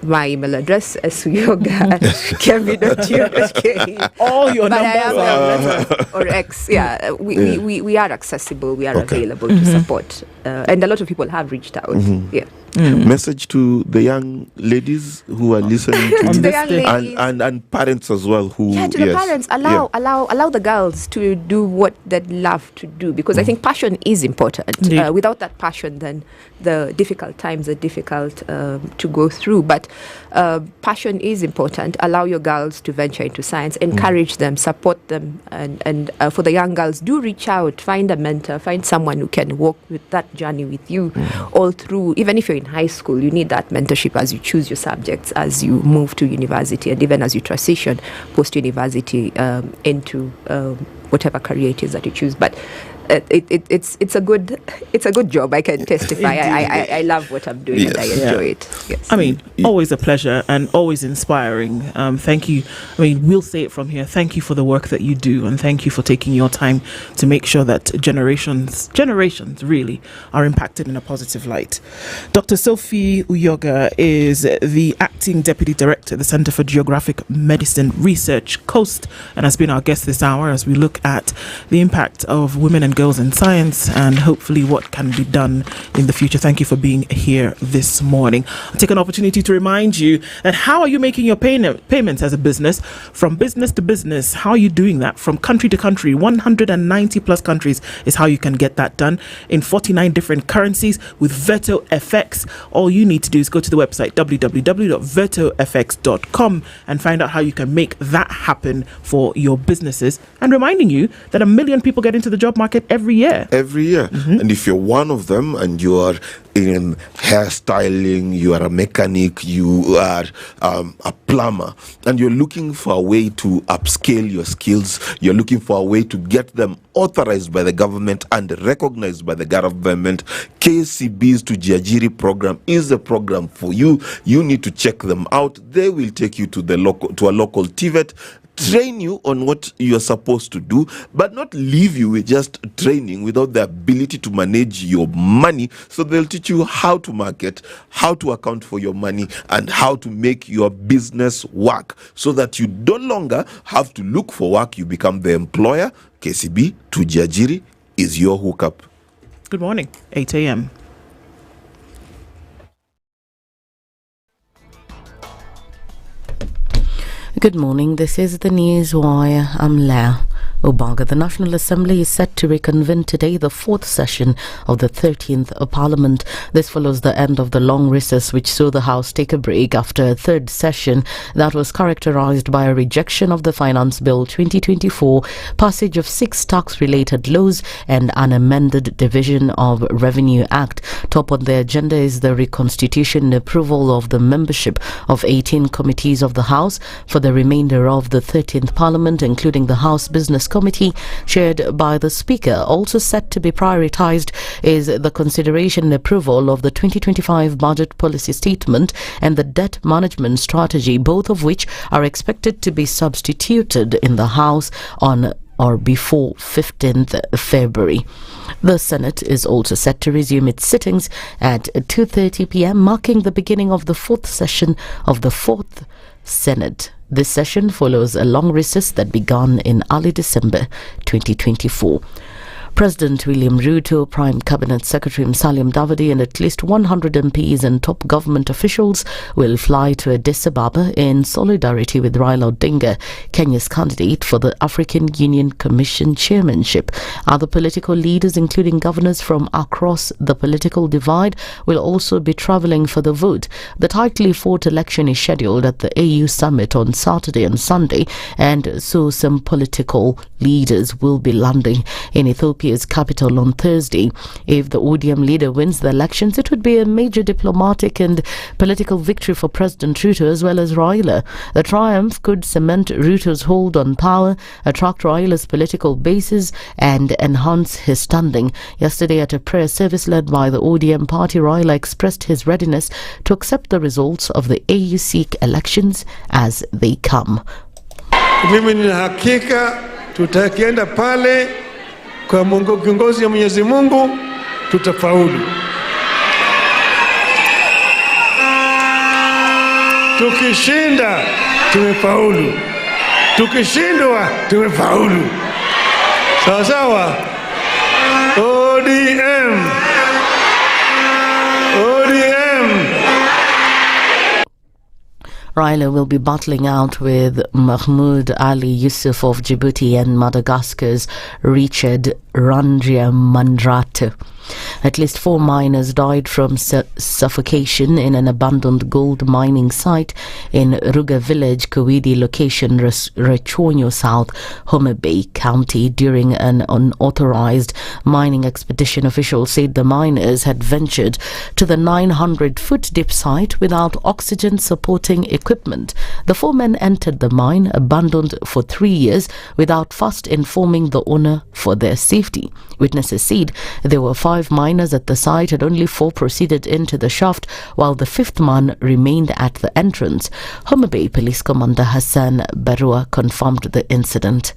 My email address is suyoga@kemri.go.ke. All your but numbers or X. Yeah, we are accessible. We are available to support, and a lot of people have reached out. Yeah. Message to the young ladies who are listening to the young ladies. and parents as well who to the parents, allow the girls to do what they love to do, because I think passion is important. Without that passion, then the difficult times are difficult to go through, but passion is important. Allow your girls to venture into science, encourage them, support them, and for the young girls, do reach out, find a mentor, find someone who can walk with that journey with you all through. Even if you're in high school, you need that mentorship as you choose your subjects, as you move to university, and even as you transition post-university into whatever career it is that you choose. But it's a good job. I can testify. I love what I'm doing and I enjoy it. Yes. I mean, always a pleasure and always inspiring. Thank you. I mean, we'll say it from here. Thank you for the work that you do, and thank you for taking your time to make sure that generations really are impacted in a positive light. Dr. Sophie Uyoga is the Acting Deputy Director at the Center for Geographic Medicine Research, COAST, and has been our guest this hour as we look at the impact of women and girls in science and hopefully what can be done in the future. Thank you for being here this morning. I'll take an opportunity to remind you that how are you making your payments as a business? From business to business, how are you doing that? From country to country, 190 plus countries is how you can get that done in 49 different currencies with Veto FX. All you need to do is go to the website www.vetofx.com and find out how you can make that happen for your businesses. And reminding you that 1 million people get into the job market every year. And if you're one of them and you are in hairstyling, you are a mechanic, you are a plumber, and you're looking for a way to upscale your skills, you're looking for a way to get them authorized by the government and recognized by the government, KCB's to Jiajiri program is the program for you. You need to check them out. They will take you to a local TVET, train you on what you're supposed to do, but not leave you with just training without the ability to manage your money. So they'll teach you how to market, how to account for your money, and how to make your business work so that you no longer have to look for work. You become the employer. KCB to Jiajiri is your hookup. Good morning, 8 a.m. Good morning, this is the News Wire. I'm Leah Obaga. The National Assembly is set to reconvene today, the fourth session of the 13th Parliament. This follows the end of the long recess which saw the House take a break after a third session that was characterized by a rejection of the Finance Bill 2024, passage of 6 tax-related laws and an amended Division of Revenue Act. Top on the agenda is the reconstitution and approval of the membership of 18 committees of the House for the remainder of the 13th Parliament, including the House Business Committee chaired by the Speaker. Also set to be prioritized is the consideration and approval of the 2025 Budget Policy Statement and the Debt Management Strategy, both of which are expected to be substituted in the House on or before 15th February. The Senate is also set to resume its sittings at 2:30 p.m., marking the beginning of the fourth session of the 4th Senate. This session follows a long recess that began in early December 2024. President William Ruto, Prime Cabinet Secretary Musalia Mudavadi and at least 100 MPs and top government officials will fly to Addis Ababa in solidarity with Raila Odinga, Kenya's candidate for the African Union Commission chairmanship. Other political leaders, including governors from across the political divide, will also be travelling for the vote. The tightly fought election is scheduled at the AU summit on Saturday and Sunday, and so some political leaders will be landing in Ethiopia's capital on Thursday. If the ODM leader wins the elections, it would be a major diplomatic and political victory for President Ruto as well as Raila. The triumph could cement Ruto's hold on power, attract Raila's political bases and enhance his standing. Yesterday at a prayer service led by the ODM party, Raila expressed his readiness to accept the results of the AUC elections as they come. Mimi nina hakika tutakienda pale kwa Mungu, kiongozi ya Mwenyezi Mungu, tutafaulu. Tukishinda tumefaulu, tukishindwa tumefaulu. Sawa sawa. ODM. Raila will be battling out with Mahmoud Ali Yusuf of Djibouti and Madagascar's Richard Randriamandrate. At least 4 miners died from suffocation in an abandoned gold mining site in Ruga village, Kowidi location, Rechonyo South, Homa Bay County during an unauthorized mining expedition. Officials said the miners had ventured to the 900-foot deep site without oxygen supporting equipment. The 4 men entered the mine, abandoned for 3 years, without first informing the owner for their safety. Witnesses said there were 5 miners at the site and only 4 proceeded into the shaft, while the 5th man remained at the entrance. Homa Bay Police Commander Hassan Barua confirmed the incident.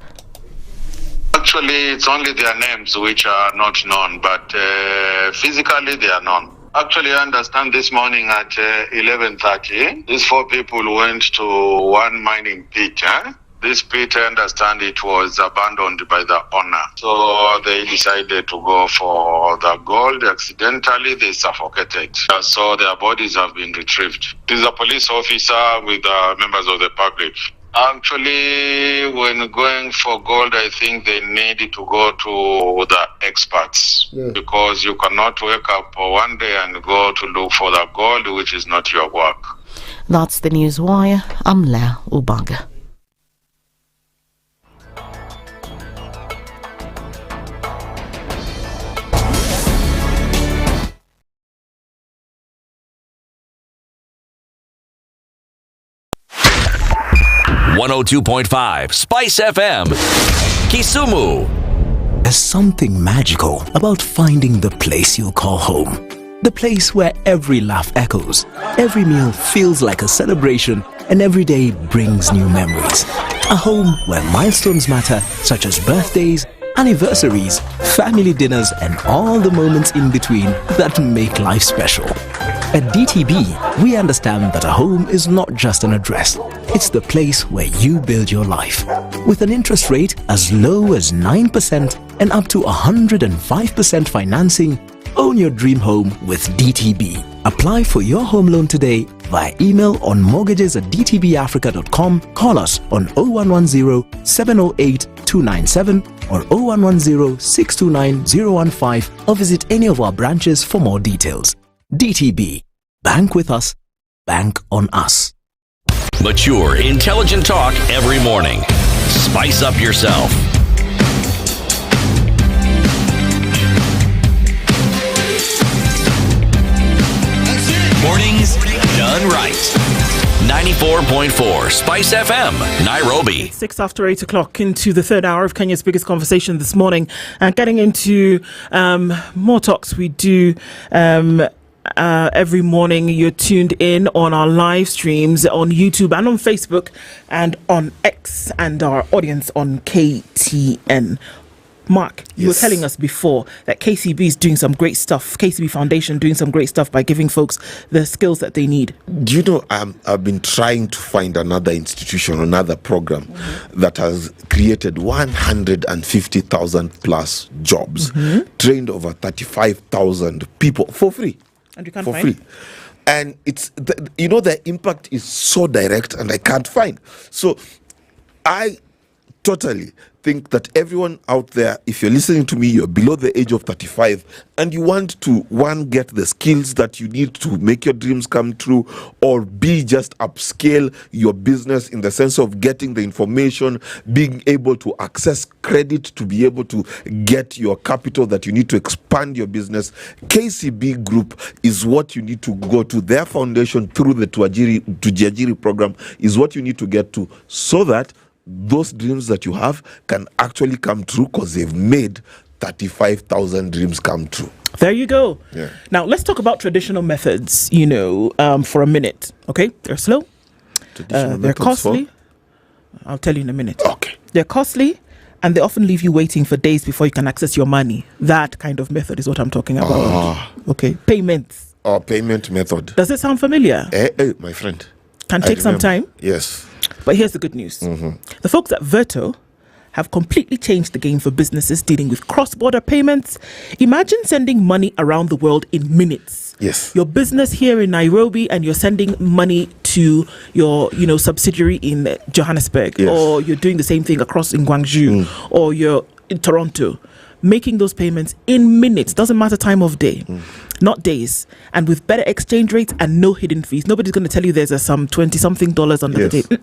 Actually, it's only their names which are not known, but physically they are known. Actually, I understand this morning at 11:30, these 4 people went to one mining pit. This pit, I understand it was abandoned by the owner. So they decided to go for the gold. Accidentally, they suffocated. So their bodies have been retrieved. This is a police officer with members of the public. Actually, when going for gold, I think they need to go to the experts. Yeah. Because you cannot wake up one day and go to look for the gold, which is not your work. That's the news wire. I'm La Ubaga. .5 Spice FM, Kisumu. There's something magical about finding the place you call home. The place where every laugh echoes, every meal feels like a celebration, and every day brings new memories. A home where milestones matter, such as birthdays, anniversaries, family dinners, and all the moments in between that make life special. At DTB, we understand that a home is not just an address. It's the place where you build your life. With an interest rate as low as 9% and up to 105% financing, own your dream home with DTB. Apply for your home loan today via email on mortgages@dtbafrica.com, call us on 0110 708 297 or 0110 629 015 or visit any of our branches for more details. DTB. Bank with us. Bank on us. Mature, intelligent talk every morning. Spice up yourself. Mornings done right. 94.4 Spice FM, Nairobi. 6 after 8 o'clock into the third hour of Kenya's biggest conversation this morning, and getting into more talks we do every morning. You're tuned in on our live streams on YouTube and on Facebook and on X, and our audience on KTN. Mark, you were telling us before that KCB is doing some great stuff, KCB Foundation doing some great stuff by giving folks the skills that they need. Do you know, I've been trying to find another institution, another program that has created 150,000 plus jobs, trained over 35,000 people for free. And you can't for find free. And it's, the impact is so direct and I can't find. So I totally think that everyone out there, if you're listening to me, you're below the age of 35 and you want to, one, get the skills that you need to make your dreams come true, or B, just upscale your business in the sense of getting the information, being able to access credit to be able to get your capital that you need to expand your business, KCB Group is what you need to go to. Their foundation through the Tujiajiri program is what you need to get to, so that those dreams that you have can actually come true, because they've made 35,000 dreams come true. There you go. Yeah. Now, let's talk about traditional methods, for a minute. Okay? They're slow. They're costly. I'll tell you in a minute. Okay. They're costly, and they often leave you waiting for days before you can access your money. That kind of method is what I'm talking about. Okay, payments. Payment method. Does it sound familiar? My friend. Can take some time. Yes. But here's the good news. The folks at Verto have completely changed the game for businesses dealing with cross-border payments. Imagine sending money around the world in minutes. Yes. Your business here in Nairobi and you're sending money to your, subsidiary in Johannesburg, or you're doing the same thing across in Guangzhou, or you're in Toronto, making those payments in minutes. Doesn't matter time of day, not days, and with better exchange rates and no hidden fees. Nobody's going to tell you there's some $20-something under the table.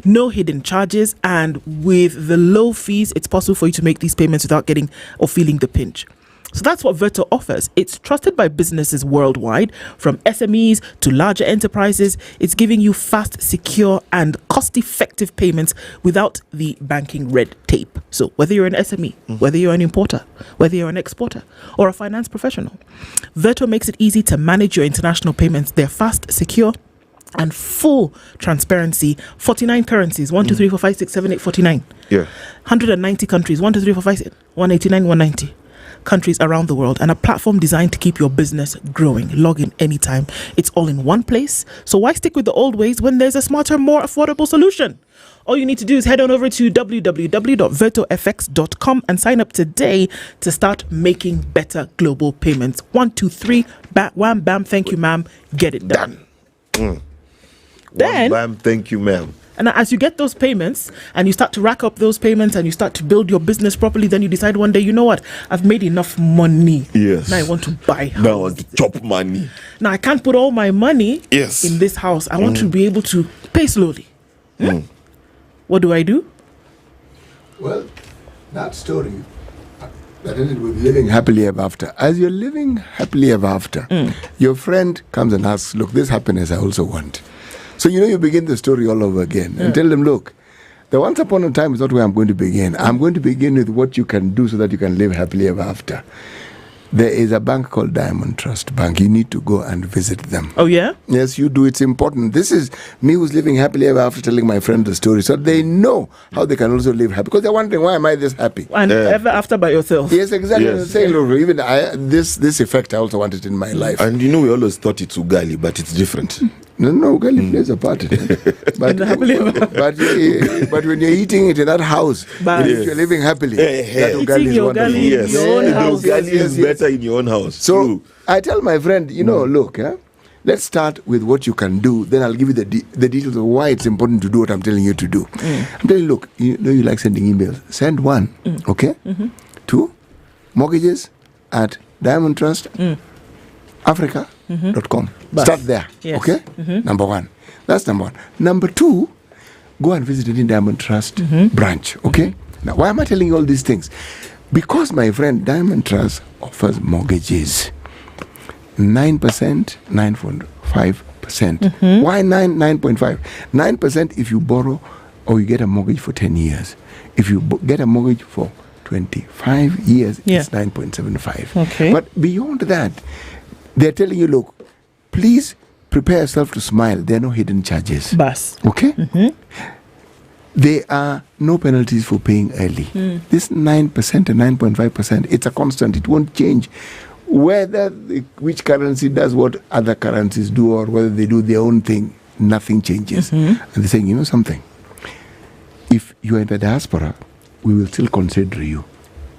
No hidden charges, and with the low fees, it's possible for you to make these payments without getting or feeling the pinch. So that's what Verto offers. It's trusted by businesses worldwide, from SMEs to larger enterprises. It's giving you fast, secure, and cost-effective payments without the banking red tape. So whether you're an SME, whether you're an importer, whether you're an exporter, or a finance professional, Verto makes it easy to manage your international payments. They're fast, secure, and full transparency. 49 currencies, 1, 2, 3, 4, 5, 6, 7, 8, 49. 190 countries, 1, 2, 3, 4, 5, 6, 189, 190. Countries around the world, and a platform designed to keep your business growing. Log in anytime. It's all in one place. So why stick with the old ways when there's a smarter, more affordable solution? All you need to do is head on over to www.vertofx.com and sign up today to start making better global payments. 1, 2, 3, wham, bam, thank you, ma'am. Get it done. Then, wham, bam, thank you, ma'am. And as you get those payments and you start to rack up those payments and you start to build your business properly, then you decide one day, you know what? I've made enough money. Yes. Now I want to buy house. Now I want to chop money. Now I can't put all my money in this house. I want to be able to pay slowly. What do I do? Well, that story, that ended with living happily ever after. As you're living happily ever after, your friend comes and asks, look, this happiness I also want. So, you begin the story all over again and tell them, look, the once upon a time is not where I'm going to begin. I'm going to begin with what you can do so that you can live happily ever after. There is a bank called Diamond Trust Bank. You need to go and visit them. Oh, yeah? Yes, you do. It's important. This is me who's living happily ever after telling my friend the story. So they know how they can also live happy. Because they're wondering, why am I this happy? And ever after by yourself. Yes, exactly. Yes. Saying, look, even this effect, I also wanted in my life. And we always thought it's Ugali, but it's different. No, Ugali plays a part in it. But when you're eating it in that house, if you're living happily, that Ugali is wonderful. Yes. In your own house. Ugali is better in your own house. So true. I tell my friend, look, let's start with what you can do. Then I'll give you the details of why it's important to do what I'm telling you to do. I'm telling you, look, you like sending emails. Send one, okay? 2, mortgages at Diamond Trust Africa.com. Start there, okay? Number 1. That's number 1. Number 2, go and visit any Diamond Trust branch, okay? Now, why am I telling you all these things? Because, my friend, Diamond Trust offers mortgages. 9%, 9.5%. Why 9.5? 9% if you borrow or you get a mortgage for 10 years. If you get a mortgage for 25 years, it's 9.75. Okay. But beyond that, they're telling you, look, please prepare yourself to smile. There are no hidden charges. Bas. Okay? There are no penalties for paying early. This 9% and 9.5%, it's a constant. It won't change. Whether which currency does what other currencies do or whether they do their own thing, nothing changes. And they're saying, you know something? If you are in the diaspora, we will still consider you.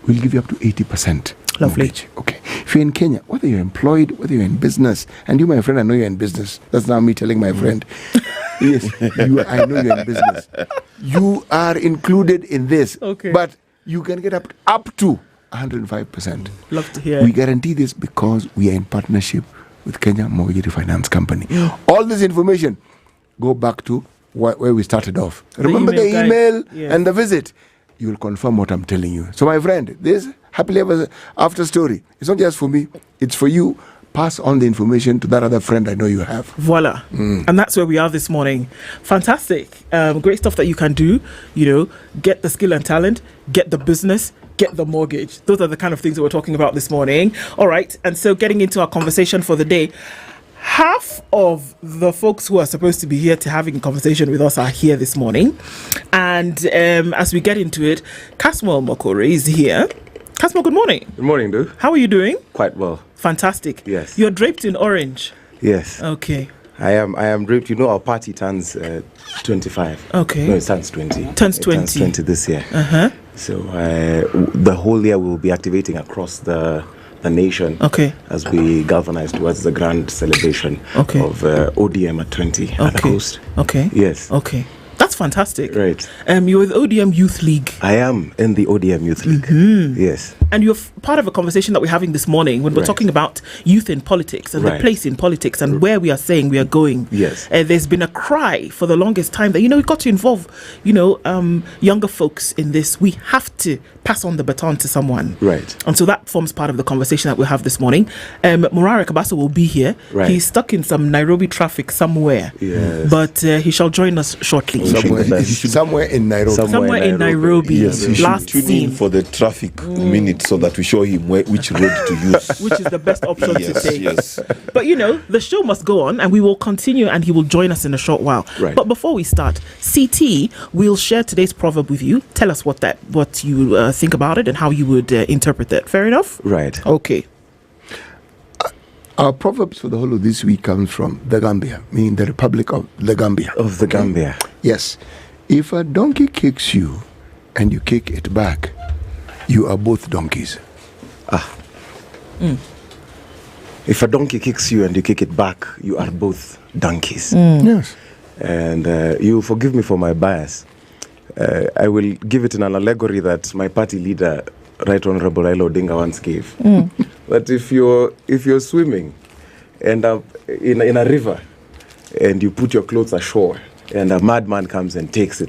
We'll give you up to 80%. Lovely. Mortgage. Okay. If you're in Kenya, whether you're employed, whether you're in business, and you, my friend, I know you're in business. That's now me telling my friend. Yes, I know you're in business. You are included in this. Okay. But you can get up to 105%. Love to hear. We guarantee this because we are in partnership with Kenya Mortgage Refinance Company. All this information, go back to where we started off. Remember the email and the visit. You will confirm what I'm telling you. So, my friend, this happily ever after story, it's not just for me, it's for you. Pass on the information to that other friend I know you have. Voila. And that's where we are this morning. Fantastic. Great stuff that you can do. Get the skill and talent, get the business, get the mortgage. Those are the kind of things that we're talking about this morning. All right. And so getting into our conversation for the day, Half of the folks who are supposed to be here to having a conversation with us are here this morning. And as we get into it, Kasmo Mokore is here. Kasmo, good morning. Good morning, dude. How are you doing? Quite well. Fantastic. Yes. You're draped in orange. Yes. Okay. I am draped. You know, our party turns 25. Okay. No, it turns 20. Turns 20. It turns 20 this year. Uh-huh. So the whole year we'll be activating across the nation. Okay. As we galvanize towards the grand celebration of ODM at 20 at the coast. Okay. Yes. Okay. That's fantastic. Right. You're with ODM Youth League. I am in the ODM Youth League. Mm-hmm. Yes. And you're part of a conversation that we're having this morning when we're talking about youth in politics and the place in politics and where we are saying we are going. Yes. There's been a cry for the longest time that, we've got to involve, younger folks in this. We have to pass on the baton to someone. Right. And so that forms part of the conversation that we'll have this morning. Murari Kabaso will be here. Right. He's stuck in some Nairobi traffic somewhere. Yes. But he shall join us shortly. Somewhere in Nairobi. Somewhere in Nairobi. Yes, we Last should tune in for the traffic minute so that we show him which road to use. Which is the best option to take. Yes. But the show must go on and we will continue and he will join us in a short while. Right. But before we start, CT will share today's proverb with you. Tell us what you think about it and how you would interpret it. Fair enough? Right. Okay. Our proverbs for the whole of this week comes from the Gambia, meaning the Republic of the Gambia. Of the Gambia. Yes. If a donkey kicks you and you kick it back, you are both donkeys. If a donkey kicks you and you kick it back, you are both donkeys. Yes. And you forgive me for my bias. I will give it in an allegory that my party leader, Right Honorable Raila Odinga, once gave. But if you're swimming and in a river and you put your clothes ashore and a madman comes and takes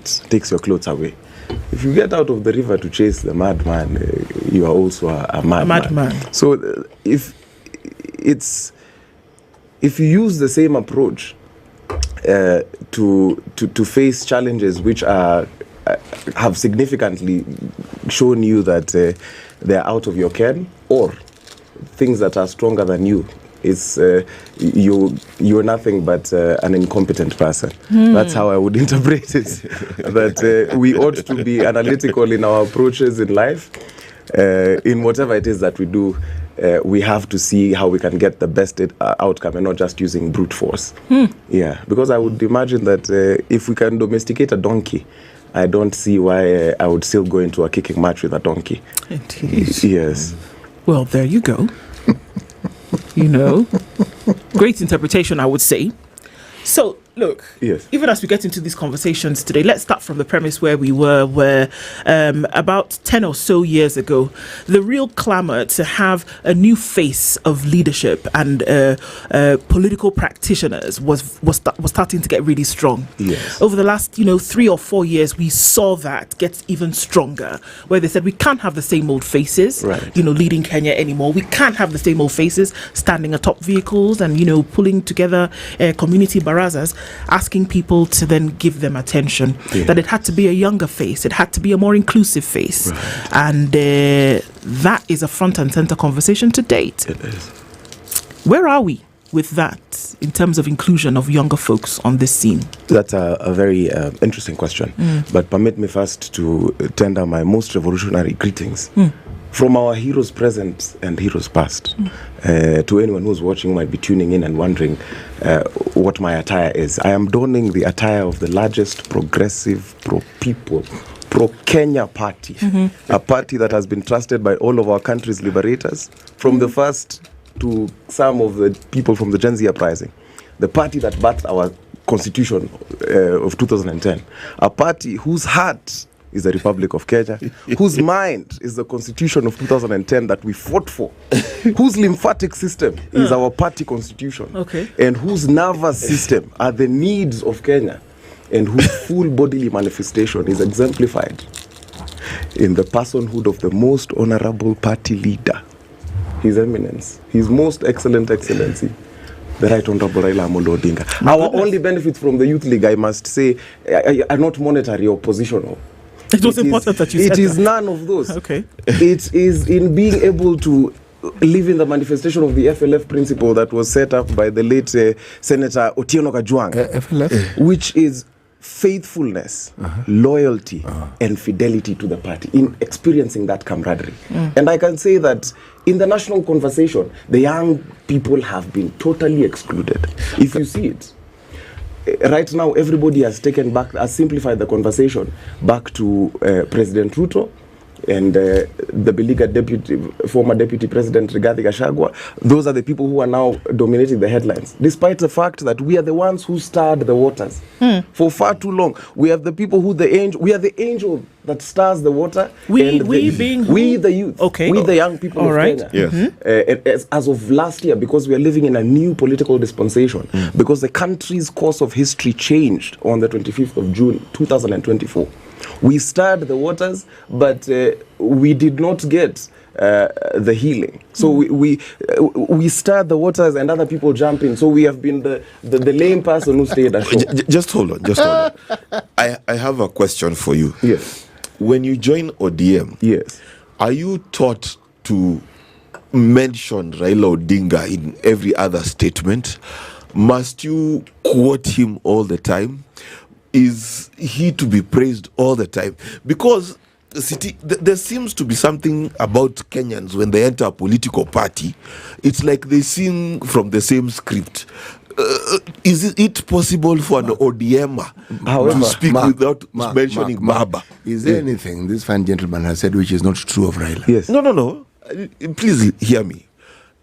your clothes away, if you get out of the river to chase the madman, you are also a madman. So if you use the same approach to face challenges which have significantly shown you that they're out of your ken, or things that are stronger than you, it's you're nothing but an incompetent person. That's how I would interpret it. That we ought to be analytical in our approaches in life. In whatever it is that we do, we have to see how we can get the best outcome and not just using brute force. Yeah, because I would imagine that if we can domesticate a donkey, I don't see why I would still go into a kicking match with a donkey. Indeed. Yes. Well, there you go. Great interpretation, I would say. So, look, yes. Even as we get into these conversations today, let's start from the premise where we were, where about 10 or so years ago, the real clamor to have a new face of leadership and political practitioners was starting to get really strong. Yes. Over the last, 3 or 4 years, we saw that get even stronger, where they said we can't have the same old faces, leading Kenya anymore. We can't have the same old faces standing atop vehicles and, pulling together community barazas, asking people to then give them attention. That it had to be a younger face, it had to be a more inclusive face, and that is a front and center conversation to date. It is. Where are we with that in terms of inclusion of younger folks on this scene? That's a very interesting question. But permit me first to tender my most revolutionary greetings from our heroes present and heroes past. To anyone who's watching who might be tuning in and wondering what my attire is, I am donning the attire of the largest progressive, pro-people, pro-Kenya party. A party that has been trusted by all of our country's liberators, from the first to some of the people from the Gen Z uprising. The party that backed our constitution of 2010. A party whose heart is the Republic of Kenya, whose mind is the Constitution of 2010 that we fought for, whose lymphatic system is our party constitution, and whose nervous system are the needs of Kenya, and whose full bodily manifestation is exemplified in the personhood of the most honorable party leader, His Eminence, His Most Excellent Excellency, the Right Honorable Raila Amolo Odinga. Our only benefits from the Youth League, I must say, are not monetary or positional. It was important that you said that. It is that. none of those. Okay. It is in being able to live in the manifestation of the FLF principle that was set up by the late Senator Otieno Kajwang, FLF? Which is faithfulness, loyalty, and fidelity to the party, in experiencing that camaraderie. And I can say that in the national conversation, the young people have been totally excluded. If you see it, right now, everybody has simplified the conversation back to President Ruto and the beleaguered former deputy president Rigathi Gachagua. Those are the people who are now dominating the headlines, despite the fact that we are the ones who stirred the waters for far too long. We are the people we are the angel that stirs the water. We the youth. Okay. We the young people All of right. Kenya. Yes. As of last year, because we are living in a new political dispensation, because the country's course of history changed on the 25th of June 2024. We stirred the waters, but we did not get the healing. So we stirred the waters and other people jump in. So we have been the lame person who stayed ashore. Just hold on. I have a question for you. Yes. When you join ODM, yes, are you taught to mention Raila Odinga in every other statement? Must you quote him all the time? Is he to be praised all the time? Because there seems to be something about Kenyans when they enter a political party. It's like they sing from the same script. Is it possible for an ODMer to speak without mentioning Baba? Is there anything this fine gentleman has said which is not true of Raila? Yes. No. Please hear me.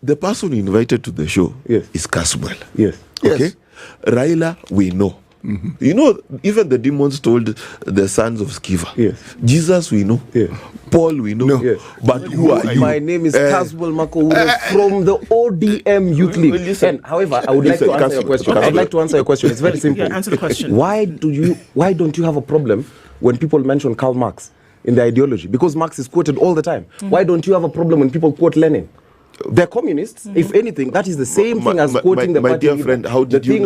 The person invited to the show is Caswell. Yes. Okay? Yes. Raila, we know. Mm-hmm. You know, even the demons told the sons of Sceva. Yes. Jesus, we know. Yes. Paul, we know. Yes. But who are you? My name is Caswell Makouro from the ODM Youth League. Listen, and, however, I would like to answer your question. I'd like to answer your question. It's very simple. Answer the question. Why don't you have a problem when people mention Karl Marx in the ideology? Because Marx is quoted all the time. Why don't you have a problem when people quote Lenin? They're communists. If anything, that is the same thing as quoting the my party dear leader. friend, how did you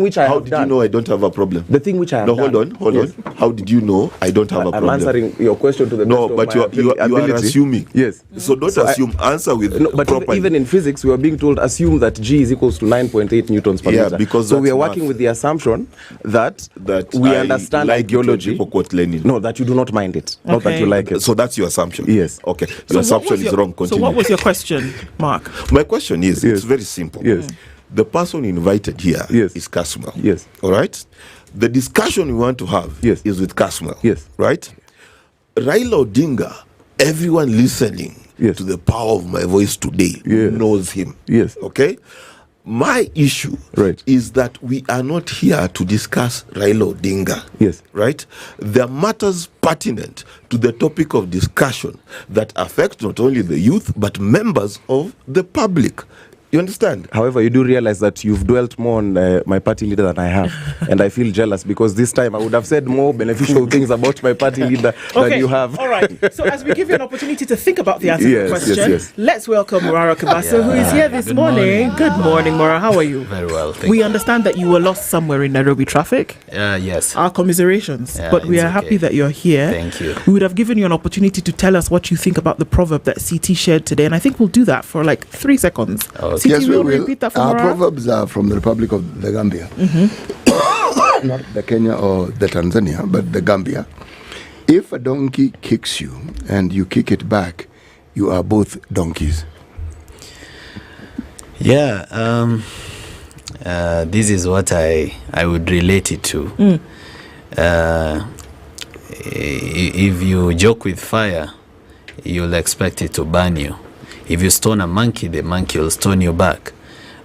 know I don't have a problem? The thing which I have done. Hold on. How did you know I don't have a problem? I'm answering your question to the best of but my you are assuming. Yes. So don't assume. Answer with but properly. even in physics, we are being told assume that G is equals to 9.8 newtons per meter. Because so we are working with the assumption that we understand ideology. People quote Lenin. No, that you do not mind it. Not that you like it. So that's your assumption. Yes. Okay. Your assumption is wrong. Continue. So what was your question, Mark? My question is, it's very simple. Yes. The person invited here is Caswell. Yes. All right? The discussion we want to have is with Caswell. Yes. Right? Raila Odinga, everyone listening to the power of my voice today knows him. Yes. Okay? My issue is that we are not here to discuss Raila Odinga. Yes. Right? There are matters pertinent to the topic of discussion that affect not only the youth, but members of the public. You understand? However, you do realize that you've dwelt more on my party leader than I have. And I feel jealous because this time I would have said more beneficial things about my party leader than you have. All right. So as we give you an opportunity to think about the answer to the question, let's welcome Murara Kabaso, who is here this morning. Good morning, Murara. How are you? Very well, thank We you. understand that you were lost somewhere in Nairobi traffic. Yes. Our commiserations. But we are happy that you're here. Thank you. We would have given you an opportunity to tell us what you think about the proverb that CT shared today. And I think we'll do that for like 3 seconds. Okay. Yes, we will. Repeat that for Our Murara? proverbs are from the Republic of the Gambia. Not the Kenya or the Tanzania, but the Gambia. If a donkey kicks you and you kick it back, you are both donkeys. Yeah, this is what I would relate it to. If you joke with fire, you'll expect it to burn you. If you stone a monkey, the monkey will stone you back.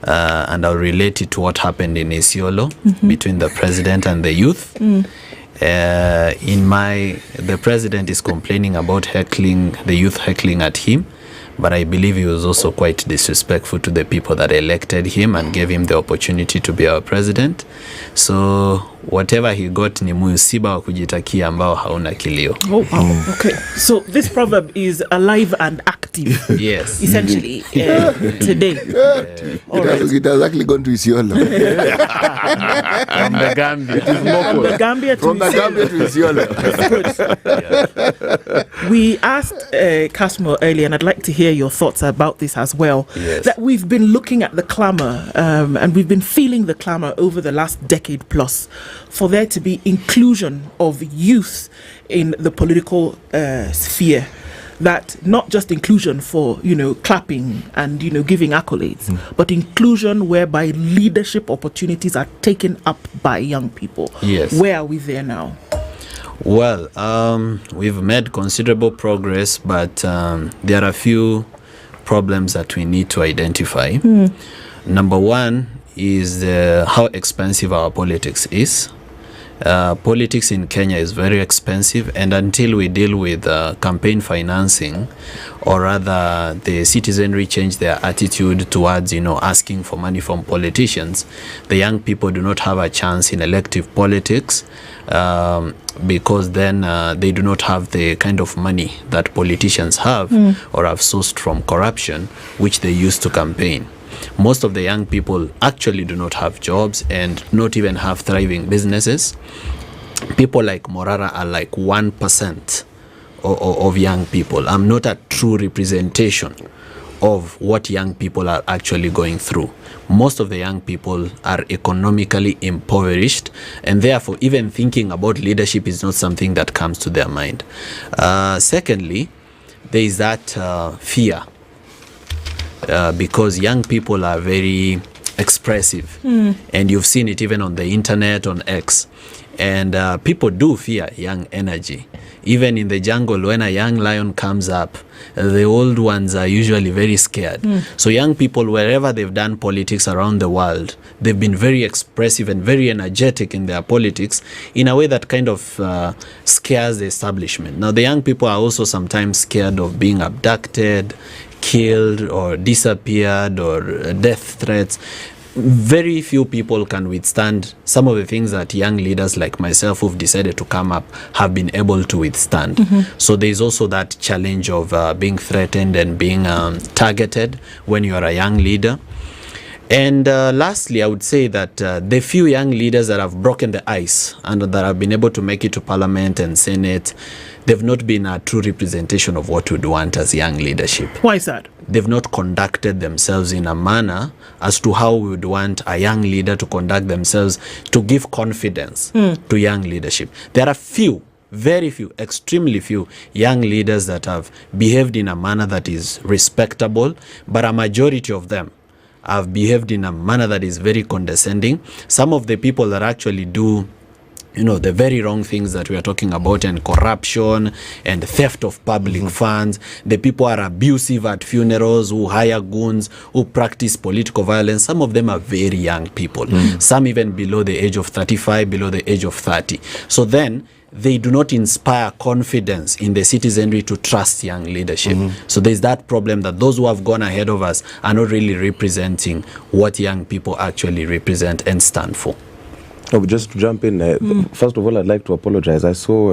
And I'll relate it to what happened in Isiolo between the president and the youth. The president is complaining about the youth heckling at him, but I believe he was also quite disrespectful to the people that elected him and gave him the opportunity to be our president. So whatever he got ni musiba wa kujitakia ambao hauna kilio. Oh, wow. Okay. So this proverb is alive and active active. Yes. Essentially, today. It has actually gone to Isiolo. From the Gambia. From the Gambia to Isiolo. We asked Casmo earlier, and I'd like to hear your thoughts about this as well. Yes. That we've been looking at the clamour, and we've been feeling the clamour over the last decade plus for there to be inclusion of youth in the political sphere. That not just inclusion for, clapping and, giving accolades, but inclusion whereby leadership opportunities are taken up by young people. Yes. Where are we there now? Well, we've made considerable progress, but there are a few problems that we need to identify. Number one is how expensive our politics is. Politics in Kenya is very expensive, and until we deal with campaign financing, or rather the citizenry change their attitude towards asking for money from politicians, the young people do not have a chance in elective politics, because then they do not have the kind of money that politicians have or have sourced from corruption, which they use to campaign. Most of the young people actually do not have jobs and not even have thriving businesses. People like Morara are like 1% of young people. I'm not a true representation of what young people are actually going through. Most of the young people are economically impoverished, and therefore even thinking about leadership is not something that comes to their mind. Secondly, there is that fear. Because young people are very expressive, and you've seen it even on the internet, on X, and people do fear young energy. Even in the jungle, when a young lion comes up, the old ones are usually very scared. So young people, wherever they've done politics around the world, they've been very expressive and very energetic in their politics in a way that kind of scares the establishment. Now, the young people are also sometimes scared of being abducted, killed, or disappeared, or death threats. Very few people can withstand some of the things that young leaders like myself who've decided to come up have been able to withstand. So there's also that challenge of being threatened and being targeted when you are a young leader. And lastly, I would say that the few young leaders that have broken the ice and that have been able to make it to Parliament and Senate, they've not been a true representation of what we'd want as young leadership. Why is that? They've not conducted themselves in a manner as to how we would want a young leader to conduct themselves to give confidence to young leadership. There are few, very few, extremely few young leaders that have behaved in a manner that is respectable, but a majority of them have behaved in a manner that is very condescending. Some of the people that actually do the very wrong things that we are talking about, and corruption and theft of public funds, the people are abusive at funerals, who hire goons, who practice political violence. Some of them are very young people, some even below the age of 35, below the age of 30. So then they do not inspire confidence in the citizenry to trust young leadership. So there's that problem that those who have gone ahead of us are not really representing what young people actually represent and stand for. No, just to jump in, first of all, I'd like to apologize. I saw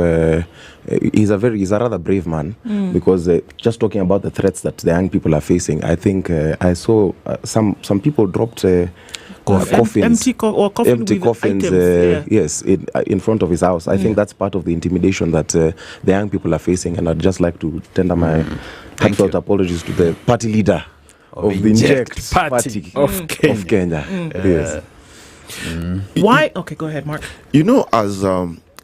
he's a rather brave man, because just talking about the threats that the young people are facing, I think I saw some people dropped coffins, empty coffins, yes, in front of his house. I think that's part of the intimidation that the young people are facing, and I'd just like to tender my heartfelt apologies to the party leader of the Inject Party of Kenya. Yes. Why? Okay, go ahead, Mark. As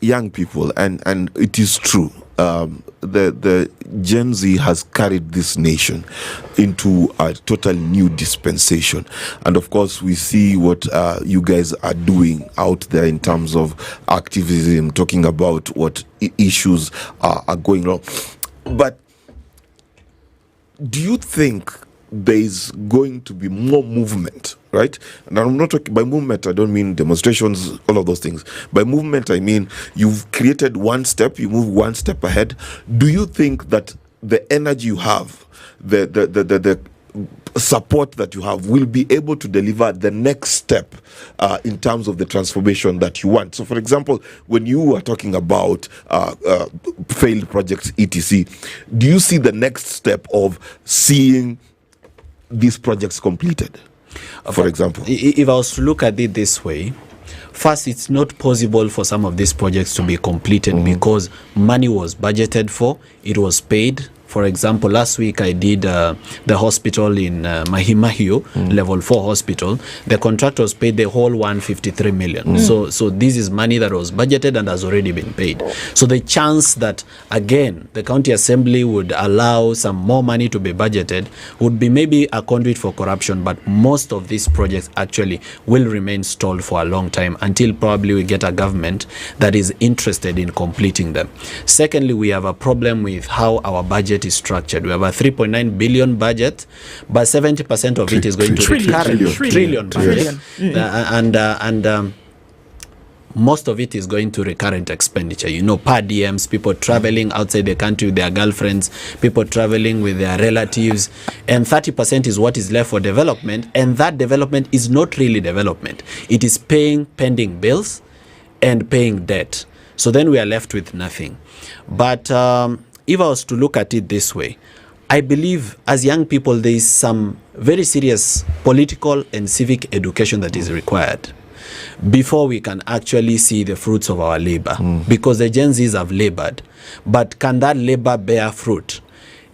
young people, and it is true, the Gen Z has carried this nation into a total new dispensation. And of course, we see what you guys are doing out there in terms of activism, talking about what issues are going on. But do you think there's going to be more movement, right? And I'm not talking by movement, I don't mean demonstrations, all of those things. By movement, I mean you've created one step, you move one step ahead. Do you think that the energy you have, the support that you have will be able to deliver the next step in terms of the transformation that you want. So, for example, when you are talking about failed projects, etc., do you see the next step of seeing these projects completed, for example? If I was to look at it this way, first, it's not possible for some of these projects to be completed because money was budgeted for, it was paid. For example, last week I did the hospital in Mahimahio, level 4 hospital. The contractors paid the whole 153 million. So this is money that was budgeted and has already been paid. So the chance that, again, the county assembly would allow some more money to be budgeted would be maybe a conduit for corruption, but most of these projects actually will remain stalled for a long time until probably we get a government that is interested in completing them. Secondly, we have a problem with how our budget is structured. We have a 3.9 billion budget, but 70% of it is going to trillion budget, and most of it is going to recurrent expenditure. You know, per diems, people traveling outside the country with their girlfriends, people traveling with their relatives, and 30% is what is left for development, and that development is not really development. It is paying pending bills and paying debt. So then we are left with nothing. But if I was to look at it this way, I believe as young people there is some very serious political and civic education that is required before we can actually see the fruits of our labor. Because the Gen Zs have labored, but can that labor bear fruit?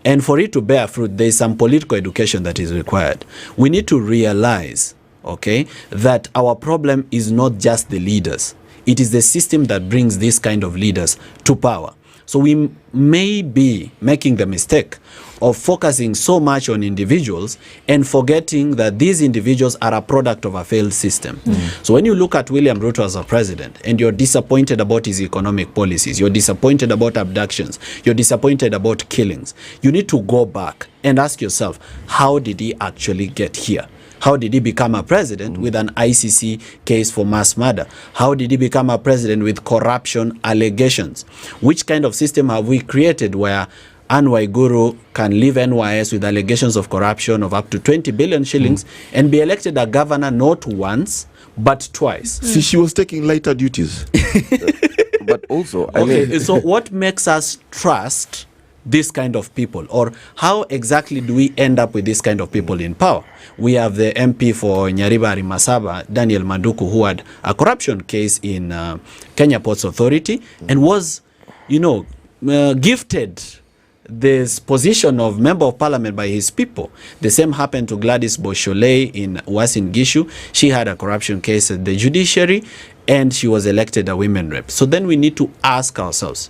And for it to bear fruit, there is some political education that is required. We need to realize, okay, that our problem is not just the leaders. It is the system that brings this kind of leaders to power. So we may be making the mistake of focusing so much on individuals and forgetting that these individuals are a product of a failed system. So when you look at William Ruto as a president and you're disappointed about his economic policies, you're disappointed about abductions, you're disappointed about killings, you need to go back and ask yourself, how did he actually get here? How did he become a president with an ICC case for mass murder? How did he become a president with corruption allegations? Which kind of system have we created where Anne Waiguru can leave NYS with allegations of corruption of up to 20 billion shillings and be elected a governor not once, but twice? See, she was taking lighter duties. But also, so what makes us trust this kind of people, or how exactly do we end up with this kind of people in power? We have the MP for Nyeri Masaba, Daniel Manduku, who had a corruption case in Kenya Ports Authority and was, gifted this position of member of parliament by his people. The same happened to Gladys Boshole in Uasin Gishu. She had a corruption case at the judiciary and she was elected a women rep. So then we need to ask ourselves,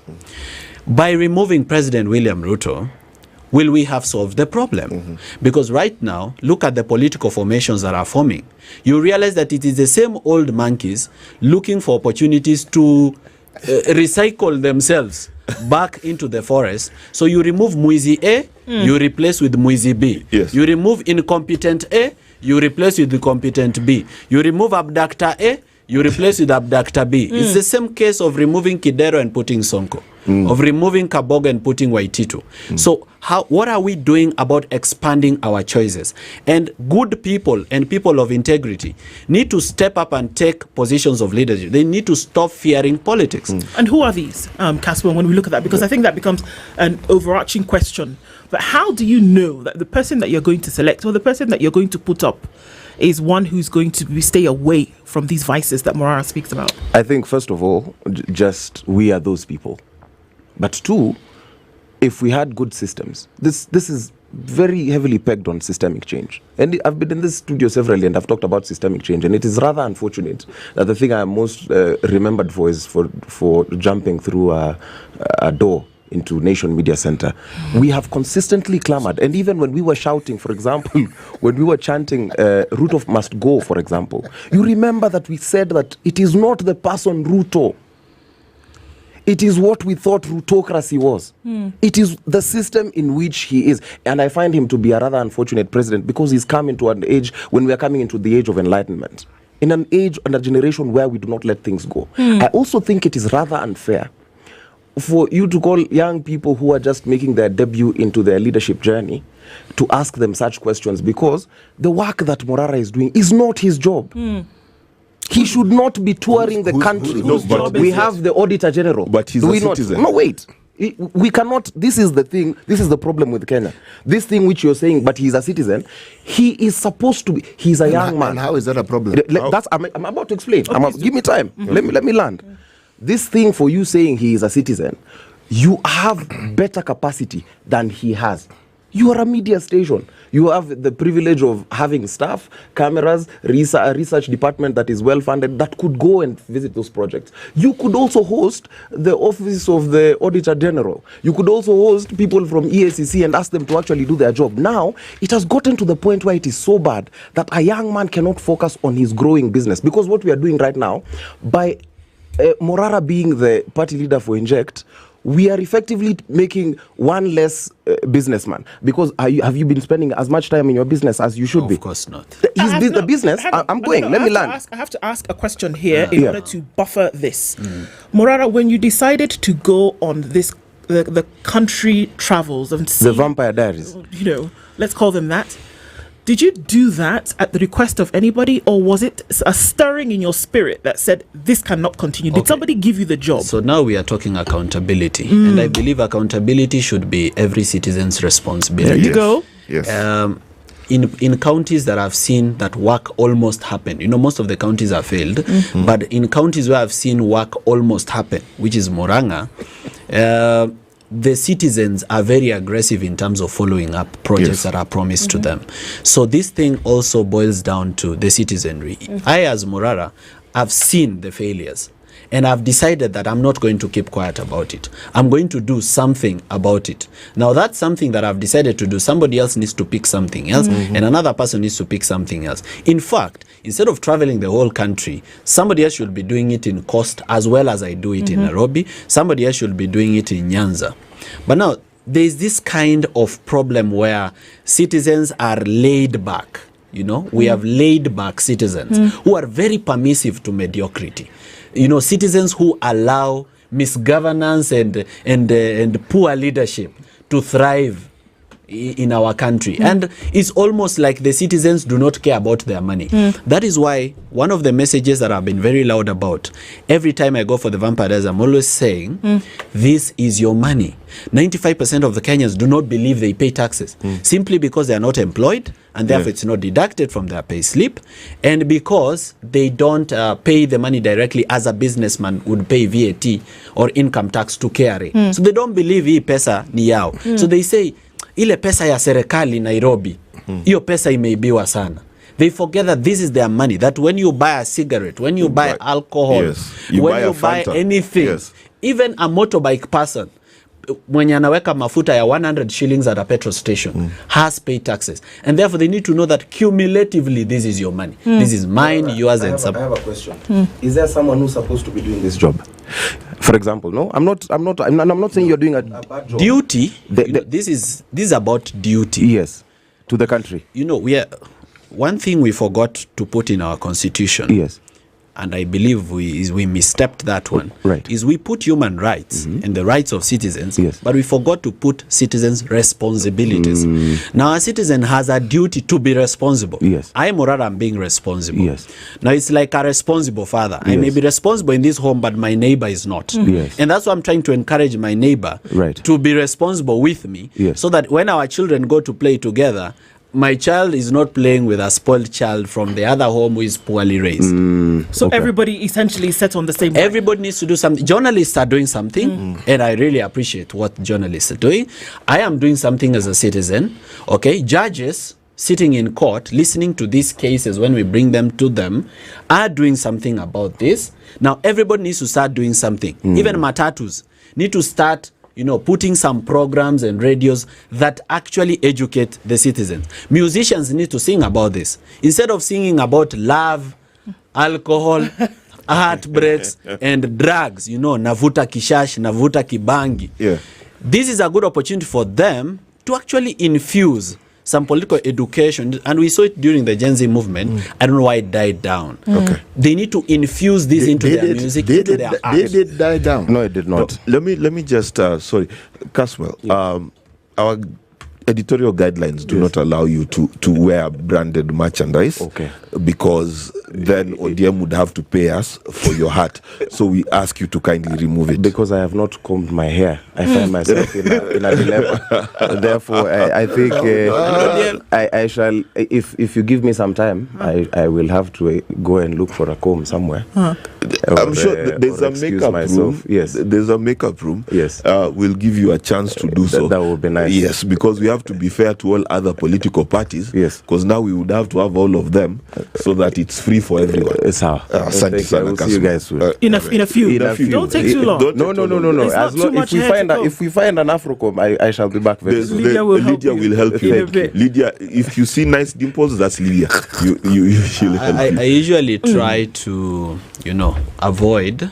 by removing President William Ruto, will we have solved the problem? Because right now, look at the political formations that are forming. You realize that it is the same old monkeys looking for opportunities to recycle themselves back into the forest. So you remove Muizi A, you replace with Muizi B. Yes. You remove incompetent A, you replace with the competent B. You remove abductor A, you replace with abductor B. It's the same case of removing Kidero and putting Sonko, of removing Kaboga and putting Waititu. So what are we doing about expanding our choices? And good people and people of integrity need to step up and take positions of leadership. They need to stop fearing politics. And who are these, Casper, when we look at that? Because I think that becomes an overarching question. But how do you know that the person that you're going to select or the person that you're going to put up is one who's going to stay away from these vices that Morara speaks about? I think, first of all, just we are those people. But two, if we had good systems, this is very heavily pegged on systemic change. And I've been in this studio severally and I've talked about systemic change, and it is rather unfortunate that the thing I'm most remembered for is for jumping through a door into Nation Media Center. We have consistently clamored, and even when we were shouting, for example, when we were chanting Ruto must go, for example, you remember that we said that it is not the person Ruto, it is what we thought Rutocracy was. It is the system in which he is. And I find him to be a rather unfortunate president because he's come into an age when we are coming into the age of enlightenment, in an age and a generation where we do not let things go. I also think it is rather unfair for you to call young people who are just making their debut into their leadership journey to ask them such questions, because the work that Morara is doing is not his job. He should not be touring the country. We have the Auditor General. But he's a citizen. No, wait. We cannot. This is the thing. This is the problem with Kenya. This thing which you're saying, but he's a citizen. He is supposed to be. He's a young man. And how is that a problem? I'm about to explain. Give me time. Let me land. This thing for you saying he is a citizen, you have better capacity than he has. You are a media station. You have the privilege of having staff, cameras, a research department that is well funded that could go and visit those projects. You could also host the office of the Auditor General. You could also host people from EACC and ask them to actually do their job. Now, it has gotten to the point where it is so bad that a young man cannot focus on his growing business. Because what we are doing right now, by Morara being the party leader for Inject, we are effectively making one less businessman. Because have you been spending as much time in your business as you should be? Of course not. The business. I'm going. Let me land. I have to ask a question here in order to buffer this. Morara, when you decided to go on this, the country travels and see, the Vampire Diaries, let's call them that. Did you do that at the request of anybody, or was it a stirring in your spirit that said this cannot continue? Did somebody give you the job? So now we are talking accountability, and I believe accountability should be every citizen's responsibility. There you go. Yes. In counties that I've seen that work almost happened, most of the counties have failed, but in counties where I've seen work almost happen, which is Murang'a, the citizens are very aggressive in terms of following up projects that are promised to them. So this thing also boils down to the citizenry. I, as Morara, have seen the failures, and I've decided that I'm not going to keep quiet about it. I'm going to do something about it. Now, that's something that I've decided to do. Somebody else needs to pick something else, and another person needs to pick something else. In fact, instead of traveling the whole country, somebody else should be doing it in Coast as well as I do it in Nairobi. Somebody else should be doing it in Nyanza. But now, there's this kind of problem where citizens are laid back. We have laid back citizens who are very permissive to mediocrity. Citizens who allow misgovernance and poor leadership to thrive in our country. And it's almost like the citizens do not care about their money. That is why one of the messages that I've been very loud about, every time I go for the Vampire Diaries, I'm always saying, this is your money. 95% of the Kenyans do not believe they pay taxes, simply because they are not employed, and therefore it's not deducted from their pay slip, and because they don't pay the money directly as a businessman would pay VAT or income tax to KRA. So they don't believe hii pesa ni yao. So they say, ile pesa ya serikali Nairobi, hiyo pesa imeibiwa sana. They forget that this is their money, that when you buy a cigarette, when you buy alcohol, when you buy anything, even a motorbike person, mwenye anaweka mafuta ya 100 shillings at a petrol station has paid taxes. And therefore they need to know that cumulatively this is your money. This is mine, yours, and some. I have a question. Is there someone who's supposed to be doing this job? For example, no, I'm not saying you're doing a bad job. Duty. This is about duty. Yes, to the country. One thing we forgot to put in our constitution. Yes. And I believe we misstepped that one. Right. Is we put human rights and the rights of citizens, but we forgot to put citizens' responsibilities. Now, a citizen has a duty to be responsible. Yes. I, Morara, am being responsible. Yes. Now, it's like a responsible father. I may be responsible in this home, but my neighbor is not. Yes. And that's why I'm trying to encourage my neighbor to be responsible with me, so that when our children go to play together, my child is not playing with a spoiled child from the other home who is poorly raised. So everybody essentially set on the same line. Everybody needs to do something. Journalists are doing something, and I really appreciate what journalists are doing. I am doing something as a citizen. Okay, judges sitting in court, listening to these cases when we bring them to them, are doing something about this. Now, everybody needs to start doing something. Even matatus need to start putting some programs and radios that actually educate the citizens. Musicians need to sing about this. Instead of singing about love, alcohol, heartbreaks, and drugs, navuta kishash, navuta kibangi. This is a good opportunity for them to actually infuse some political education, and we saw it during the Gen Z movement. I don't know why it died down. They need to infuse this into their music, into their art. Did it die down? No, it did not. No, let me just sorry, Caswell. Our editorial guidelines do not allow you to wear branded merchandise. Okay. Because then ODM would have to pay us for your hat. So we ask you to kindly remove it. Because I have not combed my hair. I find myself in a dilemma. Therefore, I think I shall, if you give me some time, I will have to go and look for a comb somewhere. I'm sure there's a makeup room. Yes. There's a makeup room. Yes. We'll give you a chance to do so. That would be nice. Yes, because we have to be fair to all other political parties. Yes. Because now we would have to have all of them so that it's free for everyone. We'll see you guys soon. In a few. Don't take too long. No. As long if we find an Afrocom, I shall be back very soon. Lydia will help you. Lydia, if you see nice dimples, that's Lydia. She'll help you. I usually try to, avoid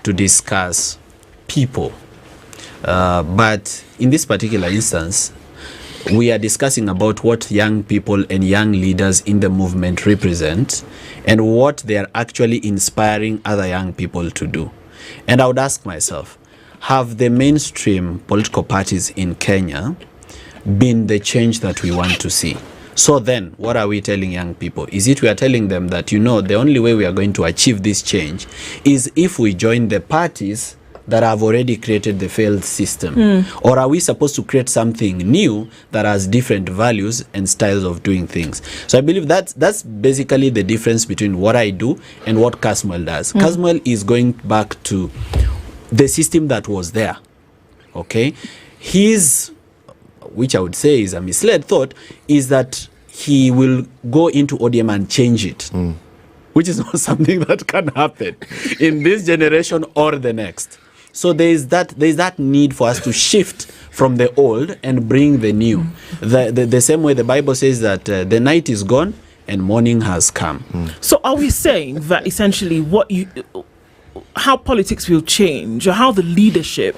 to discuss people. But in this particular instance, we are discussing about what young people and young leaders in the movement represent and what they are actually inspiring other young people to do. And I would ask myself, have the mainstream political parties in Kenya been the change that we want to see? So then, what are we telling young people? Is it we are telling them that, the only way we are going to achieve this change is if we join the parties that have already created the failed system? Or are we supposed to create something new that has different values and styles of doing things? So I believe that's basically the difference between what I do and what Casmuel does. Casmuel is going back to the system that was there. Okay? Which I would say is a misled thought, is that he will go into ODM and change it. Which is not something that can happen in this generation or the next. So there is that need for us to shift from the old and bring the new. The same way the Bible says that the night is gone and morning has come. So are we saying that essentially how politics will change, or how the leadership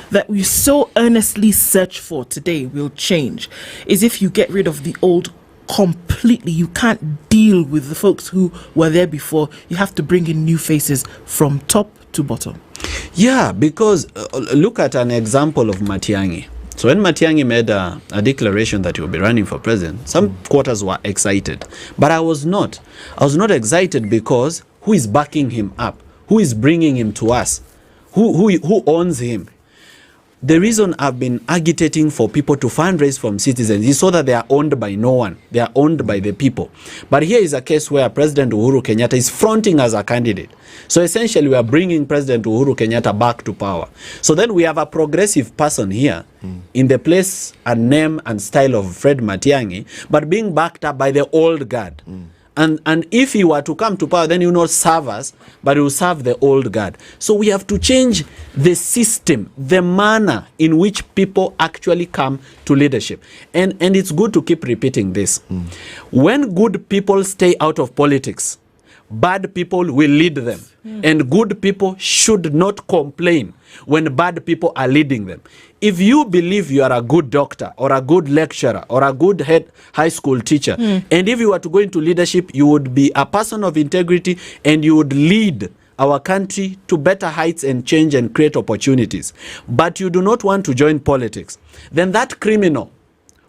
that we so earnestly search for today will change, is if you get rid of the old completely? You can't deal with the folks who were there before. You have to bring in new faces from top to bottom. Yeah, because look at an example of Matiang'i. So when Matiang'i made a declaration that he would be running for president, some quarters were excited. But I was not. I was not excited because who is backing him up? Who is bringing him to us? Who owns him? The reason I've been agitating for people to fundraise from citizens is so that they are owned by no one. They are owned by the people. But here is a case where President Uhuru Kenyatta is fronting as a candidate. So essentially we are bringing President Uhuru Kenyatta back to power. So then we have a progressive person here in the place and name and style of Fred Matiang'i, but being backed up by the old guard. And if he were to come to power, then he will not serve us, but he will serve the old guard. So we have to change the system, the manner in which people actually come to leadership. And it's good to keep repeating this. When good people stay out of politics, bad people will lead them. And good people should not complain when bad people are leading them. If you believe you are a good doctor or a good lecturer or a good head high school teacher, and if you were to go into leadership, you would be a person of integrity and you would lead our country to better heights and change and create opportunities. But you do not want to join politics. Then that criminal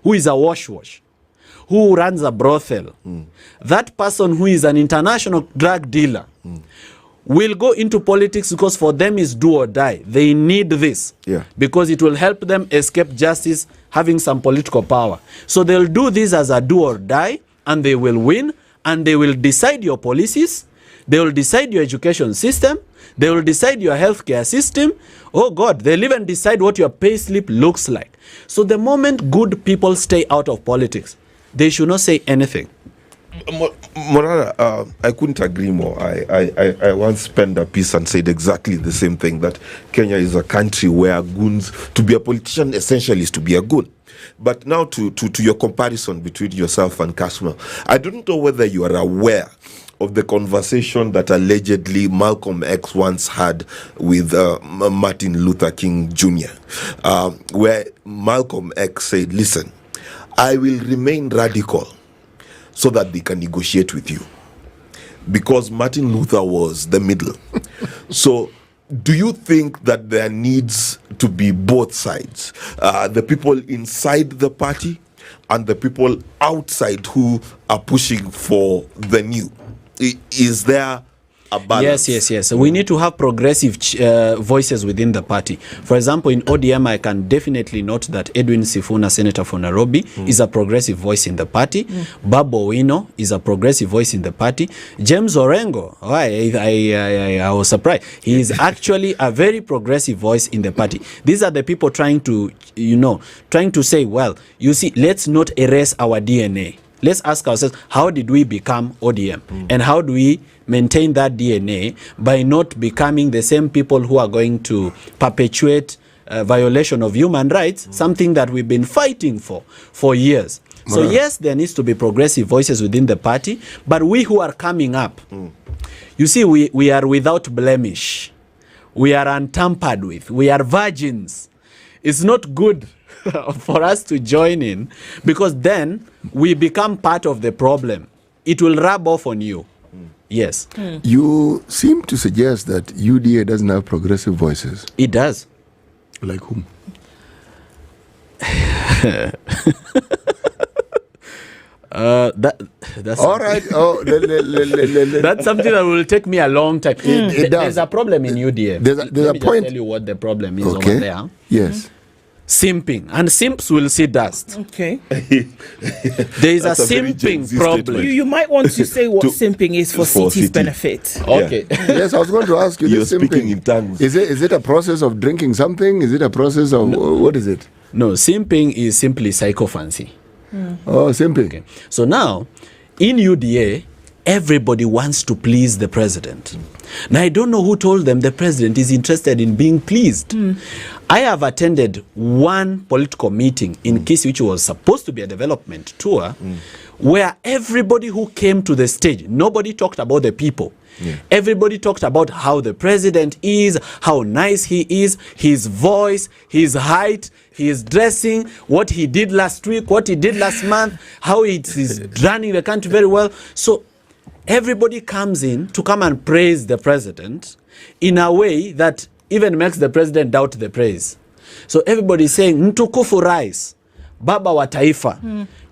who is a wash, who runs a brothel, that person who is an international drug dealer, will go into politics because for them is do or die. They need this because it will help them escape justice, having some political power. So they'll do this as a do or die, and they will win, and they will decide your policies, they will decide your education system, they will decide your healthcare system. Oh God, they'll even decide what your pay slip looks like. So the moment good people stay out of politics, they should not say anything. Morara, I couldn't agree more. I once penned a piece and said exactly the same thing, that Kenya is a country where goons, to be a politician essentially is to be a goon. But now to your comparison between yourself and Casmuel, I don't know whether you are aware of the conversation that allegedly Malcolm X once had with Martin Luther King Jr., where Malcolm X said, listen, I will remain radical so that they can negotiate with you. Because Martin Luther was the middle. So do you think that there needs to be both sides. The people inside the party and the people outside who are pushing for the new. Is there a balance? Yes. We need to have progressive voices within the party. For example, in ODM, I can definitely note that Edwin Sifuna, Senator for Nairobi, is a progressive voice in the party. Babu Owino is a progressive voice in the party. James Orengo, I was surprised. He is actually a very progressive voice in the party. These are the people trying to say, well, you see, let's not erase our DNA. Let's ask ourselves, how did we become ODM? And how do we maintain that DNA by not becoming the same people who are going to perpetuate violation of human rights, something that we've been fighting for years. So yes, there needs to be progressive voices within the party, but we who are coming up, you see, we are without blemish. We are untampered with. We are virgins. It's not good for us to join in, because then we become part of the problem. It will rub off on you. Yes. You seem to suggest that UDA doesn't have progressive voices. It does. Like whom? That's all right. That's something that will take me a long time. There's a problem in UDA. There's a point. Tell you what the problem is over there. Yes. Simping, and simps will see dust. Okay. There is a simping problem. You might want to say what simping is for city's benefit. Okay. Yes, I was going to ask you. You're speaking in tongues. Is it a process of drinking something? Is it a process of what is it? No, simping is simply psychophancy. Oh, simping. Okay. So now, in UDA, everybody wants to please the president. Now, I don't know who told them the president is interested in being pleased. I have attended one political meeting in Kisumu, which was supposed to be a development tour, where everybody who came to the stage, nobody talked about the people. Everybody talked about how the president is, how nice he is, his voice, his height, his dressing, what he did last week, what he did last month, how it is running the country very well. So everybody comes in to come and praise the president in a way that even makes the president doubt the praise. So everybody is saying, mtukufu rais, baba wa taifa,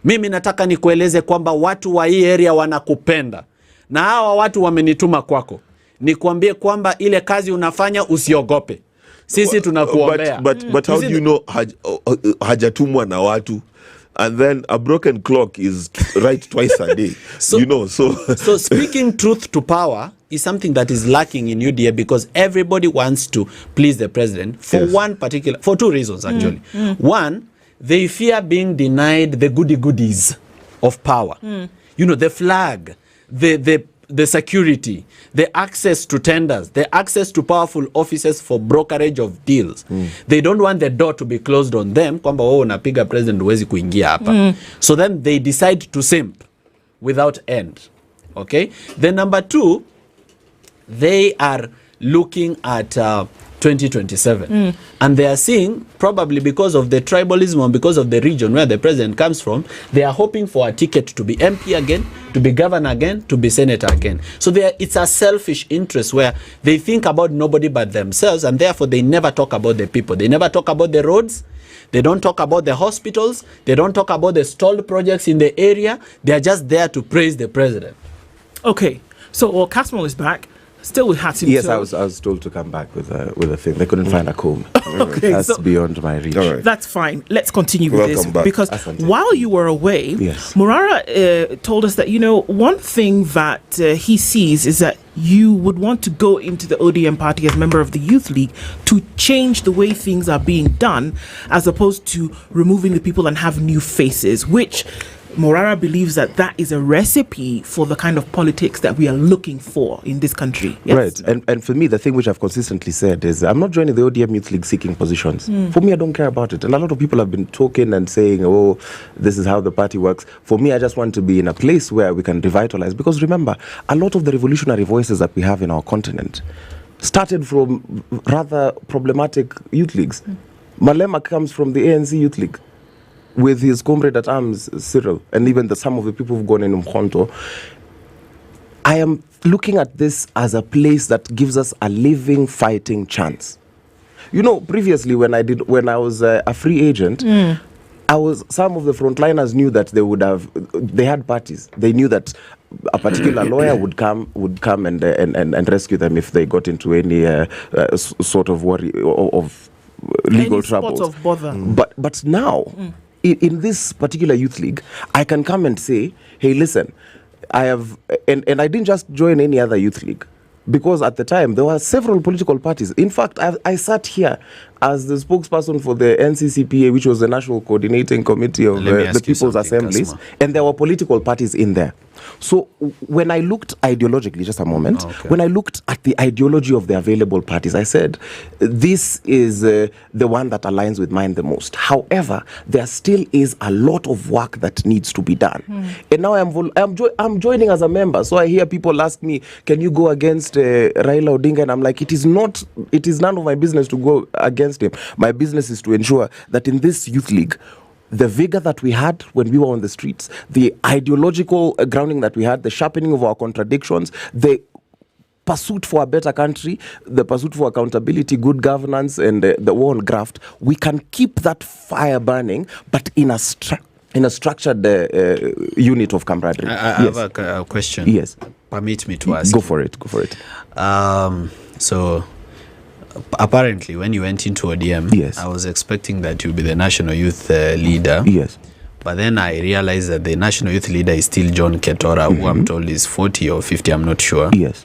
mimi nataka nikueleze kwamba watu wa hii area wanakupenda. Na hawa watu wamenituma kwako. Nikuambie kwamba ile kazi unafanya usiogope. Sisi tunakuombea. But how do you know hajatumwa na watu? And then a broken clock is right twice a day. So speaking truth to power is something that is lacking in UDA, because everybody wants to please the president for two reasons actually. One, they fear being denied the goodies of power. The flag, the security, the access to tenders, the access to powerful offices for brokerage of deals. They don't want the door to be closed on them. Kwamba wao unapiga president huwezi kuingia hapa. So then they decide to simp without end. Okay? Then number two, they are looking at 2027. And they are seeing, probably because of the tribalism and because of the region where the president comes from, they are hoping for a ticket to be MP again, to be governor again, to be senator again. So it's a selfish interest where they think about nobody but themselves, and therefore they never talk about the people. They never talk about the roads. They don't talk about the hospitals. They don't talk about the stalled projects in the area. They are just there to praise the president. Okay. So, Kasmal is back. Still with Hatim. Yes, I was told to come back with a thing. They couldn't find a comb. Okay, that's beyond my reach. Right. That's fine. Let's continue with this. Back. Because while you were away, Murara told us that, one thing that he sees is that you would want to go into the ODM party as member of the Youth League to change the way things are being done, as opposed to removing the people and have new faces, which Morara believes that is a recipe for the kind of politics that we are looking for in this country. Yes? Right. And for me, the thing which I've consistently said is I'm not joining the ODM Youth League seeking positions. For me, I don't care about it. And a lot of people have been talking and saying, oh, this is how the party works. For me, I just want to be in a place where we can revitalize. Because remember, a lot of the revolutionary voices that we have in our continent started from rather problematic youth leagues. Malema comes from the ANC Youth League, with his comrade at arms, Cyril, and even some of the people who've gone in Umkhonto. I am looking at this as a place that gives us a living, fighting chance. previously when I was a free agent, some of the frontliners knew that they had parties. They knew that a particular lawyer would come and rescue them if they got into any sort of worry of legal any troubles. spot of bother. But now, in this particular youth league, I can come and say, hey, listen, I have, and I didn't just join any other youth league. Because at the time, there were several political parties. In fact, I sat here as the spokesperson for the NCCPA, which was the National Coordinating Committee of the People's Assemblies, and there were political parties in there. So when I looked ideologically, just a moment, when I looked at the ideology of the available parties, I said, this is the one that aligns with mine the most. However, there still is a lot of work that needs to be done. And now I'm joining as a member. So I hear people ask me, can you go against Raila Odinga? And I'm like, it is none of my business to go against him. My business is to ensure that in this youth league, the vigor that we had when we were on the streets, the ideological grounding that we had, the sharpening of our contradictions, the pursuit for a better country, the pursuit for accountability, good governance, and the war on graft, we can keep that fire burning, but in a structured unit of camaraderie. I have a question. Yes. Permit me to ask. Go for it. So, apparently, when you went into ODM, yes, I was expecting that you'd be the national youth leader. Yes. But then I realized that the national youth leader is still John Ketora, who I'm told is 40 or 50, I'm not sure. Yes.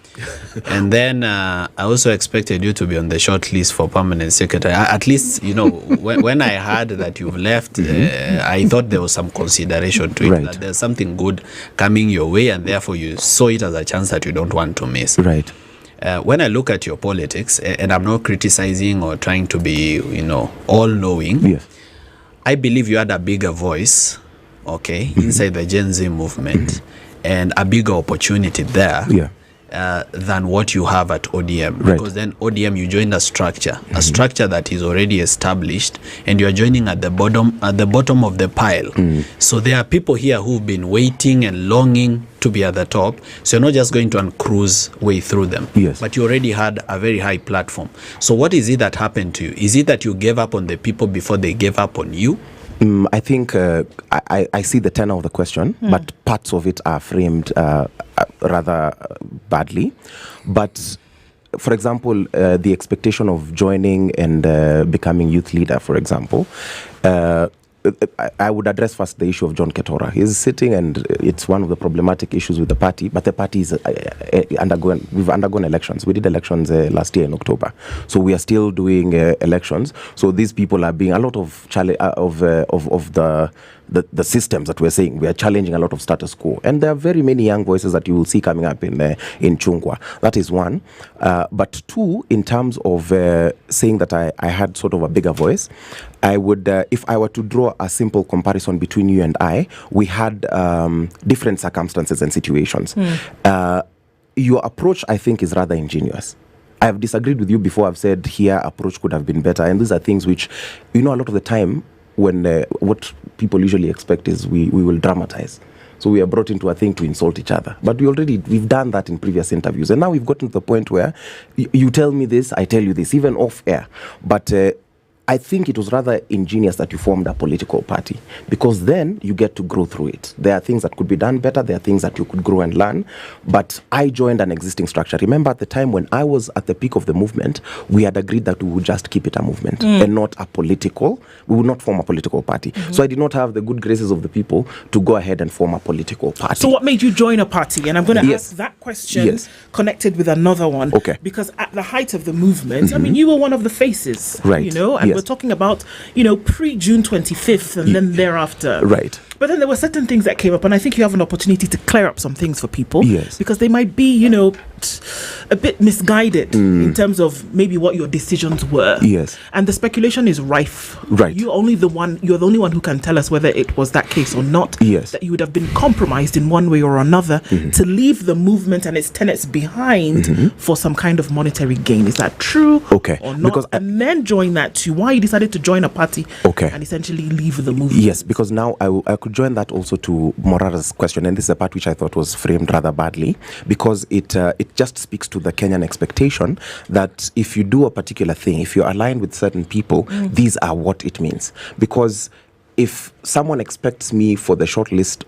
And then I also expected you to be on the short list for permanent secretary. At least, when I heard that you've left, I thought there was some consideration to it, that there's something good coming your way, and therefore you saw it as a chance that you don't want to miss. Right. When I look at your politics, and I'm not criticizing or trying to be, all-knowing, yes, I believe you had a bigger voice, inside the Gen Z movement, and a bigger opportunity there than what you have at ODM. Right. Because then ODM, you joined a structure that is already established, and you are joining at the bottom of the pile. So there are people here who've been waiting and longing to be at the top. So you're not just going to cruise way through them. Yes. But you already had a very high platform. So what is it that happened to you? Is it that you gave up on the people before they gave up on you? I think I see the tenor of the question, but parts of it are framed rather badly. But for example, the expectation of joining and becoming youth leader, for example, I would address first the issue of John Ketora. He's sitting, and it's one of the problematic issues with the party, but the party is we've undergone elections. We did elections last year in October. So we are still doing elections. So these people are being a lot of the systems that we're saying. We are challenging a lot of status quo. And there are very many young voices that you will see coming up in Chungwa. That is one. But two, in terms of saying that I had sort of a bigger voice, I would, if I were to draw a simple comparison between you and I, we had different circumstances and situations. Your approach, I think, is rather ingenious. I have disagreed with you before. I've said here approach could have been better. And these are things which, a lot of the time, when what people usually expect is we will dramatize. So we are brought into a thing to insult each other. But we've done that in previous interviews. And now we've gotten to the point where you tell me this, I tell you this, even off air. But I think it was rather ingenious that you formed a political party, because then you get to grow through it. There are things that could be done better. There are things that you could grow and learn. But I joined an existing structure. Remember, at the time when I was at the peak of the movement, we had agreed that we would just keep it a movement and not a political. We would not form a political party. So I did not have the good graces of the people to go ahead and form a political party. So what made you join a party? And I'm going to ask that question connected with another one. Okay. Because at the height of the movement, I mean, you were one of the faces, right? And we're talking about, pre-June 25th and then thereafter. Right. But then there were certain things that came up, and I think you have an opportunity to clear up some things for people. Yes. Because they might be, a bit misguided in terms of maybe what your decisions were. Yes. And the speculation is rife. Right. You're the only one who can tell us whether it was that case or not. Yes. That you would have been compromised in one way or another to leave the movement and its tenets behind for some kind of monetary gain. Is that true? Okay. Or not? And then join that to why you decided to join a party and essentially leave the movement. Yes, because now I could join that also to Morara's question, and this is a part which I thought was framed rather badly, because it just speaks to the Kenyan expectation that if you do a particular thing, if you're aligned with certain people, these are what it means. Because if someone expects me for the shortlist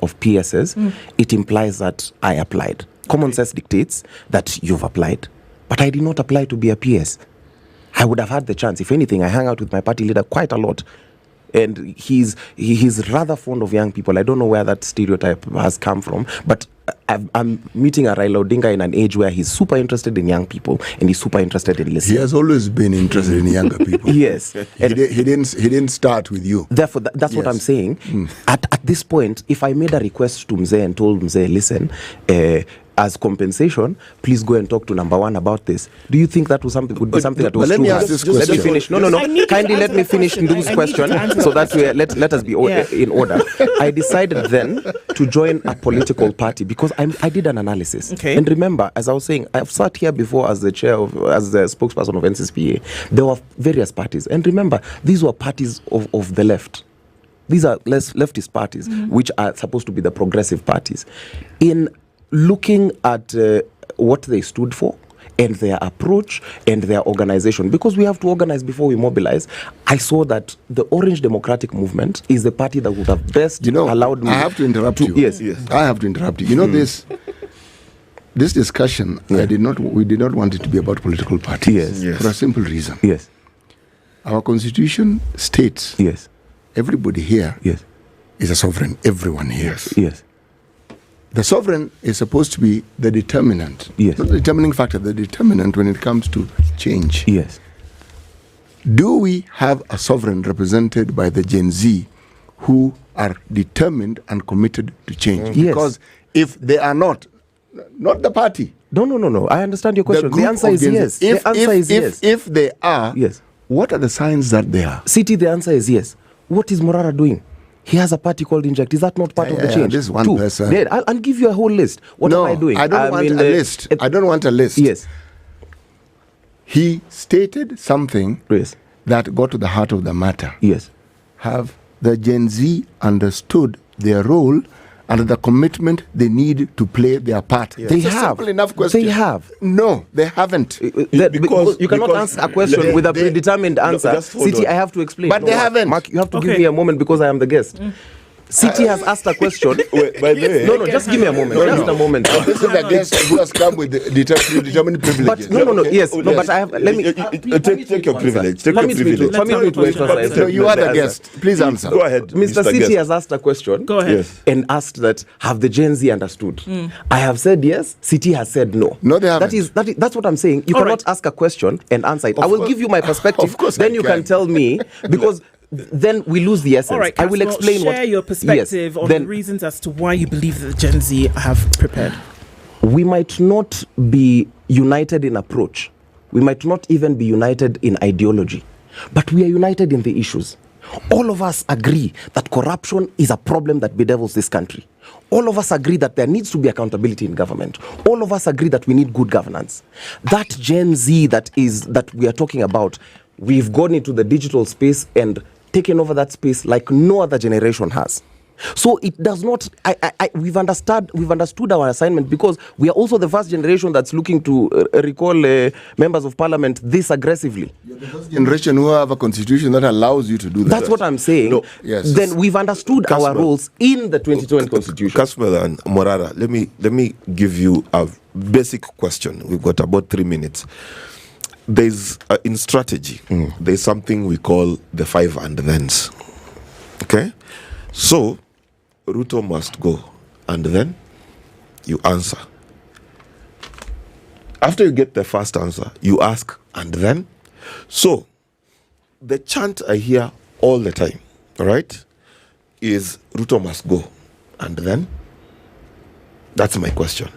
of PSs, it implies that I applied. Common sense dictates that you've applied, but I did not apply to be a PS. I would have had the chance. If anything, I hang out with my party leader quite a lot. And he's rather fond of young people. I don't know where that stereotype has come from, but I'm meeting a Raila Odinga in an age where he's super interested in young people and he's super interested in listening. He has always been interested in younger people. Yes. He didn't start with you. Therefore, that's what I'm saying. At this point, if I made a request to Mzee and told Mzee, listen, as compensation, please go and talk to number one about this. Do you think that would be something that was let true? me ask this question. Let me finish. No. Kindly let me finish Ndu's question so that let us be in order. I decided then to join a political party because I did an analysis. Okay. And remember, as I was saying, I've sat here before as the spokesperson of NCSPA. There were various parties. And remember, these were parties of the left. These are leftist parties, which are supposed to be the progressive parties. In looking at what they stood for and their approach and their organization, because we have to organize before we mobilize, I saw that the Orange Democratic Movement is the party that would have best allowed me. I have to interrupt you. Yes. I have to interrupt you. You know, this discussion, we did not want it to be about political parties. Yes. For a simple reason. Yes. Our constitution states everybody here is a sovereign. Everyone here. Yes. The sovereign is supposed to be the determinant, not the determining factor, the determinant when it comes to change. Yes. Do we have a sovereign represented by the Gen Z who are determined and committed to change? Yes. Because if they are not the party. No. I understand your question. The answer is yes. If they are, what are the signs that they are? City, the answer is yes. What is Morara doing? He has a party called Inject. Is that not part of the change? This is one person. Yeah, I'll give you a whole list. What am I doing? I don't want a list. I don't want a list. Yes. He stated something that got to the heart of the matter. Yes. Have the Gen Z understood their role and the commitment they need to play their part? Yes. They It's a have. simple enough question. They have. No, they haven't. Because you cannot answer a question with a predetermined answer. City, I have to explain. But they haven't. Mark, you have to give me a moment because I am the guest. City has asked a question. Wait, by the way, no, just give me a moment. Just a moment. This is a guest who has come with determined privileges. But no, yes. No, but I have. Let me take your privilege. Take your privilege. Permit me to emphasize. No, you are the guest. Please answer. Go ahead, Mr. City Guest. has asked a question. Go ahead. Yes. And asked that, have the Gen Z understood? I have said yes. City has said no. No, they haven't. That's what I'm saying. You cannot ask a question and answer it. I will give you my perspective. Of course then I you can. can tell me because then we lose the essence. All right, I will explain share your perspective on the reasons as to why you believe that the Gen Z have prepared. We might not be united in approach. We might not even be united in ideology. But we are united in the issues. All of us agree that corruption is a problem that bedevils this country. All of us agree that there needs to be accountability in government. All of us agree that we need good governance. That Gen Z that we are talking about, we've gone into the digital space and taken over that space like no other generation has. So it does not. We've understood our assignment because we are also the first generation that's looking to recall members of parliament this aggressively. You're the first generation who have a constitution that allows you to do that. That's what I'm saying. No, yes. Then we've understood our roles in the 2020 constitution. Kasper and Morara, let me give you a basic question. We've got about 3 minutes. There's in strategy, there's something we call the 5 and thens. Okay? So, Ruto must go. And then you answer. After you get the first answer, you ask, and then? So, the chant I hear all the time, right, is Ruto must go. And then? That's my question.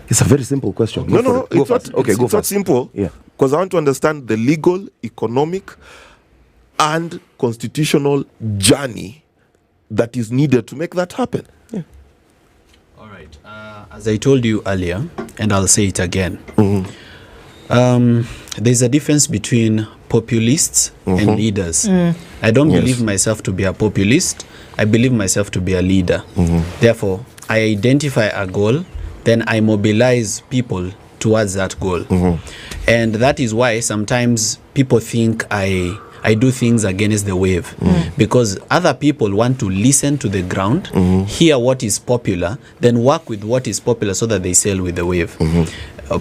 It's a very simple question. No, it's not simple. Yeah. Because I want to understand the legal, economic, and constitutional journey that is needed to make that happen. Yeah. All right. As I told you earlier, and I'll say it again, there's a difference between populists and leaders. I don't believe myself to be a populist. I believe myself to be a leader. Therefore, I identify a goal. then I mobilize people towards that goal. And that is why sometimes people think I do things against the wave, because other people want to listen to the ground, hear what is popular, then work with what is popular so that they sail with the wave.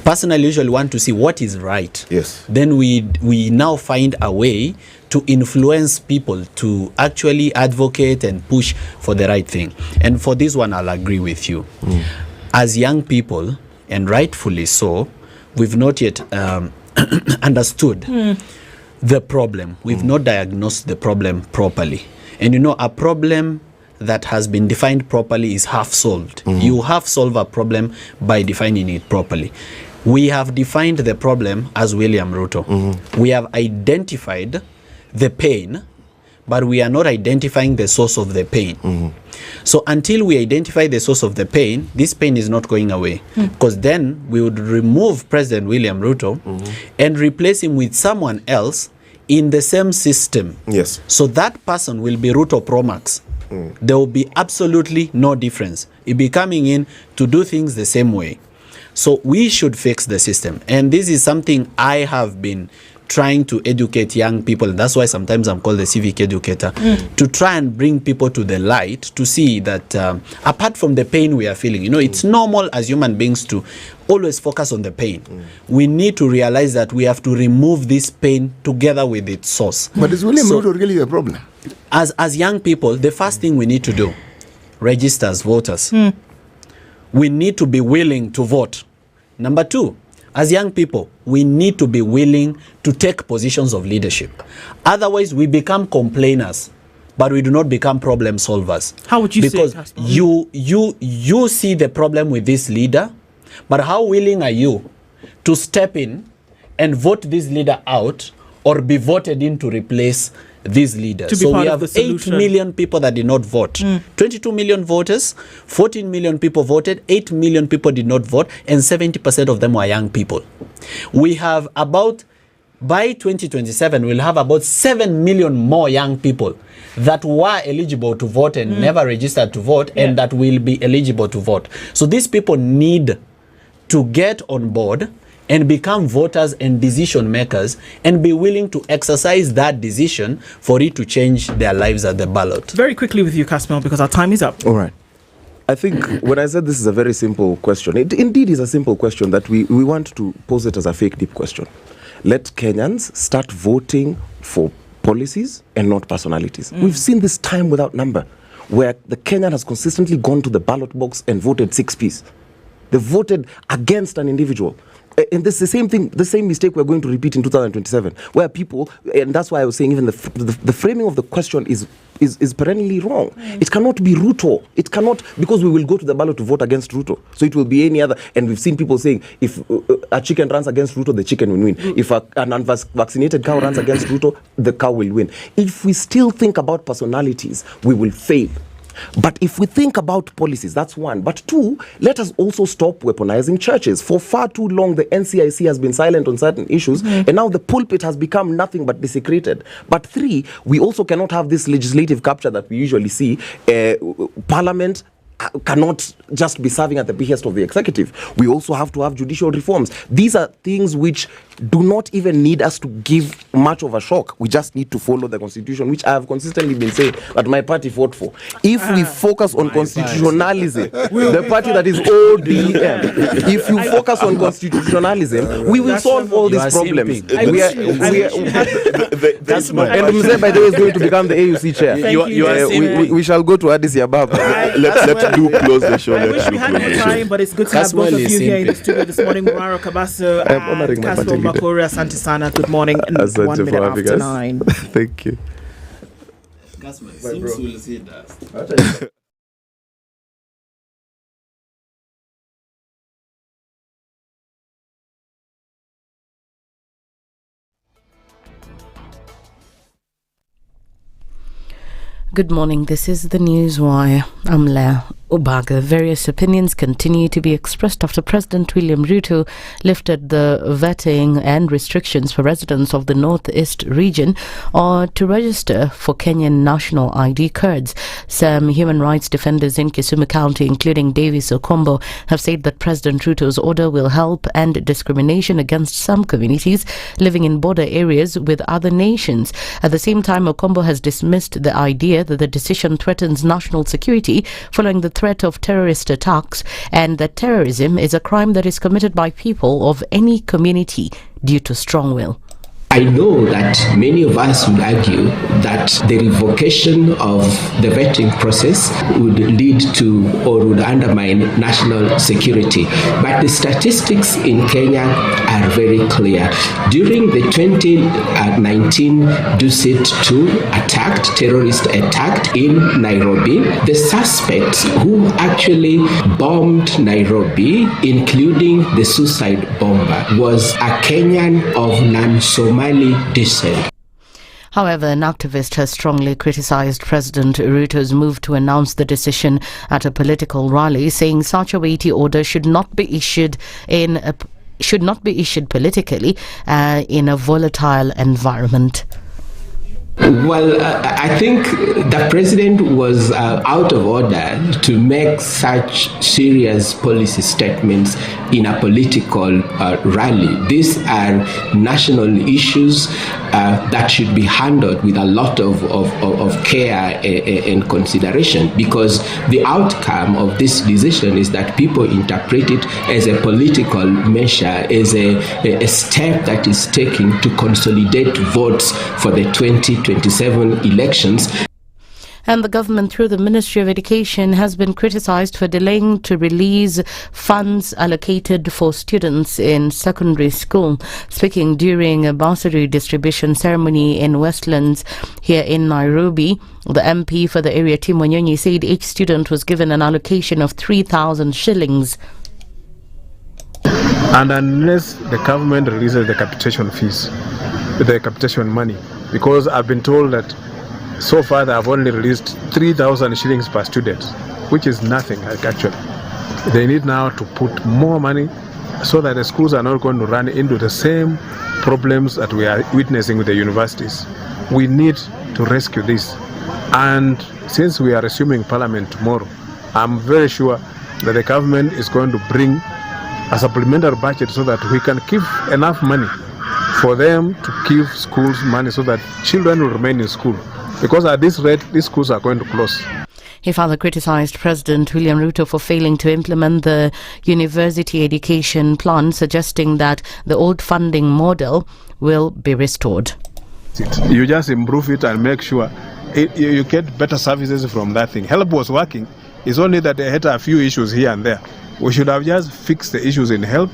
Personally, usually want to see what is right. Yes. Then we now find a way to influence people to actually advocate and push for the right thing. And for this one, I'll agree with you. As young people, and rightfully so, we've not yet understood the problem. We've not diagnosed the problem properly. And you know, a problem that has been defined properly is half solved. You half solve a problem by defining it properly. We have defined the problem as William Ruto. We have identified the pain, but we are not identifying the source of the pain. So until we identify the source of the pain, this pain is not going away, because then we would remove President William Ruto and replace him with someone else in the same system. Yes. So that person will be Ruto Pro Max. There will be absolutely no difference. He'll be coming in to do things the same way. So we should fix the system. And this is something I have been trying to educate young people. And that's why sometimes I'm called the civic educator, to try and bring people to the light to see that apart from the pain we are feeling, you know, it's normal as human beings to always focus on the pain. We need to realize that we have to remove this pain together with its source. But is William Ruto really a problem? As young people, the first thing we need to do, register as voters. We need to be willing to vote. Number two, as young people, we need to be willing to take positions of leadership. Otherwise, we become complainers, but we do not become problem solvers. How would you say it? Because you see the problem with this leader, but how willing are you to step in and vote this leader out or be voted in to replace this leader? So we have 8 million people that did not vote. 22 million voters, 14 million people voted, 8 million people did not vote, and 70% of them were young people. We have about, by 2027, we'll have about 7 million more young people that were eligible to vote and never registered to vote, and that will be eligible to vote. So these people need to get on board and become voters and decision makers and be willing to exercise that decision for it to change their lives at the ballot. Very quickly with you, Casmel, because our time is up. All right. I think when I said this is a very simple question, it indeed is a simple question that we want to pose it as a fake deep question. Let Kenyans start voting for policies and not personalities. We've seen this time without number, where the Kenyan has consistently gone to the ballot box and voted 6Ps. They voted against an individual. And this is the same thing, the same mistake we're going to repeat in 2027, where people, and that's why I was saying even the framing of the question is perennially wrong. It cannot be Ruto. It cannot, because we will go to the ballot to vote against Ruto. So it will be any other, and we've seen people saying, if a chicken runs against Ruto, the chicken will win. If an unvaccinated cow runs against Ruto, the cow will win. If we still think about personalities, we will fail. But if we think about policies, that's one. But two, let us also stop weaponizing churches. For far too long, the NCIC has been silent on certain issues, and now the pulpit has become nothing but desecrated. But three, we also cannot have this legislative capture that we usually see. Parliament cannot just be serving at the behest of the executive. We also have to have judicial reforms. These are things which do not even need us to give much of a shock. We just need to follow the constitution, which I have consistently been saying that my party fought for. If we focus on constitutionalism, the party that is ODM, if you focus on constitutionalism, we will solve all these problems. And Mzee, by the way, is going to become the AUC chair. We shall go to Addis Ababa. Let's do close the show. I wish we had more time, but it's good to have both of you here in the studio this morning. Muraro Kabaso and Casper Makori. Asante sana. Good morning. And 1 minute after 9. Thank you. Casper, seems we'll see that. Good morning. This is the Newswire. I'm Leah. Ubaga. Various opinions continue to be expressed after President William Ruto lifted the vetting and restrictions for residents of the Northeast region or to register for Kenyan national ID cards. Some human rights defenders in Kisumu County, including Davis Okombo, have said that President Ruto's order will help end discrimination against some communities living in border areas with other nations. At the same time, Okombo has dismissed the idea that the decision threatens national security following the threat of terrorist attacks, and that terrorism is a crime that is committed by people of any community due to strong will. I know that many of us would argue that the revocation of the vetting process would lead to or would undermine national security. But the statistics in Kenya are very clear. During the 2019 Dusit 2 terrorist attack in Nairobi, the suspects who actually bombed Nairobi, including the suicide bomber, was a Kenyan of non-Somali descent. However, an activist has strongly criticized President Ruto's move to announce the decision at a political rally, saying such a weighty order should not be issued politically in a volatile environment. Well, I think the president was out of order to make such serious policy statements in a political rally. These are national issues that should be handled with a lot of care and consideration, because the outcome of this decision is that people interpret it as a political measure, as a step that is taken to consolidate votes for the 2027 elections. And the government, through the Ministry of Education, has been criticized for delaying to release funds allocated for students in secondary school. Speaking during a bursary distribution ceremony in Westlands here in Nairobi, the MP for the area, Tim Wanyonyi, said each student was given an allocation of 3,000 shillings. And unless the government releases the capitation fees, the capitation money, because I've been told that so far they have only released 3,000 shillings per student, which is nothing actually. They need now to put more money so that the schools are not going to run into the same problems that we are witnessing with the universities. We need to rescue this. And since we are resuming Parliament tomorrow, I'm very sure that the government is going to bring a supplementary budget so that we can give enough money for them to give schools money so that children will remain in school. Because at this rate, these schools are going to close. He further criticized President William Ruto for failing to implement the university education plan, suggesting that the old funding model will be restored. You just improve it and make sure you get better services from that thing. Help was working. It's only that they had a few issues here and there. We should have just fixed the issues in help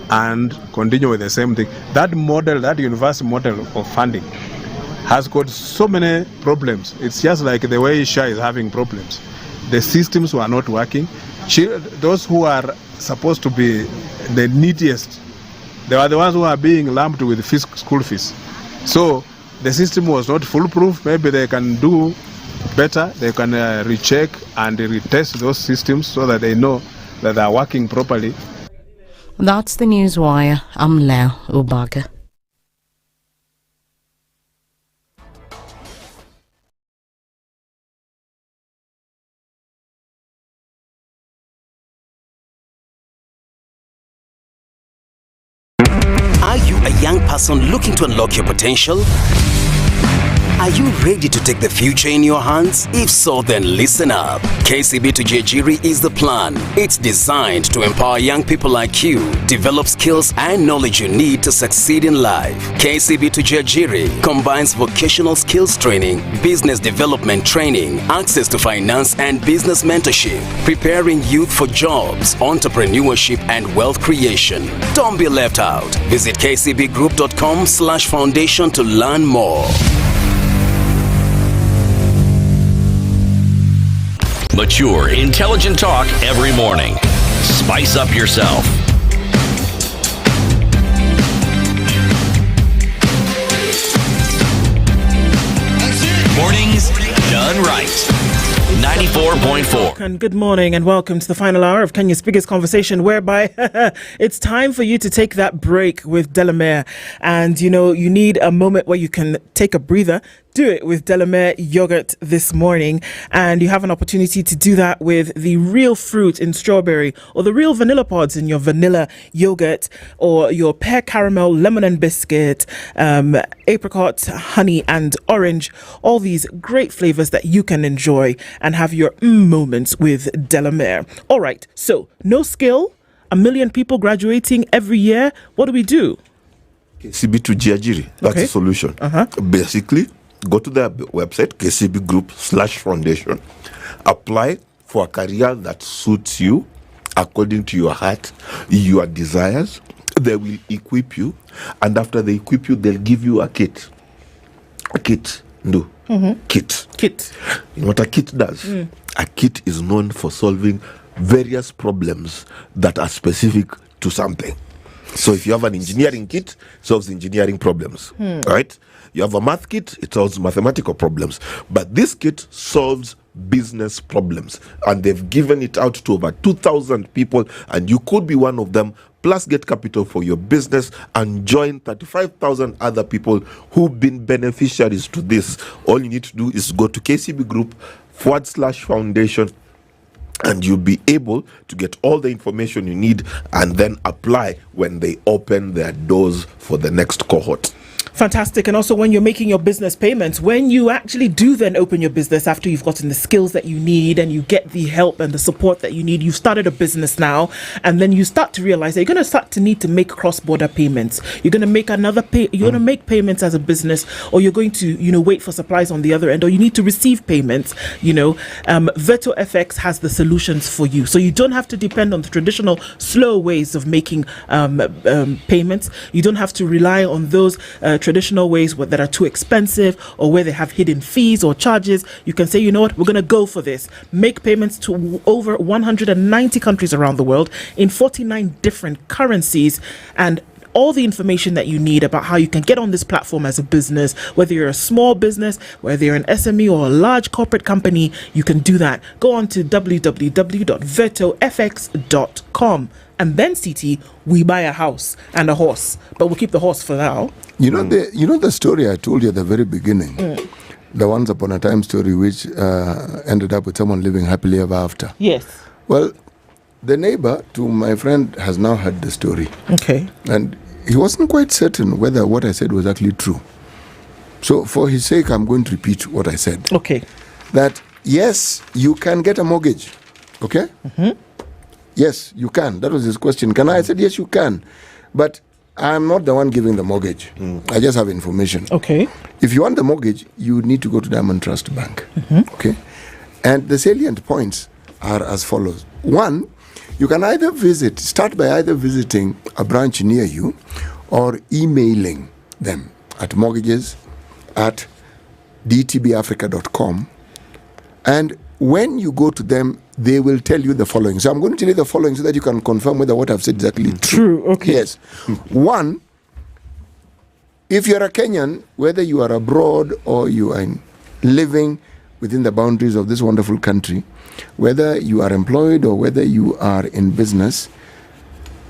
and continue with the same thing. That model, that university model of funding, has got so many problems. It's just like the way Asha is having problems. The systems were not working. Those who are supposed to be the neediest, they are the ones who are being lumped with school fees. So the system was not foolproof. Maybe they can do better. They can recheck and retest those systems so that they know that they are working properly. That's the Newswire. I'm Leo Ubaga. Are you a young person looking to unlock your potential? Are you ready to take the future in your hands? If so, then listen up. KCB to Jejiri is the plan. It's designed to empower young people like you, develop skills and knowledge you need to succeed in life. KCB to Jejiri combines vocational skills training, business development training, access to finance and business mentorship, preparing youth for jobs, entrepreneurship and wealth creation. Don't be left out. Visit kcbgroup.com/foundation to learn more. Mature, intelligent talk every morning. Spice up yourself. Mornings done right. 94.4. And good morning and welcome to the final hour of Kenya's biggest conversation, whereby it's time for you to take that break with Delamere. And you need a moment where you can take a breather. Do it with Delamere yogurt this morning, and you have an opportunity to do that with the real fruit in strawberry, or the real vanilla pods in your vanilla yogurt, or your pear caramel lemon and biscuit, apricot, honey and orange. All these great flavors that you can enjoy and have your moments with Delamere. All right, so no skill, 1 million people graduating every year. What do we do? KCB to Jiajiri. That's the solution. Basically, go to their website, KCB Group/foundation. Apply for a career that suits you according to your heart, your desires. They will equip you, and after they equip you, they'll give you a kit. A kit. No. Kit. You know what a kit does? A kit is known for solving various problems that are specific to something. So if you have an engineering kit, it solves engineering problems, right? You have a math kit, it solves mathematical problems. But this kit solves business problems. And they've given it out to over 2,000 people, and you could be one of them. Plus get capital for your business and join 35,000 other people who've been beneficiaries to this. All you need to do is go to KCB Group/foundation, and you'll be able to get all the information you need and then apply when they open their doors for the next cohort. Fantastic. And also when you're making your business payments, when you actually do then open your business after you've gotten the skills that you need and you get the help and the support that you need, you've started a business now, and then you start to realize that you're going to start to need to make cross-border payments. You're going to make you're going to make payments as a business, or you're going to, wait for supplies on the other end, or you need to receive payments, Veto FX has the solutions for you. So you don't have to depend on the traditional slow ways of making payments. You don't have to rely on those traditional ways that are too expensive, or where they have hidden fees or charges. You can say, you know what, we're going to go for this. Make payments to over 190 countries around the world in 49 different currencies, and all the information that you need about how you can get on this platform as a business, whether you're a small business, whether you're an SME or a large corporate company, you can do that. Go on to www.vetofx.com. And then, CT, we buy a house and a horse, but we'll keep the horse for now. You know the story I told you at the very beginning, the once upon a time story, which ended up with someone living happily ever after. Yes. Well, the neighbor to my friend has now heard the story. Okay. And he wasn't quite certain whether what I said was actually true. So for his sake, I'm going to repeat what I said. Okay. That yes, you can get a mortgage. Okay? Yes, you can. That was his question. Can I? I said, yes, you can. But I'm not the one giving the mortgage. I just have information. Okay. If you want the mortgage, you need to go to Diamond Trust Bank. Okay? And the salient points are as follows. One, you can start by either visiting a branch near you or emailing them at mortgages@dtbafrica.com. And when you go to them, they will tell you the following. So I'm going to tell you the following so that you can confirm whether what I've said is exactly true. Okay. Yes. One, if you're a Kenyan, whether you are abroad or you are living within the boundaries of this wonderful country, whether you are employed or whether you are in business,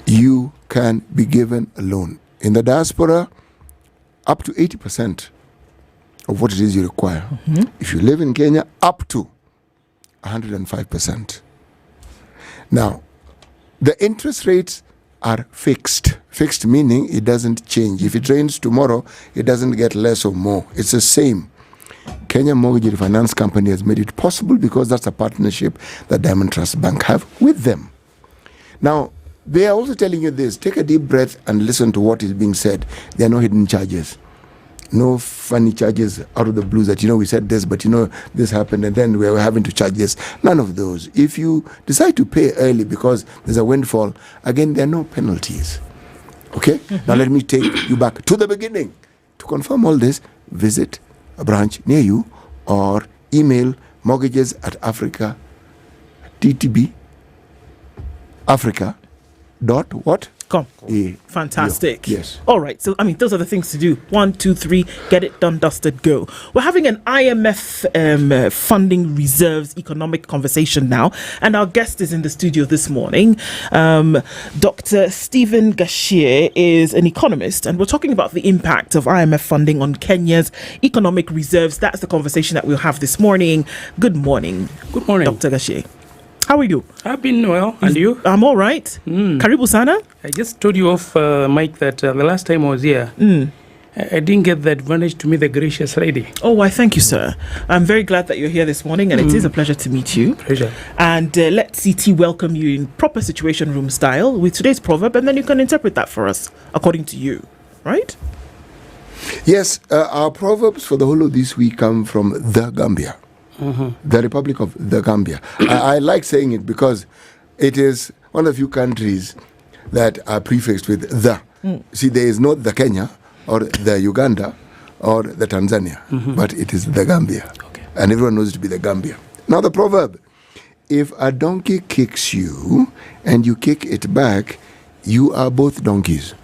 you can be given a loan. In the diaspora, up to 80% of what it is you require. If you live in Kenya, up to 105%. Now, the interest rates are fixed. Fixed meaning it doesn't change. If it rains tomorrow, it doesn't get less or more. It's the same. Kenya Mortgage Finance Company has made it possible because that's a partnership that Diamond Trust Bank have with them. Now, they are also telling you this. Take a deep breath and listen to what is being said. There are no hidden charges. No funny charges out of the blues that, we said this, but this happened and then we were having to charge this. None of those. If you decide to pay early because there's a windfall, again, there are no penalties. Okay? Now let me take you back to the beginning. To confirm all this, visit a branch near you or email mortgages@Africa, TTB, Africa, dot what? Come. Yeah. Fantastic. Yes. All right. So, I mean, those are the things to do. 1, 2, 3, get it done, dusted, go. We're having an IMF funding reserves economic conversation now. And our guest is in the studio this morning. Dr. Stephen Gashie is an economist, and we're talking about the impact of IMF funding on Kenya's economic reserves. That's the conversation that we'll have this morning. Good morning. Good morning. Dr. Gashie. How are you? I've been well. And you? I'm all right. Karibu sana. I just told you off mic that the last time I was here, I didn't get the advantage to meet the gracious lady. Oh, why, thank you, sir. I'm very glad that you're here this morning, and it is a pleasure to meet you. Pleasure. And let CT welcome you in proper Situation Room style with today's proverb, and then you can interpret that for us according to you, right? Yes, our proverbs for the whole of this week come from the Gambia. The Republic of the Gambia. I like saying it because it is one of the few countries that are prefixed with the. See, there is not the Kenya or the Uganda or the Tanzania, but it is the Gambia. Okay. And everyone knows it to be the Gambia. Now the proverb, if a donkey kicks you and you kick it back, you are both donkeys.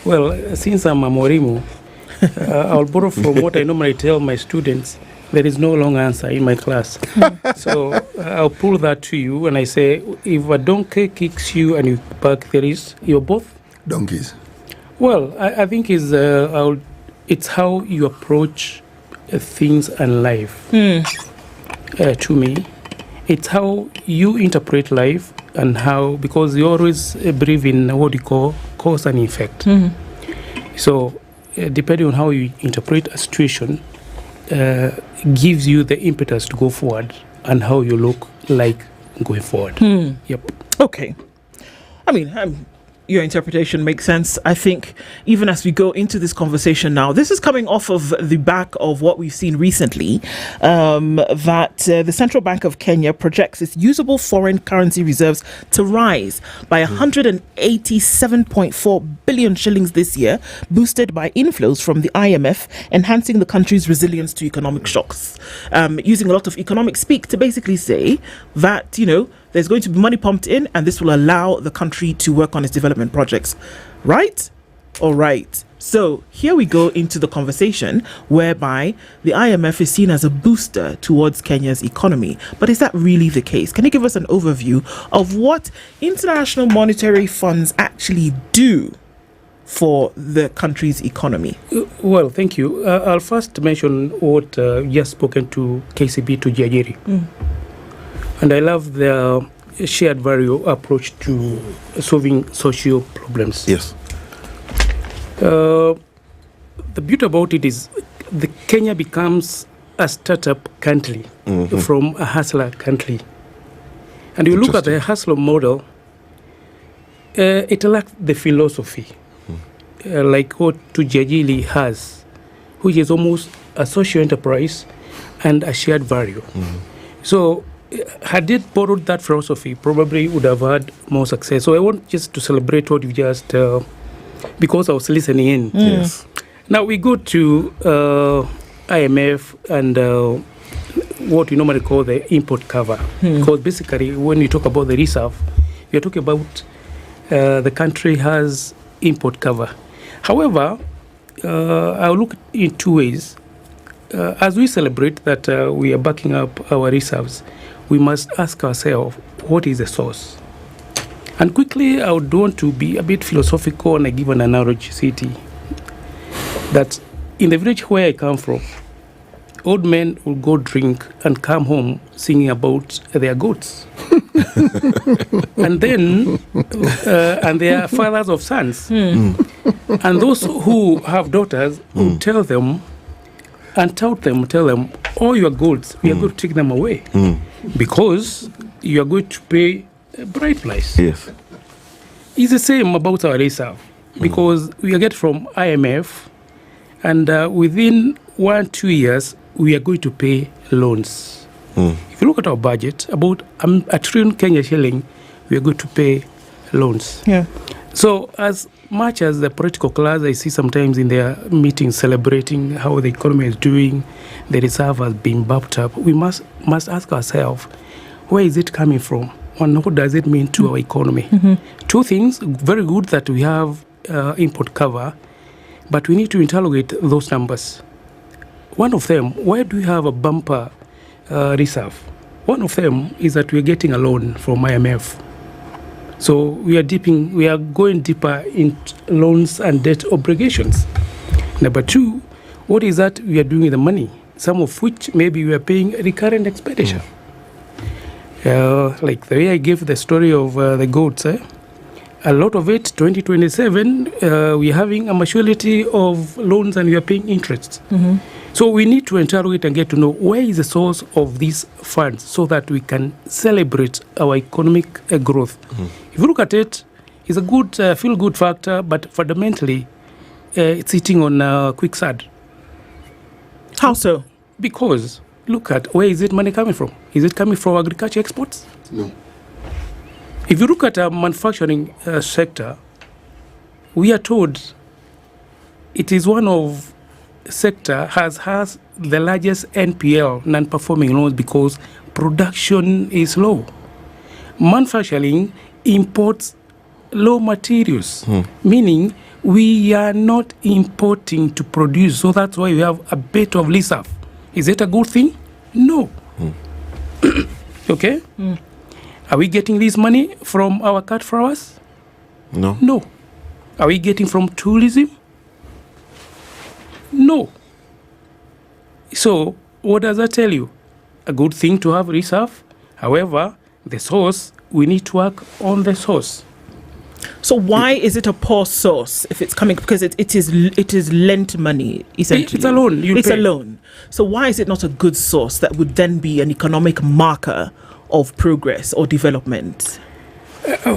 Well, since I'm a Wairimu, I'll borrow from what I normally tell my students. There is no long answer in my class. So I'll pull that to you and I say, if a donkey kicks you and you back, you're both donkeys. Well, I think it's how you approach things and life. To me, it's how you interpret life and how, because you always believe in what you call cause and effect. So depending on how you interpret a situation, gives you the impetus to go forward and how you look like going forward. Yep. Okay. I mean, your interpretation makes sense. I think even as we go into this conversation now, this is coming off of the back of what we've seen recently, that the Central Bank of Kenya projects its usable foreign currency reserves to rise by 187.4 billion shillings this year, boosted by inflows from the IMF, enhancing the country's resilience to economic shocks. Using a lot of economic speak to basically say that, there's going to be money pumped in, and this will allow the country to work on its development projects. Right? All right. So here we go into the conversation whereby the IMF is seen as a booster towards Kenya's economy. But is that really the case? Can you give us an overview of what international monetary funds actually do for the country's economy? Well, thank you. I'll first mention what just spoken to KCB to Nyeri. And I love the shared value approach to solving social problems. Yes. The beauty about it is the Kenya becomes a startup country from a hustler country. And you look at the hustler model, it lacks the philosophy, like what Tujajili has, which is almost a social enterprise and a shared value. So had it borrowed that philosophy, probably would have had more success. So I want just to celebrate what you just, because I was listening in. Yes. Now we go to IMF and what we normally call the import cover. Because basically when you talk about the reserve, you're talking about the country has import cover. However, I'll look in two ways. As we celebrate that we are backing up our reserves, we must ask ourselves, what is the source? And quickly, I would want to be a bit philosophical and I give an analogy, city. That in the village where I come from, old men will go drink and come home singing about their goats. And then, and they are fathers of sons. And those who have daughters will tell them, tell them, all your goats, we are going to take them away. Because you are going to pay a bright price. Yes. It's the same about our reserve. Because we get from IMF, and within 1-2 years, we are going to pay loans. If you look at our budget, about a trillion Kenya shilling, we are going to pay loans. Yeah. So as much as the political class, I see sometimes in their meetings celebrating how the economy is doing, the reserve has been bumped up, we must ask ourselves, where is it coming from? and what does it mean to our economy? Two things, very good that we have import cover, but we need to interrogate those numbers. One of them, why do we have a bumper reserve? One of them is that we're getting a loan from IMF. So we are going deeper in loans and debt obligations. Number two, what is that we are doing with the money? Some of which maybe we are paying recurrent expenditure. Like the way I gave the story of the goats, a lot of it, 2027, we're having a maturity of loans and we are paying interest. So we need to interrogate and get to know where is the source of these funds so that we can celebrate our economic growth. If you look at it, it's a good feel-good factor, but fundamentally, it's sitting on quicksand. How so? Because look at where is it money coming from? Is it coming from agriculture exports? No. If you look at our manufacturing sector, we are told it is one of sector has the largest NPL, non-performing loans, because production is low. Manufacturing imports low materials, meaning we are not importing to produce. So that's why we have a bit of reserve. Is it a good thing? No. Okay? Are we getting this money from our cut flowers? No. No. Are we getting from tourism? No. So what does that tell you? A good thing to have reserve. However, the source, we need to work on the source. So why is it a poor source if it's coming? Because it is lent money, essentially. It's a loan. It's a loan. So why is it not a good source that would then be an economic marker of progress or development?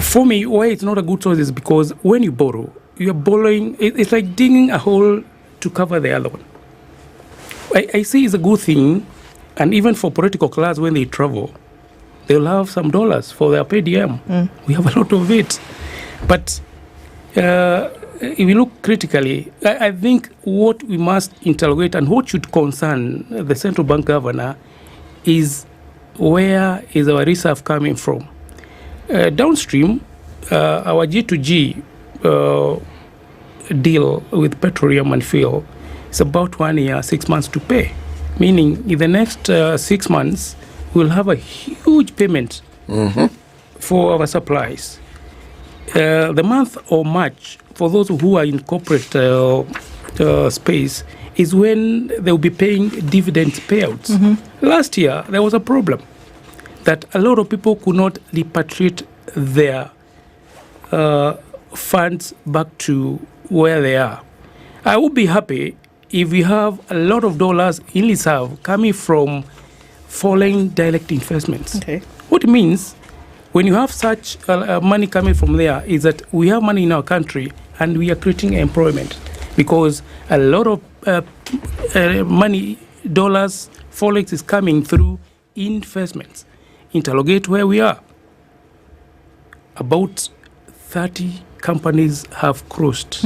For me, why it's not a good source is because when you borrow, you're borrowing, it's like digging a hole to cover the other one. I see it's a good thing, and even for political class, when they travel, they'll have some dollars for their PDM. We have a lot of it. But if you look critically, I think what we must interrogate and what should concern the central bank governor is where is our reserve coming from? Downstream, our G2G deal with petroleum and fuel is about 1 year, 6 months to pay. Meaning in the next 6 months, we'll have a huge payment for our supplies. The month of March, for those who are in corporate space, is when they'll be paying dividend payouts. Last year, there was a problem that a lot of people could not repatriate their funds back to where they are. I would be happy if we have a lot of dollars in reserve coming from foreign direct investments. Okay. What it means, when you have such money coming from there, is that we have money in our country and we are creating employment, because a lot of money, dollars, forex is coming through investments. Interrogate where we are. About 30 companies have crossed.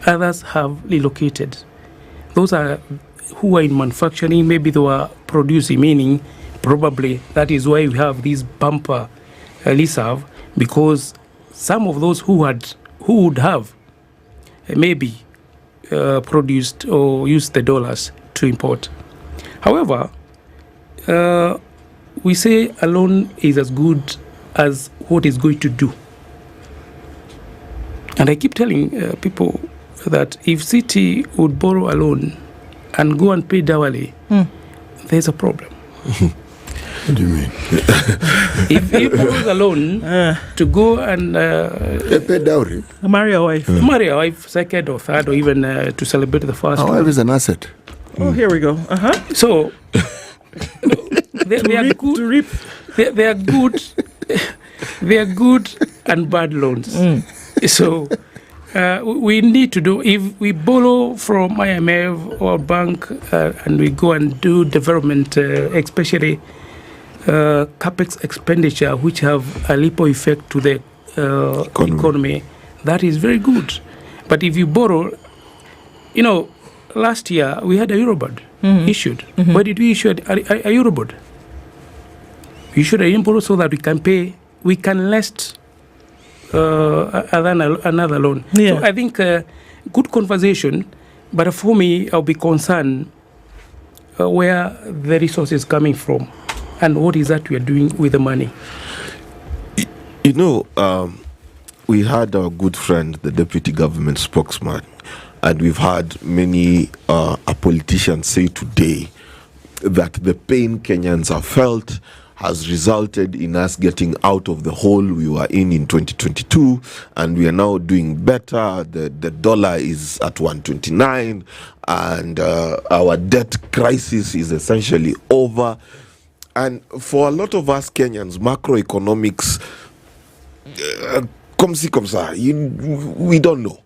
Others have relocated. Those are who are in manufacturing, maybe they were producing, meaning probably that is why we have this bumper reserve, because some of those who would have maybe produced or used the dollars to import. However, we say a loan is as good as what it's going to do. And I keep telling people that if City would borrow a loan and go and pay dowry, there's a problem. What do you mean? If he borrows a loan to go and pay dowry, marry a wife, second or third, or even to celebrate the first. Our wife is an asset. Oh, here we go. So they are good. They are good. They are good and bad loans. So we need to do, if we borrow from IMF or bank and we go and do development, especially capex expenditure, which have a ripple effect to the economy, that is very good. But if you borrow, last year we had a Eurobond issued. Why did we issue a Eurobond? We should borrow so that we can last another loan. Yeah. So I think good conversation, but for me, I'll be concerned where the resources coming from and what is that we are doing with the money. You know, we had our good friend, the deputy government spokesman, and we've had many politicians say today that the pain Kenyans have felt has resulted in us getting out of the hole we were in 2022, and we are now doing better. The dollar is at 129, and our debt crisis is essentially over. And for a lot of us Kenyans, macroeconomics, comme si comme ça, we don't know.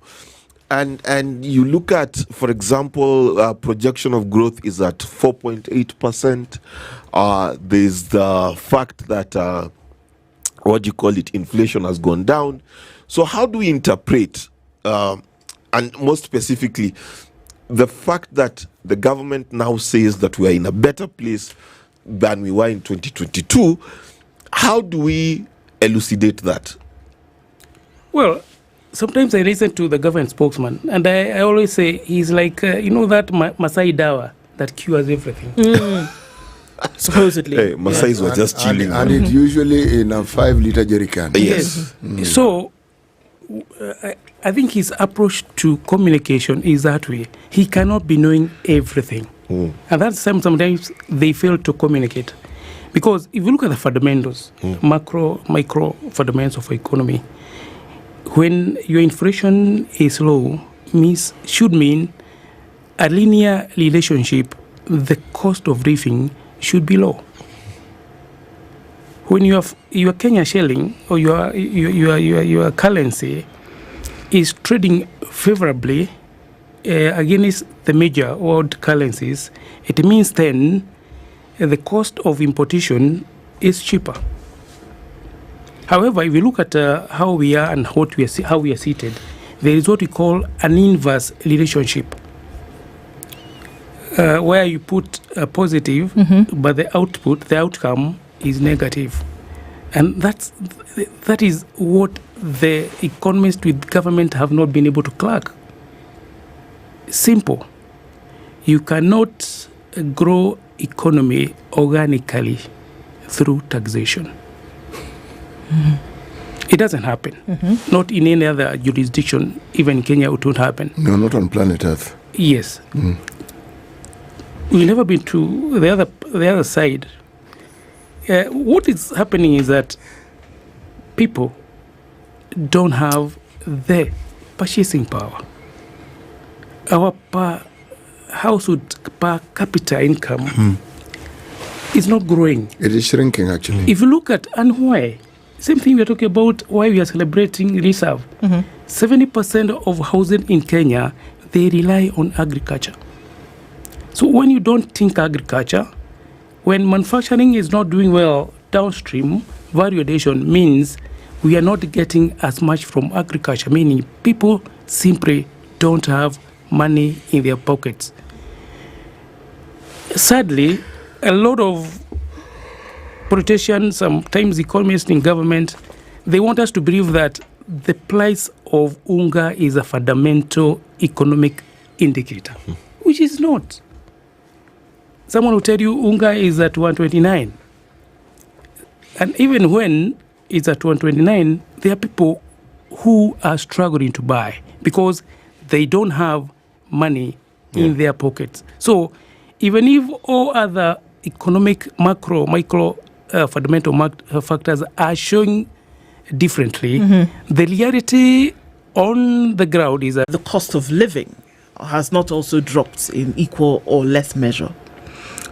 And you look at, for example, projection of growth is at 4.8%. There's the fact that, inflation has gone down. So how do we interpret, and more specifically, the fact that the government now says that we are in a better place than we were in 2022? How do we elucidate that? Well, sometimes I listen to the government spokesman, and I always say he's like, that Masai Dawa that cures everything. Supposedly. Hey, Masais were just chilling. And it's usually in a 5-liter jerry can. Yes. So, I think his approach to communication is that way. He cannot be knowing everything. And that's sometimes they fail to communicate. Because if you look at the fundamentals, macro, micro fundamentals of economy, when your inflation is low, should mean a linear relationship, the cost of living should be low. When your Kenya shilling or your currency is trading favorably against the major world currencies, it means then the cost of importation is cheaper. However, if you look at how we are and how we are seated, there is what we call an inverse relationship, where you put a positive, but the outcome is negative. And that is what the economists with government have not been able to crack. Simple. You cannot grow economy organically through taxation. It doesn't happen. Not in any other jurisdiction, even Kenya, it won't happen. No, not on planet Earth. Yes. We've never been to the other side. What is happening is that people don't have the purchasing power. Our per household per capita income is not growing. It is shrinking, actually. If you look at, and why? Same thing we're talking about why we are celebrating reserve. 70% of housing in Kenya, they rely on agriculture. So when you don't think agriculture, when manufacturing is not doing well downstream, value addition means we are not getting as much from agriculture, meaning people simply don't have money in their pockets. Sadly, a lot of politicians, sometimes economists in government, they want us to believe that the price of unga is a fundamental economic indicator, which is not. Someone will tell you unga is at 129. And even when it's at 129, there are people who are struggling to buy because they don't have money in their pockets. So even if all other economic, macro, micro fundamental factors are showing differently, the reality on the ground is that the cost of living has not also dropped in equal or less measure.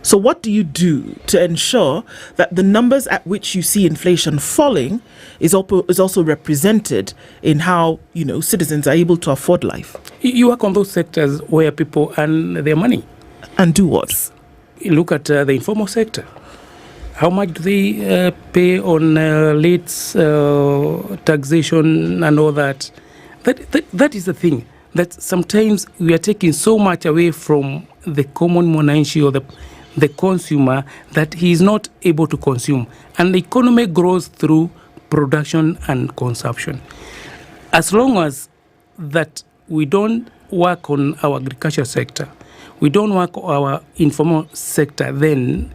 So what do you do to ensure that the numbers at which you see inflation falling is also represented in how, citizens are able to afford life? You work on those sectors where people earn their money. And do what? You look at the informal sector. How much do they pay on late taxation and all that? That is the thing, that sometimes we are taking so much away from the common mwananchi or the consumer that he is not able to consume. And the economy grows through production and consumption. As long as that we don't work on our agriculture sector, we don't work on our informal sector, then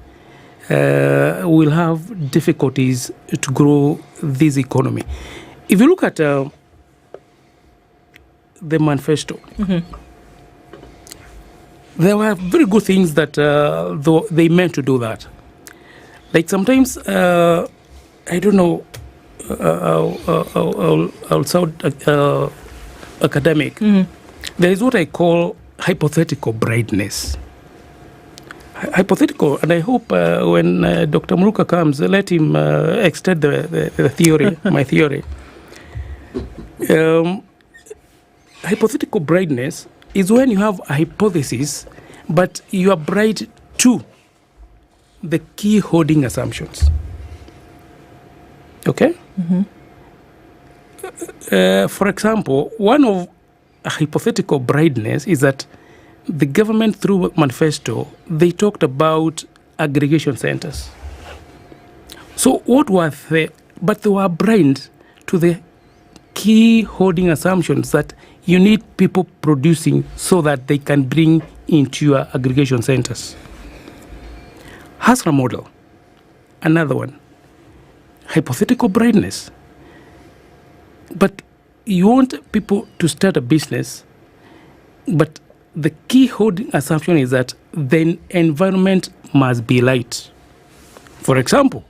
we'll have difficulties to grow this economy. If you look at the manifesto, there were very good things that they meant to do that. Like sometimes, I don't know, I'll sound academic. There is what I call hypothetical brightness. Hypothetical, and I hope when Dr. Muruka comes, let him extend the theory, my theory. Hypothetical brightness is when you have a hypothesis, but you are bright to the key holding assumptions. Okay? For example, one of a hypothetical brightness is that the government, through manifesto, they talked about aggregation centers. So what were they? But they were blind to the key holding assumptions that you need people producing so that they can bring into your aggregation centers. Hustler model, another one. Hypothetical brightness. But you want people to start a business, but the key holding assumption is that the environment must be light. For example,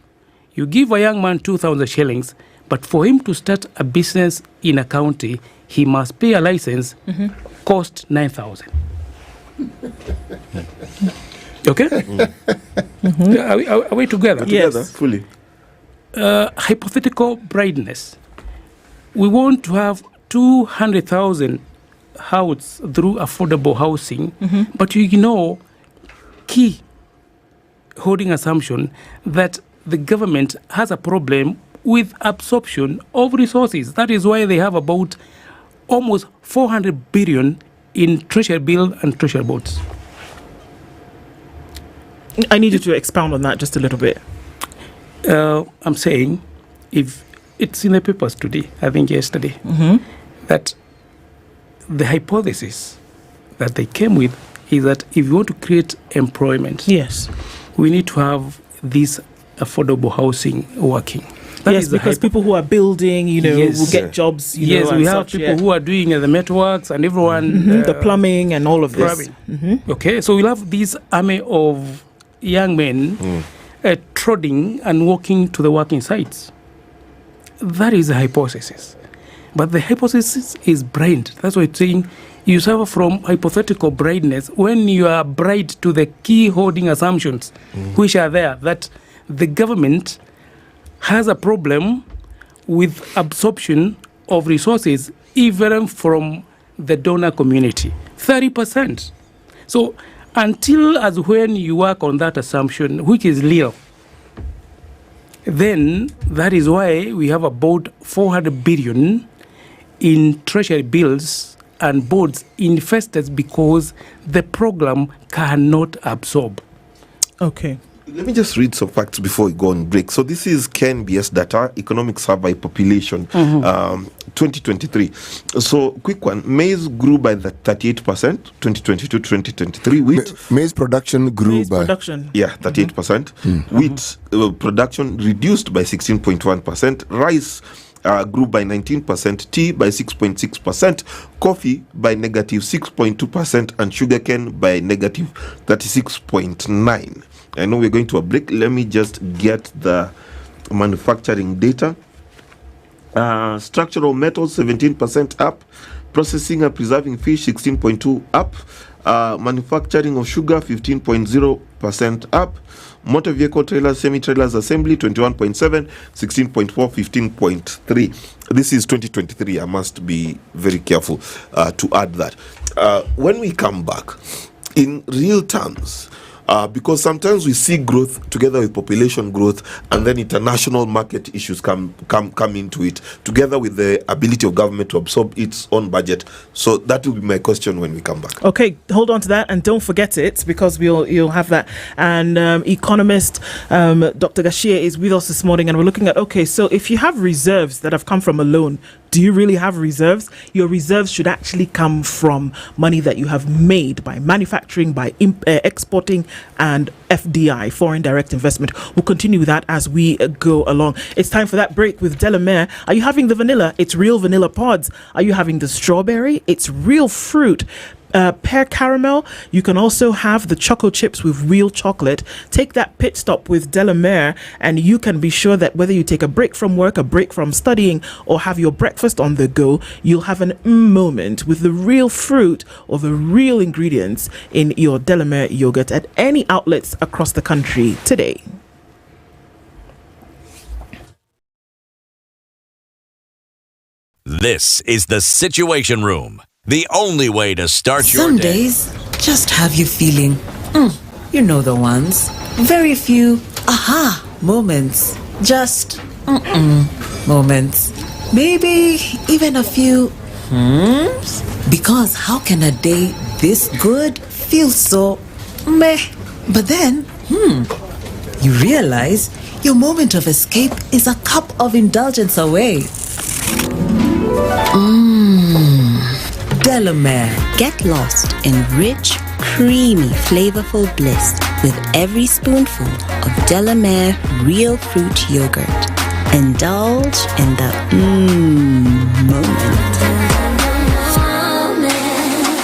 you give a young man 2,000 shillings, but for him to start a business in a county, he must pay a license, cost 9,000. Okay? Are we together? Together, fully. Hypothetical brightness. We want to have 200,000 houses through affordable housing, but you ignore key holding assumption that the government has a problem with absorption of resources. That is why they have about almost 400 billion in treasury bill and treasury bonds. I need you to expound on that just a little bit. I'm saying, if it's in the papers today, I think yesterday, that the hypothesis that they came with is that if you want to create employment, yes, we need to have this affordable housing working. That yes, because people who are building, will get jobs. Yes, we have people who are doing the networks and everyone. The plumbing and all of this. Okay, so we'll have this army of young men trotting and walking to the working sites. That is a hypothesis. But the hypothesis is blind. That's why it's saying you suffer from hypothetical blindness when you are blind to the key holding assumptions which are there, that the government has a problem with absorption of resources even from the donor community. 30%. So until as when you work on that assumption, which is real, then that is why we have about 400 billion in treasury bills and bonds invested, because the program cannot absorb. Okay. Let me just read some facts before we go on break. So this is KNBS data, Economic Survey Population, 2023. So quick one, maize grew by the 38%, 2022-2023. Wheat maize production grew by 38%. Wheat production reduced by 16.1%. Rice grew by 19%, tea by 6.6%, coffee by negative 6.2%, and sugarcane by negative 36.9%. I know we're going to a break. Let me just get the manufacturing data. Structural metals 17% up, processing and preserving fish 16.2% up, manufacturing of sugar 15.0% up, motor vehicle trailers, semi-trailers assembly 21.7, 16.4, 15.3. This is 2023. I must be very careful to add that. When we come back, in real terms, because sometimes we see growth together with population growth, and then international market issues come into it, together with the ability of government to absorb its own budget. So that will be my question when we come back. Okay, hold on to that and don't forget it, because you'll have that. And economist Dr. Gashie is with us this morning, and we're looking at, okay, so if you have reserves that have come from a loan, do you really have reserves? Your reserves should actually come from money that you have made by manufacturing, by exporting, and FDI, foreign direct investment. We'll continue with that as we go along. It's time for that break with Delamere. Are you having the vanilla? It's real vanilla pods. Are you having the strawberry? It's real fruit. Pear caramel. You can also have the choco chips with real chocolate. Take that pit stop with Delamere, and you can be sure that whether you take a break from work, a break from studying, or have your breakfast on the go, you'll have an moment with the real fruit or the real ingredients in your Delamere yogurt at any outlets across the country today. This is the Situation Room. The only way to start your Some day. days just have you feeling, you know the ones. Very few aha moments. Just moments. Maybe even a few Because how can a day this good feel so meh? But then, you realize your moment of escape is a cup of indulgence away. Delamere. Get lost in rich, creamy, flavorful bliss with every spoonful of Delamere real fruit yogurt. Indulge in the moment.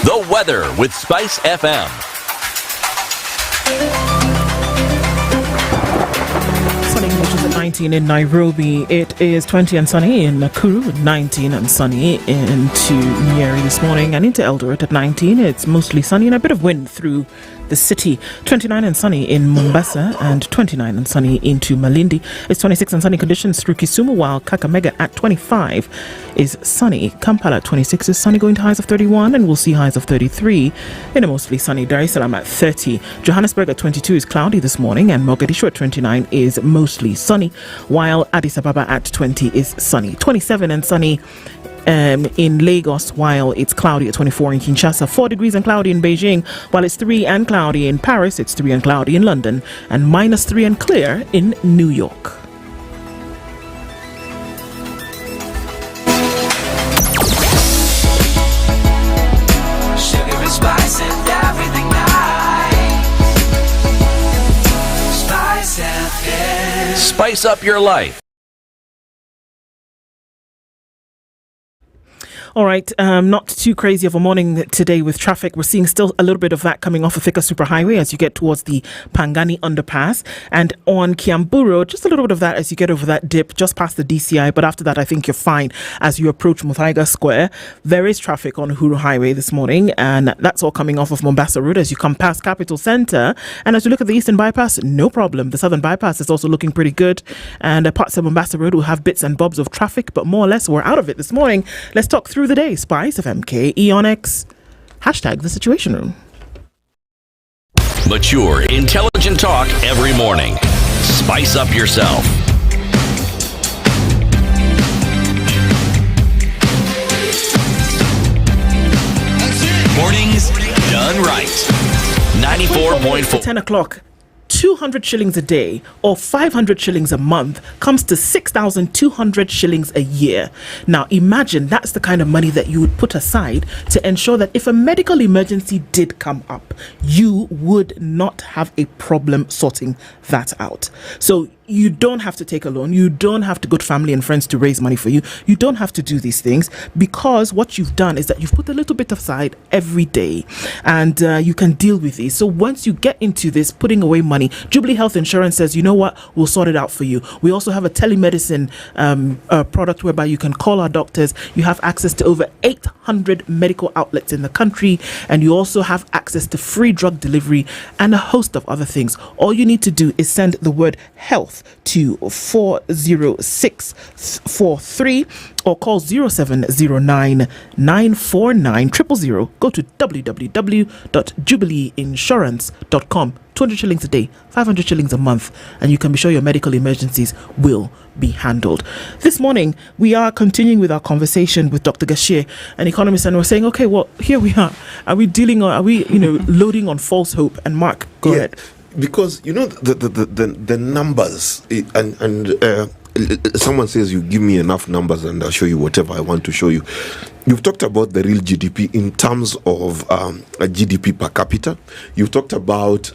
The weather with SpiceFM. Sunny conditions at 19 in Nairobi. It is 20 and sunny in Nakuru, 19 and sunny into Nyeri this morning, and into Eldoret at 19. It's mostly sunny and a bit of wind through the city. 29 and sunny in Mombasa, and 29 and sunny into Malindi. It's 26 and sunny conditions through Kisumu, while Kakamega at 25 is sunny. Kampala at 26 is sunny, going to highs of 31, and we'll see highs of 33 in a mostly sunny Dar es Salaam at 30. Johannesburg at 22 is cloudy this morning, and Mogadishu at 29 is mostly sunny, while Addis Ababa at 20 is sunny. 27 and sunny in Lagos, while it's cloudy at 24 in Kinshasa, 4 degrees and cloudy in Beijing, while it's 3 and cloudy in Paris, it's 3 and cloudy in London, and -3 and clear in New York. Sugar and spice and everything nice. Spice FM. Spice up your life. All right, not too crazy of a morning today with traffic. We're seeing still a little bit of that coming off of Thika Superhighway as you get towards the Pangani underpass, and on Kiambu Road, just a little bit of that as you get over that dip just past the DCI. But after that, I think you're fine as you approach Muthaiga Square. There is traffic on Uhuru Highway this morning, and that's all coming off of Mombasa Road as you come past Capital Centre. And as you look at the Eastern Bypass, no problem. The Southern Bypass is also looking pretty good, and parts of Mombasa Road will have bits and bobs of traffic, but more or less we're out of it this morning. Let's talk through the day. SpiceFM KE on X. Hashtag the Situation Room. Mature, intelligent talk every morning. Spice up yourself. Mornings done right. 94.4. 10 o'clock. 200 shillings a day or 500 shillings a month comes to 6,200 shillings a year. Now imagine that's the kind of money that you would put aside to ensure that if a medical emergency did come up, you would not have a problem sorting that out. So you don't have to take a loan. You don't have to go to family and friends to raise money for you. You don't have to do these things, because what you've done is that you've put a little bit aside every day, and you can deal with these. So once you get into this putting away money, Jubilee Health Insurance says, you know what, we'll sort it out for you. We also have a telemedicine product whereby you can call our doctors. You have access to over 800 medical outlets in the country, and you also have access to free drug delivery and a host of other things. All you need to do is send the word health month to 40643 or call 0709 949 000. Go to www.jubileeinsurance.com. 200 shillings a day, 500 shillings a month, and you can be sure your medical emergencies will be handled. This morning, we are continuing with our conversation with Dr. Gashie, an economist, and we're saying, okay, well, here we are. Are we loading on false hope? And Mark, go ahead. Because, the numbers, and someone says you give me enough numbers and I'll show you whatever I want to show you. You've talked about the real GDP in terms of a GDP per capita. You've talked about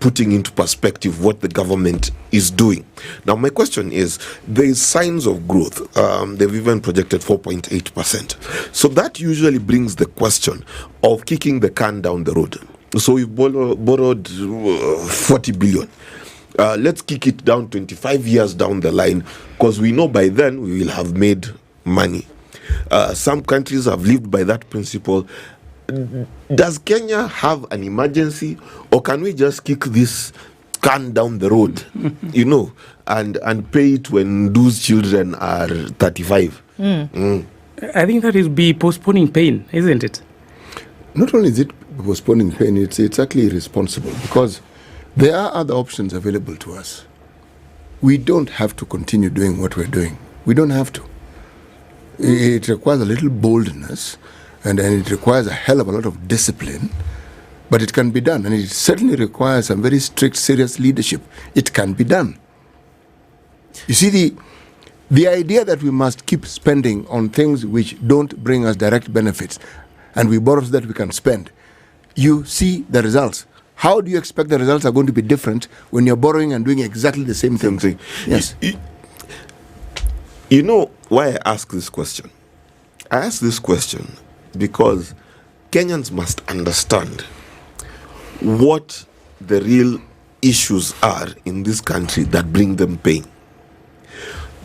putting into perspective what the government is doing. Now, my question is, there is signs of growth. They've even projected 4.8%. So that usually brings the question of kicking the can down the road. So we've borrowed 40 billion. Let's kick it down 25 years down the line, because we know by then we will have made money. Some countries have lived by that principle. Does Kenya have an emergency, or can we just kick this can down the road, and pay it when those children are 35? I think that is be postponing pain, isn't it? Not only is it postponing pain, it's actually irresponsible, because there are other options available to us. We don't have to continue doing what we're doing. We don't have to. It requires a little boldness, and it requires a hell of a lot of discipline, but it can be done. And it certainly requires some very strict, serious leadership. It can be done. You see, the idea that we must keep spending on things which don't bring us direct benefits, and we borrow so that we can spend, you see the results. How do you expect the results are going to be different when you're borrowing and doing exactly the same thing? Yes. You know why I ask this question? I ask this question because Kenyans must understand what the real issues are in this country that bring them pain.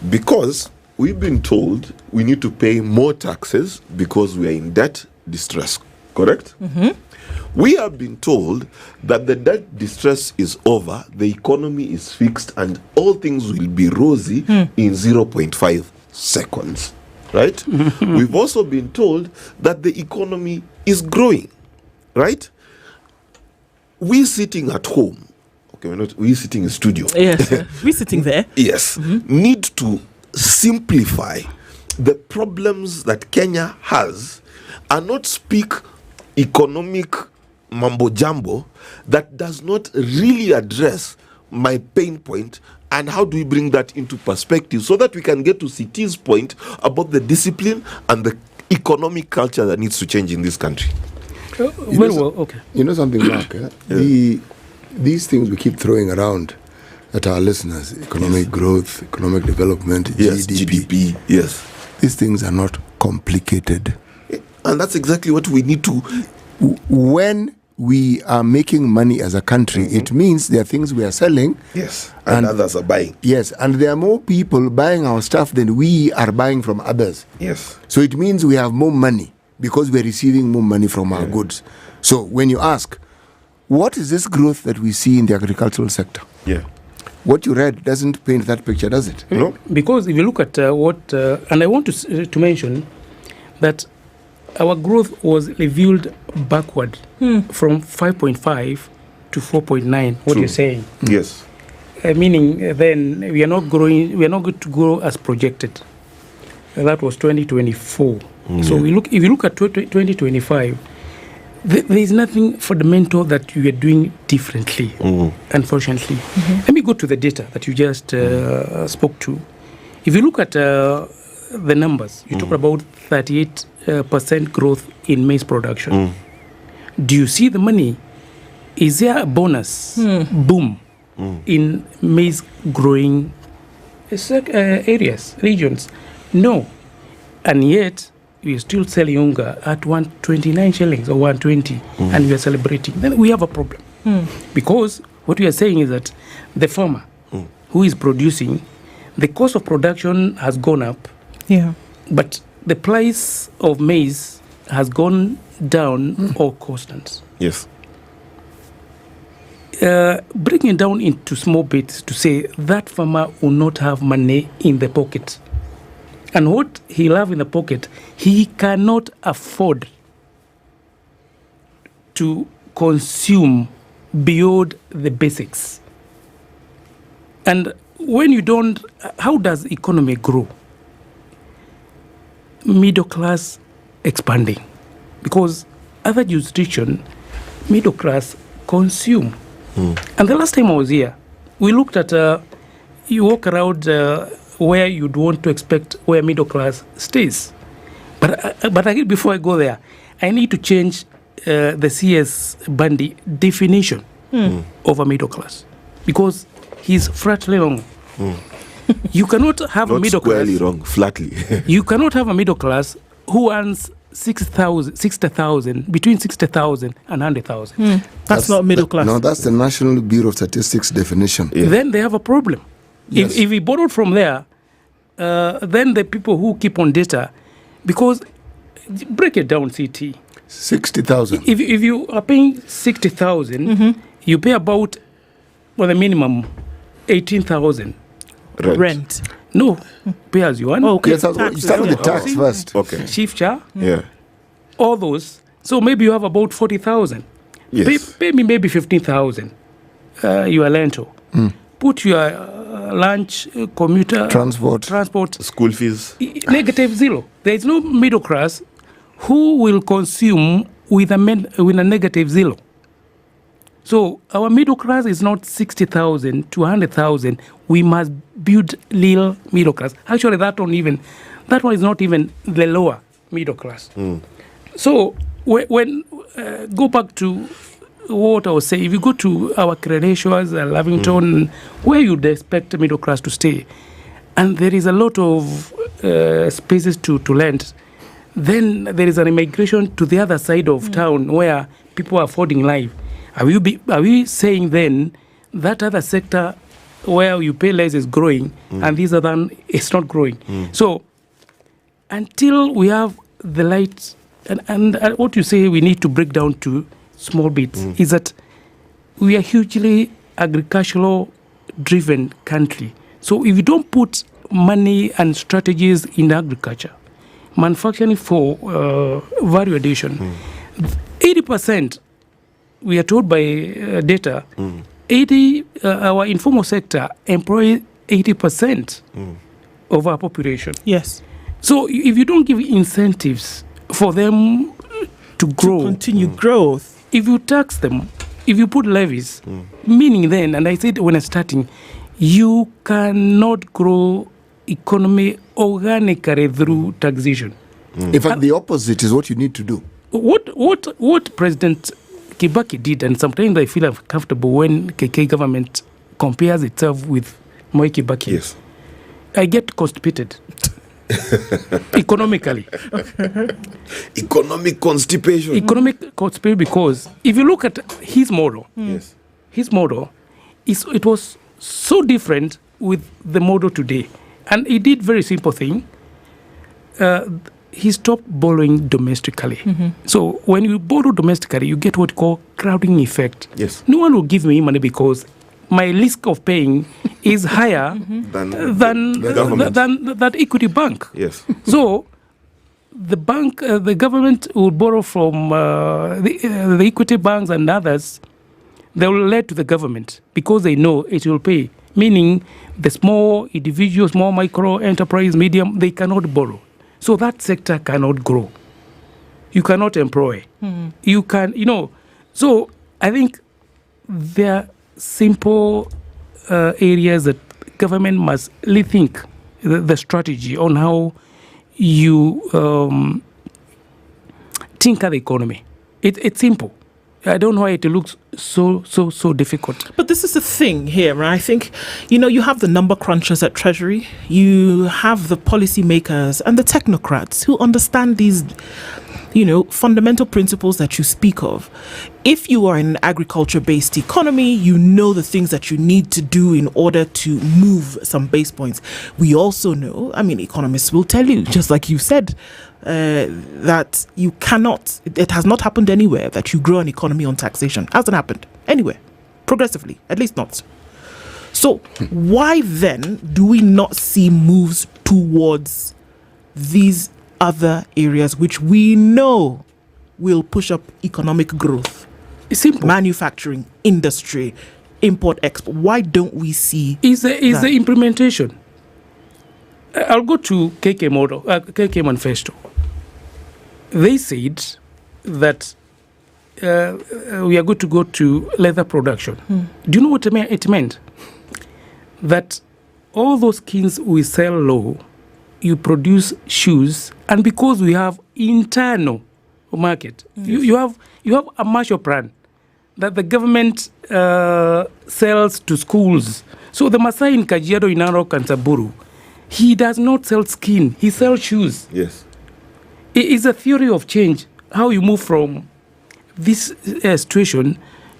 Because we've been told we need to pay more taxes because we are in debt distress, correct? Mm-hmm. We have been told that the debt distress is over, the economy is fixed, and all things will be rosy in 0.5 seconds, right? We've also been told that the economy is growing, right? We sitting at home, we sitting in studio. Yes, we sitting there. Yes, need to simplify the problems that Kenya has and not speak economic mambo jumbo that does not really address my pain point, and how do we bring that into perspective so that we can get to CT's point about the discipline and the economic culture that needs to change in this country. Okay. You know something, Mark? These things we keep throwing around at our listeners, economic growth, economic development, GDP. Yes. These things are not complicated. And that's exactly what we need to. When we are making money as a country, it means there are things we are selling. Yes. And others are buying. Yes. And there are more people buying our stuff than we are buying from others. Yes. So it means we have more money because we're receiving more money from our goods. So when you ask, what is this growth that we see in the agricultural sector? Yeah. What you read doesn't paint that picture, does it? No. Because if you look at and I want to mention that our growth was revealed backward from 5.5 to 4.9. What you're saying? Yes. Meaning, then we are not growing. We are not going to grow as projected. That was 2024. So if you look at 2025, there is nothing fundamental that you are doing differently. Unfortunately, let me go to the data that you just spoke to. If you look at the numbers, you talk about 38% growth in maize production. Do you see the money? Is there a bonus boom in maize growing areas, regions? No. And yet, we are still selling unga at 129 shillings or 120, and we are celebrating. Then we have a problem. Because what we are saying is that the farmer who is producing, the cost of production has gone up. Yeah. But the price of maize has gone down or constant. Yes. bring it down into small bits to say that farmer will not have money in the pocket. And what he'll have in the pocket, he cannot afford to consume beyond the basics. And when you don't, how does economy grow? Middle class expanding. Because other jurisdiction, middle class consume. And the last time I was here, we looked at, you walk around where you'd want to expect where middle class stays. But again, before I go there, I need to change the CS Bundy definition of a middle class. Because he's flatly wrong. You cannot have a middle class. Not squarely wrong, flatly. You cannot have a middle class who earns 60,000, between 60,000 and 100,000. That's not middle class. No, that's the National Bureau of Statistics definition. Then they have a problem. Yes. If we borrowed from there, then the people who keep on data, because break it down, CT. 60,000. If you are paying 60,000, you pay about, well, the minimum 18,000 rent. No, pay as you earn. Okay. Yes, you start with the tax first. Okay. Shift char. Yeah. All those. So maybe you have about 40,000. Yes. Pay me maybe 15,000. Your rental. Put your lunch, commuter, transport, school fees. Negative zero. There is no middle class who will consume with a negative zero. So our middle class is not 60,000 to 100,000. We must build little middle class. Actually, that one is not even the lower middle class. So when go back to what I was saying, if you go to our credentials, Lavington, where you'd expect middle class to stay, and there is a lot of spaces to lend, then there is an immigration to the other side of town where people are affording life. Are we saying then that other sector where you pay less is growing and this other one is not growing? So until we have the light, and what you say we need to break down to small bits, is that we are hugely agricultural driven country. So if you don't put money and strategies in agriculture, manufacturing for value addition, 80%, we are told by data, our informal sector employs 80% of our population. Yes. So if you don't give incentives for them to grow, continue growth, if you tax them, if you put levies, meaning then, and I said when I'm starting, you cannot grow economy organically through taxation. In fact, the opposite is what you need to do. What President Kibaki did, and sometimes I feel uncomfortable when KK government compares itself with Moi Kibaki. Yes. I get constipated. Economically. Economic constipation. Economic constipation, because if you look at his model, yes, his model, it was so different with the model today. And he did very simple thing. He stopped borrowing domestically. So when you borrow domestically, you get what you call crowding effect. Yes. No one will give me money because my risk of paying is higher than that equity bank. Yes. So the bank, the government will borrow from the equity banks and others. They will lend to the government because they know it will pay. Meaning the small individuals, small micro enterprise, medium, they cannot borrow. So that sector cannot grow. You cannot employ. You can, So I think there are simple areas that government must rethink the strategy on how you tinker the economy. It's simple. I don't know why it looks so difficult. But this is the thing here, right? I think, you have the number crunchers at Treasury, you have the policymakers and the technocrats who understand these, fundamental principles that you speak of. If you are in an agriculture-based economy, you know the things that you need to do in order to move some base points. We also know, economists will tell you, just like you said, that you cannot, it has not happened anywhere that you grow an economy on taxation. Hasn't happened anywhere. progressively, at least not. So why then do we not see moves towards these other areas which we know will push up economic growth? It's simple. Manufacturing, industry, import, export. Why don't we see is the implementation? I'll go to KK Manifesto. They said that we are going to go to leather production. Do you know what it meant? That all those skins we sell low, you produce shoes, and because we have internal market, you have a Marshall Plan that the government sells to schools. So the Masai in Kajiado, in Narok and Samburu, he does not sell skin, he sells shoes. Yes. It is a theory of change, how you move from this situation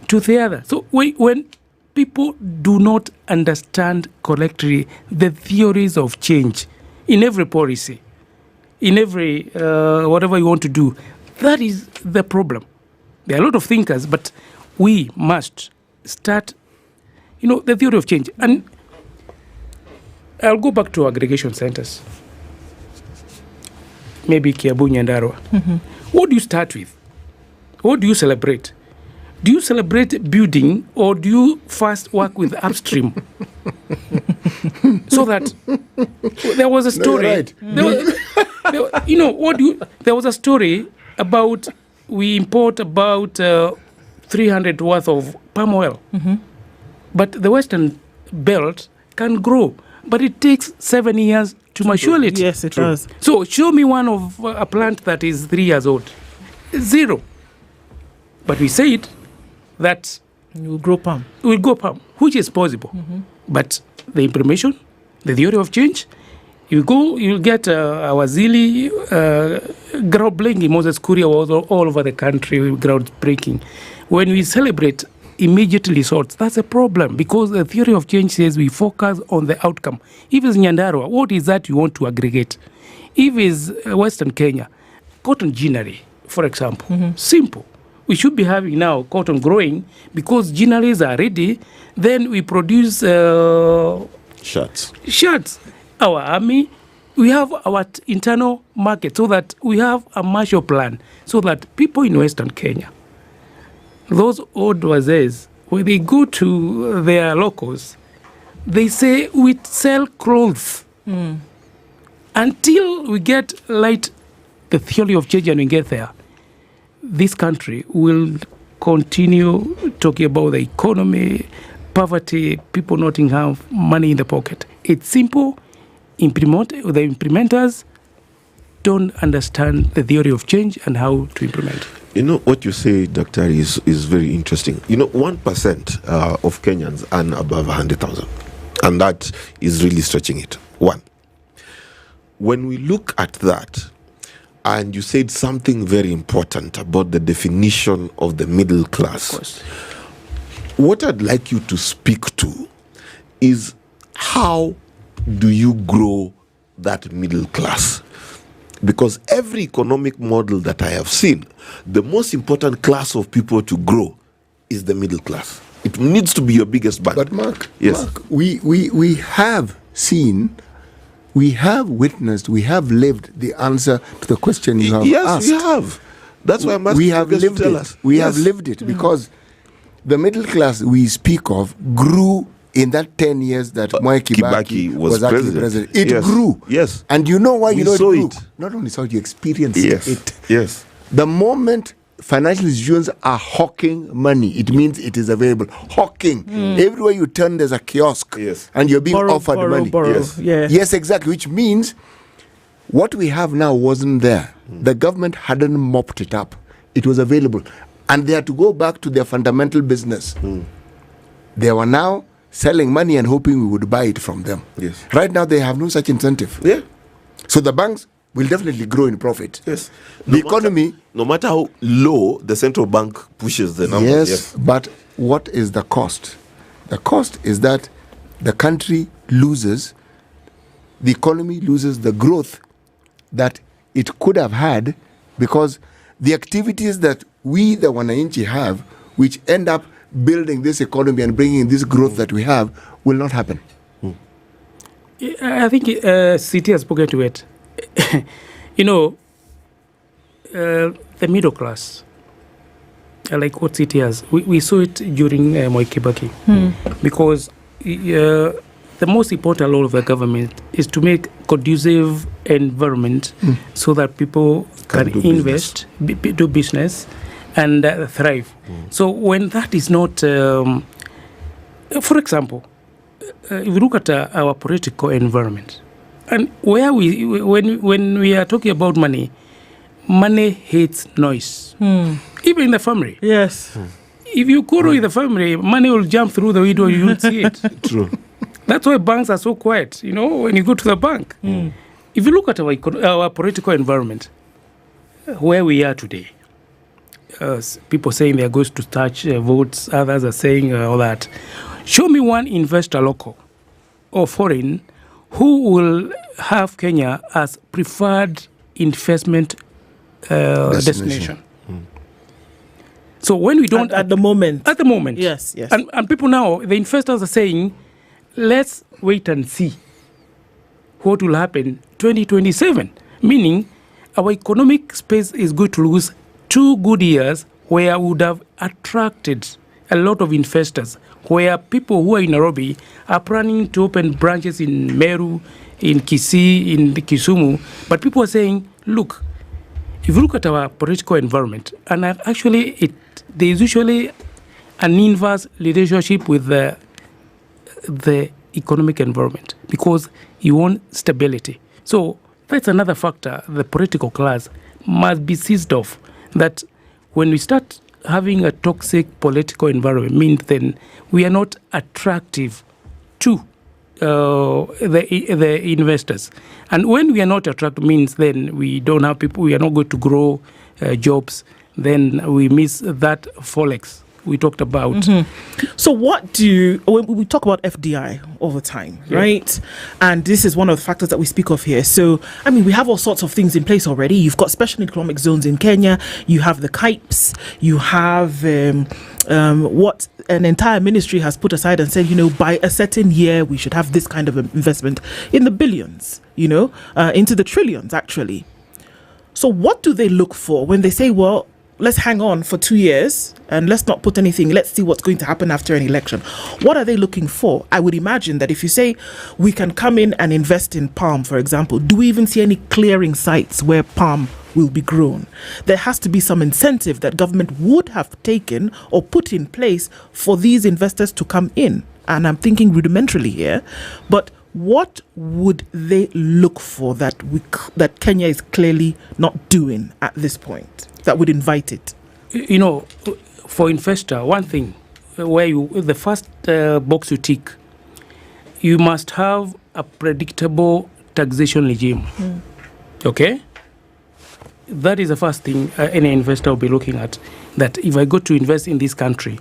to the other. So when people do not understand correctly the theories of change in every policy, in every whatever you want to do, that is the problem. There are a lot of thinkers, but we must start, the theory of change. And I'll go back to aggregation centers. Maybe Kiabu, Nyandarua. What do you start with? What do you celebrate? Do you celebrate building, or do you first work with upstream? So that there was a story. No, There was a story about we import about 300 worth of palm oil, but the Western Belt can grow, but it takes 7 years to mature it. Yes, it does. So show me one of a plant that is 3 years old. Zero. But we said that we'll grow palm. We'll grow palm, which is possible. But the implementation, the theory of change, you'll get our Zili groundbreaking. Moses Kuria was all over the country, groundbreaking. When we celebrate immediate results, that's a problem, because the theory of change says we focus on the outcome. If it's Nyandarua, what is that you want to aggregate? If it's Western Kenya, cotton ginnery, for example, simple. We should be having now cotton growing because ginneries are ready. Then we produce shirts. Our army, we have our internal market, so that we have a Marshall Plan, so that people in Western Kenya, those old wazes, when they go to their locals, they say we sell clothes. Until we get the theory of change and we get there, this country will continue talking about the economy, poverty, people not have money in the pocket. It's simple. The implementers don't understand the theory of change and how to implement. What you say, Doctor, is very interesting. 1% of Kenyans earn above 100,000, and that is really stretching it. One. When we look at that, and you said something very important about the definition of the middle class. Of course. What I'd like you to speak to is, how do you grow that middle class? Because every economic model that I have seen, the most important class of people to grow is the middle class. It needs to be your biggest bank. But Mark, yes, we have seen, we have witnessed, we have lived the answer to the question you have asked. Yes, we have. That's why I'm asking we have lived to tell it. us. We have lived it, because the middle class we speak of grew in that 10 years that Mwai Kibaki was actually president. It grew. Yes. And you know why? We it saw grew? it. Not only saw it, you experienced it. Yes. The moment financial institutions are hawking money, it means it is available. Hawking. Everywhere you turn, there's a kiosk. Yes. And you're being offered money. Yes. Yes, exactly. Which means what we have now wasn't there. The government hadn't mopped it up. It was available. And they had to go back to their fundamental business. They were now selling money and hoping we would buy it from them. Yes. Right now, they have no such incentive. Yeah. So the banks will definitely grow in profit. Yes. The economy... No matter how low the central bank pushes the numbers. Yes, but what is the cost? The cost is that the country loses, the economy loses the growth that it could have had, because the activities that we, the Wananchi, have, which end up building this economy and bringing this growth that we have will not happen. I think CT has spoken to it. The middle class, like what CT has, we saw it during Moi Kibaki, because the most important role of the government is to make conducive environment so that people can invest, do business, and thrive. So when that is not, for example, if you look at our political environment, and where when we are talking about money hates noise. Even in the family. Yes. If you quarrel with the family, money will jump through the window, you won't see it. True. That's why banks are so quiet, when you go to the bank. If you look at our political environment, where we are today, people saying they are going to touch votes, others are saying all that. Show me one investor, local or foreign, who will have Kenya as preferred investment destination. So when we don't... At the moment. At the moment. Yes. And people now, the investors are saying, let's wait and see what will happen 2027. Meaning, our economic space is going to lose 2 good years where we would have attracted a lot of investors, where people who are in Nairobi are planning to open branches in Meru, in Kisii, in Kisumu. But people are saying, look, if you look at our political environment, and actually there is usually an inverse relationship with the economic environment, because you want stability. So that's another factor the political class must be seized of, that when we start having a toxic political environment, means then we are not attractive to the investors. And when we are not attractive, means then we don't have people, we are not going to grow jobs, then we miss that forex we talked about. So when we talk about FDI all the time, right? And this is one of the factors that we speak of here. So, we have all sorts of things in place already. You've got special economic zones in Kenya. You have the KIPES. You have what an entire ministry has put aside and said, by a certain year, we should have this kind of investment in the billions, into the trillions, actually. So what do they look for when they say, well, let's hang on for 2 years and let's not put anything. Let's see what's going to happen after an election. What are they looking for? I would imagine that if you say we can come in and invest in palm, for example, do we even see any clearing sites where palm will be grown? There has to be some incentive that government would have taken or put in place for these investors to come in. And I'm thinking rudimentarily here, but what would they look for that Kenya is clearly not doing at this point that would invite it? For investor, one thing where the first box you tick, you must have a predictable taxation regime. Okay? That is the first thing any investor will be looking at. That if I go to invest in this country,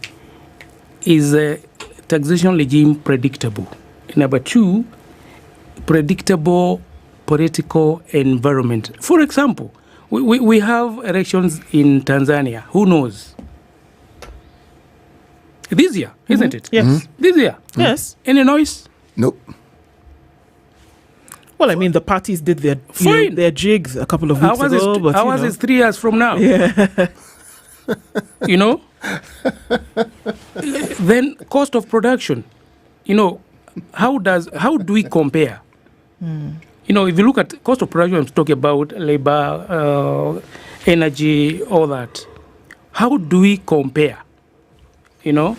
is a taxation regime predictable? Number 2, predictable political environment. For example, we have elections in Tanzania. Who knows? This year, isn't it? Yes. This year? Yes. Any noise? Nope. Well, the parties did their jigs a couple of weeks ago. But ours is 3 years from now. Yeah. Then cost of production. How do we compare? If you look at cost of production, I'm talking about labor, energy, all that. How do we compare? And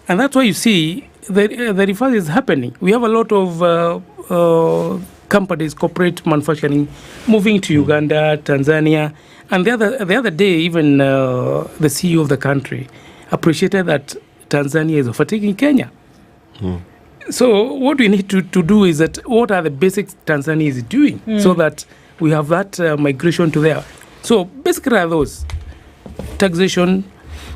that's why you see the reverse is happening. We have a lot of companies, corporate manufacturing, moving to Uganda, Tanzania. And the other day, even the CEO of the country appreciated that Tanzania is overtaking Kenya. So what we need to do is that what are the basics Tanzania is doing so that we have that migration to there. So basically are those: taxation,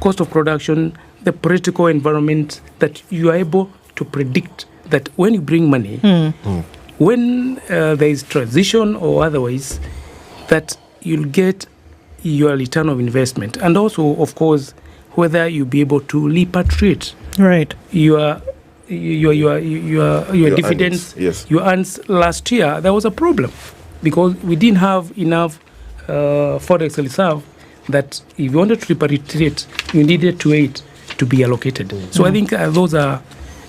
cost of production, the political environment, that you are able to predict that when you bring money, when there is transition or otherwise, that you'll get your return of investment. And also, of course, whether you be able to repatriate your dividends, your earnings. Last year there was a problem because we didn't have enough forex reserve that if you wanted to repatriate, you needed to wait to be allocated. So I think those are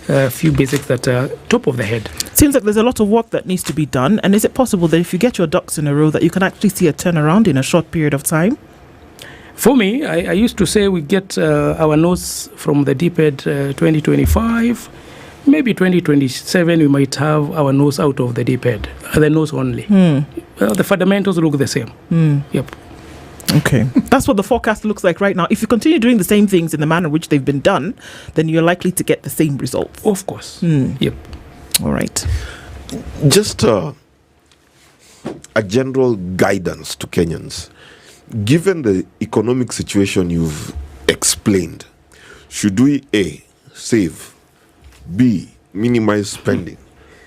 a few basics that are top of the head. Seems like there's a lot of work that needs to be done. And is it possible that if you get your ducks in a row that you can actually see a turnaround in a short period of time? For me, I used to say we get our notes from the DPED 2025. Maybe 2027 we might have our nose out of the DPED, the nose only. The fundamentals look the same. Yep. Okay. That's what the forecast looks like right now. If you continue doing the same things in the manner in which they've been done, then you're likely to get the same results. Of course. Yep. All right. Just a general guidance to Kenyans. Given the economic situation you've explained, should we A, save, B, minimize spending,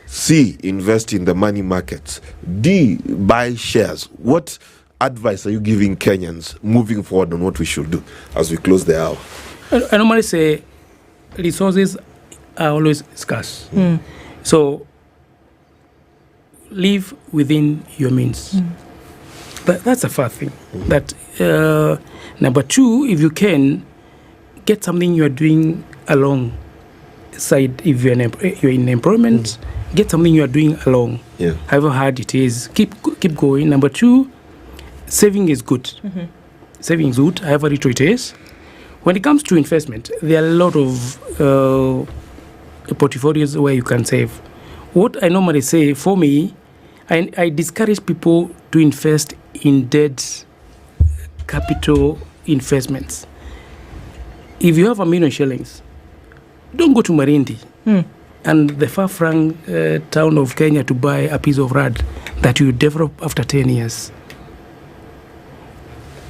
C, invest in the money markets, D, buy shares? What advice are you giving Kenyans moving forward on what we should do as we close the hour? I normally say resources are always scarce. So live within your means. That's a first thing. That number two, if you can, get something you are doing alongside. If you're in employment, get something you are doing along. However hard it is, keep going. Number two, saving is good. Saving is good, however little it is. When it comes to investment, there are a lot of portfolios where you can save. What I normally say, for me, I discourage people to invest in debt capital investments. If you have 1 million shillings, don't go to Malindi and the far-flung town of Kenya to buy a piece of land that you develop after 10 years.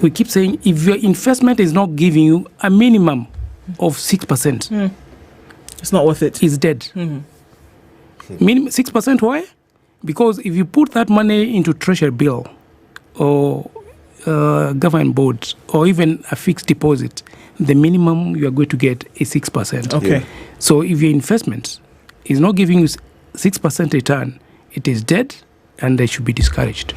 We keep saying if your investment is not giving you a minimum of 6%, it's not worth it. It's dead. Minimum 6%, why? Because if you put that money into treasury bill or government bonds or even a fixed deposit, the minimum you are going to get is 6%. Okay. So if your investment is not giving you 6% return, it is dead and they should be discouraged.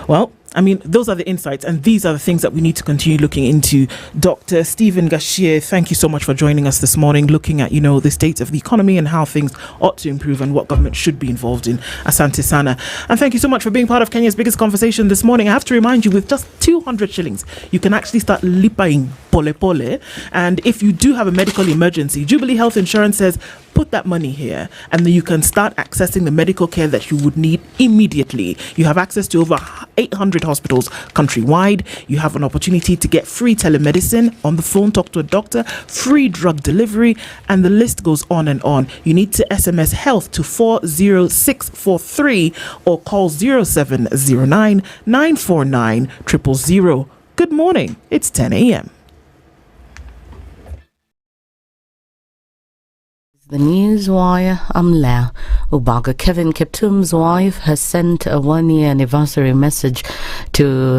Well, I mean, those are the insights, and these are the things that we need to continue looking into. Dr. Stephen Gashie, thank you so much for joining us this morning, looking at, the state of the economy and how things ought to improve and what government should be involved in. Asante Sana. And thank you so much for being part of Kenya's biggest conversation this morning. I have to remind you, with just 200 shillings, you can actually start lipaing pole pole. And if you do have a medical emergency, Jubilee Health Insurance says, put that money here, and then you can start accessing the medical care that you would need immediately. You have access to over 800 hospitals countrywide. You have an opportunity to get free telemedicine on the phone, talk to a doctor, free drug delivery, and the list goes on and on. You need to SMS health to 40643 or call 0709 949 000. Good morning. It's 10 a.m. The Newswire, Amla Ubaga. Kevin Kiptum's wife has sent a 1-year anniversary message to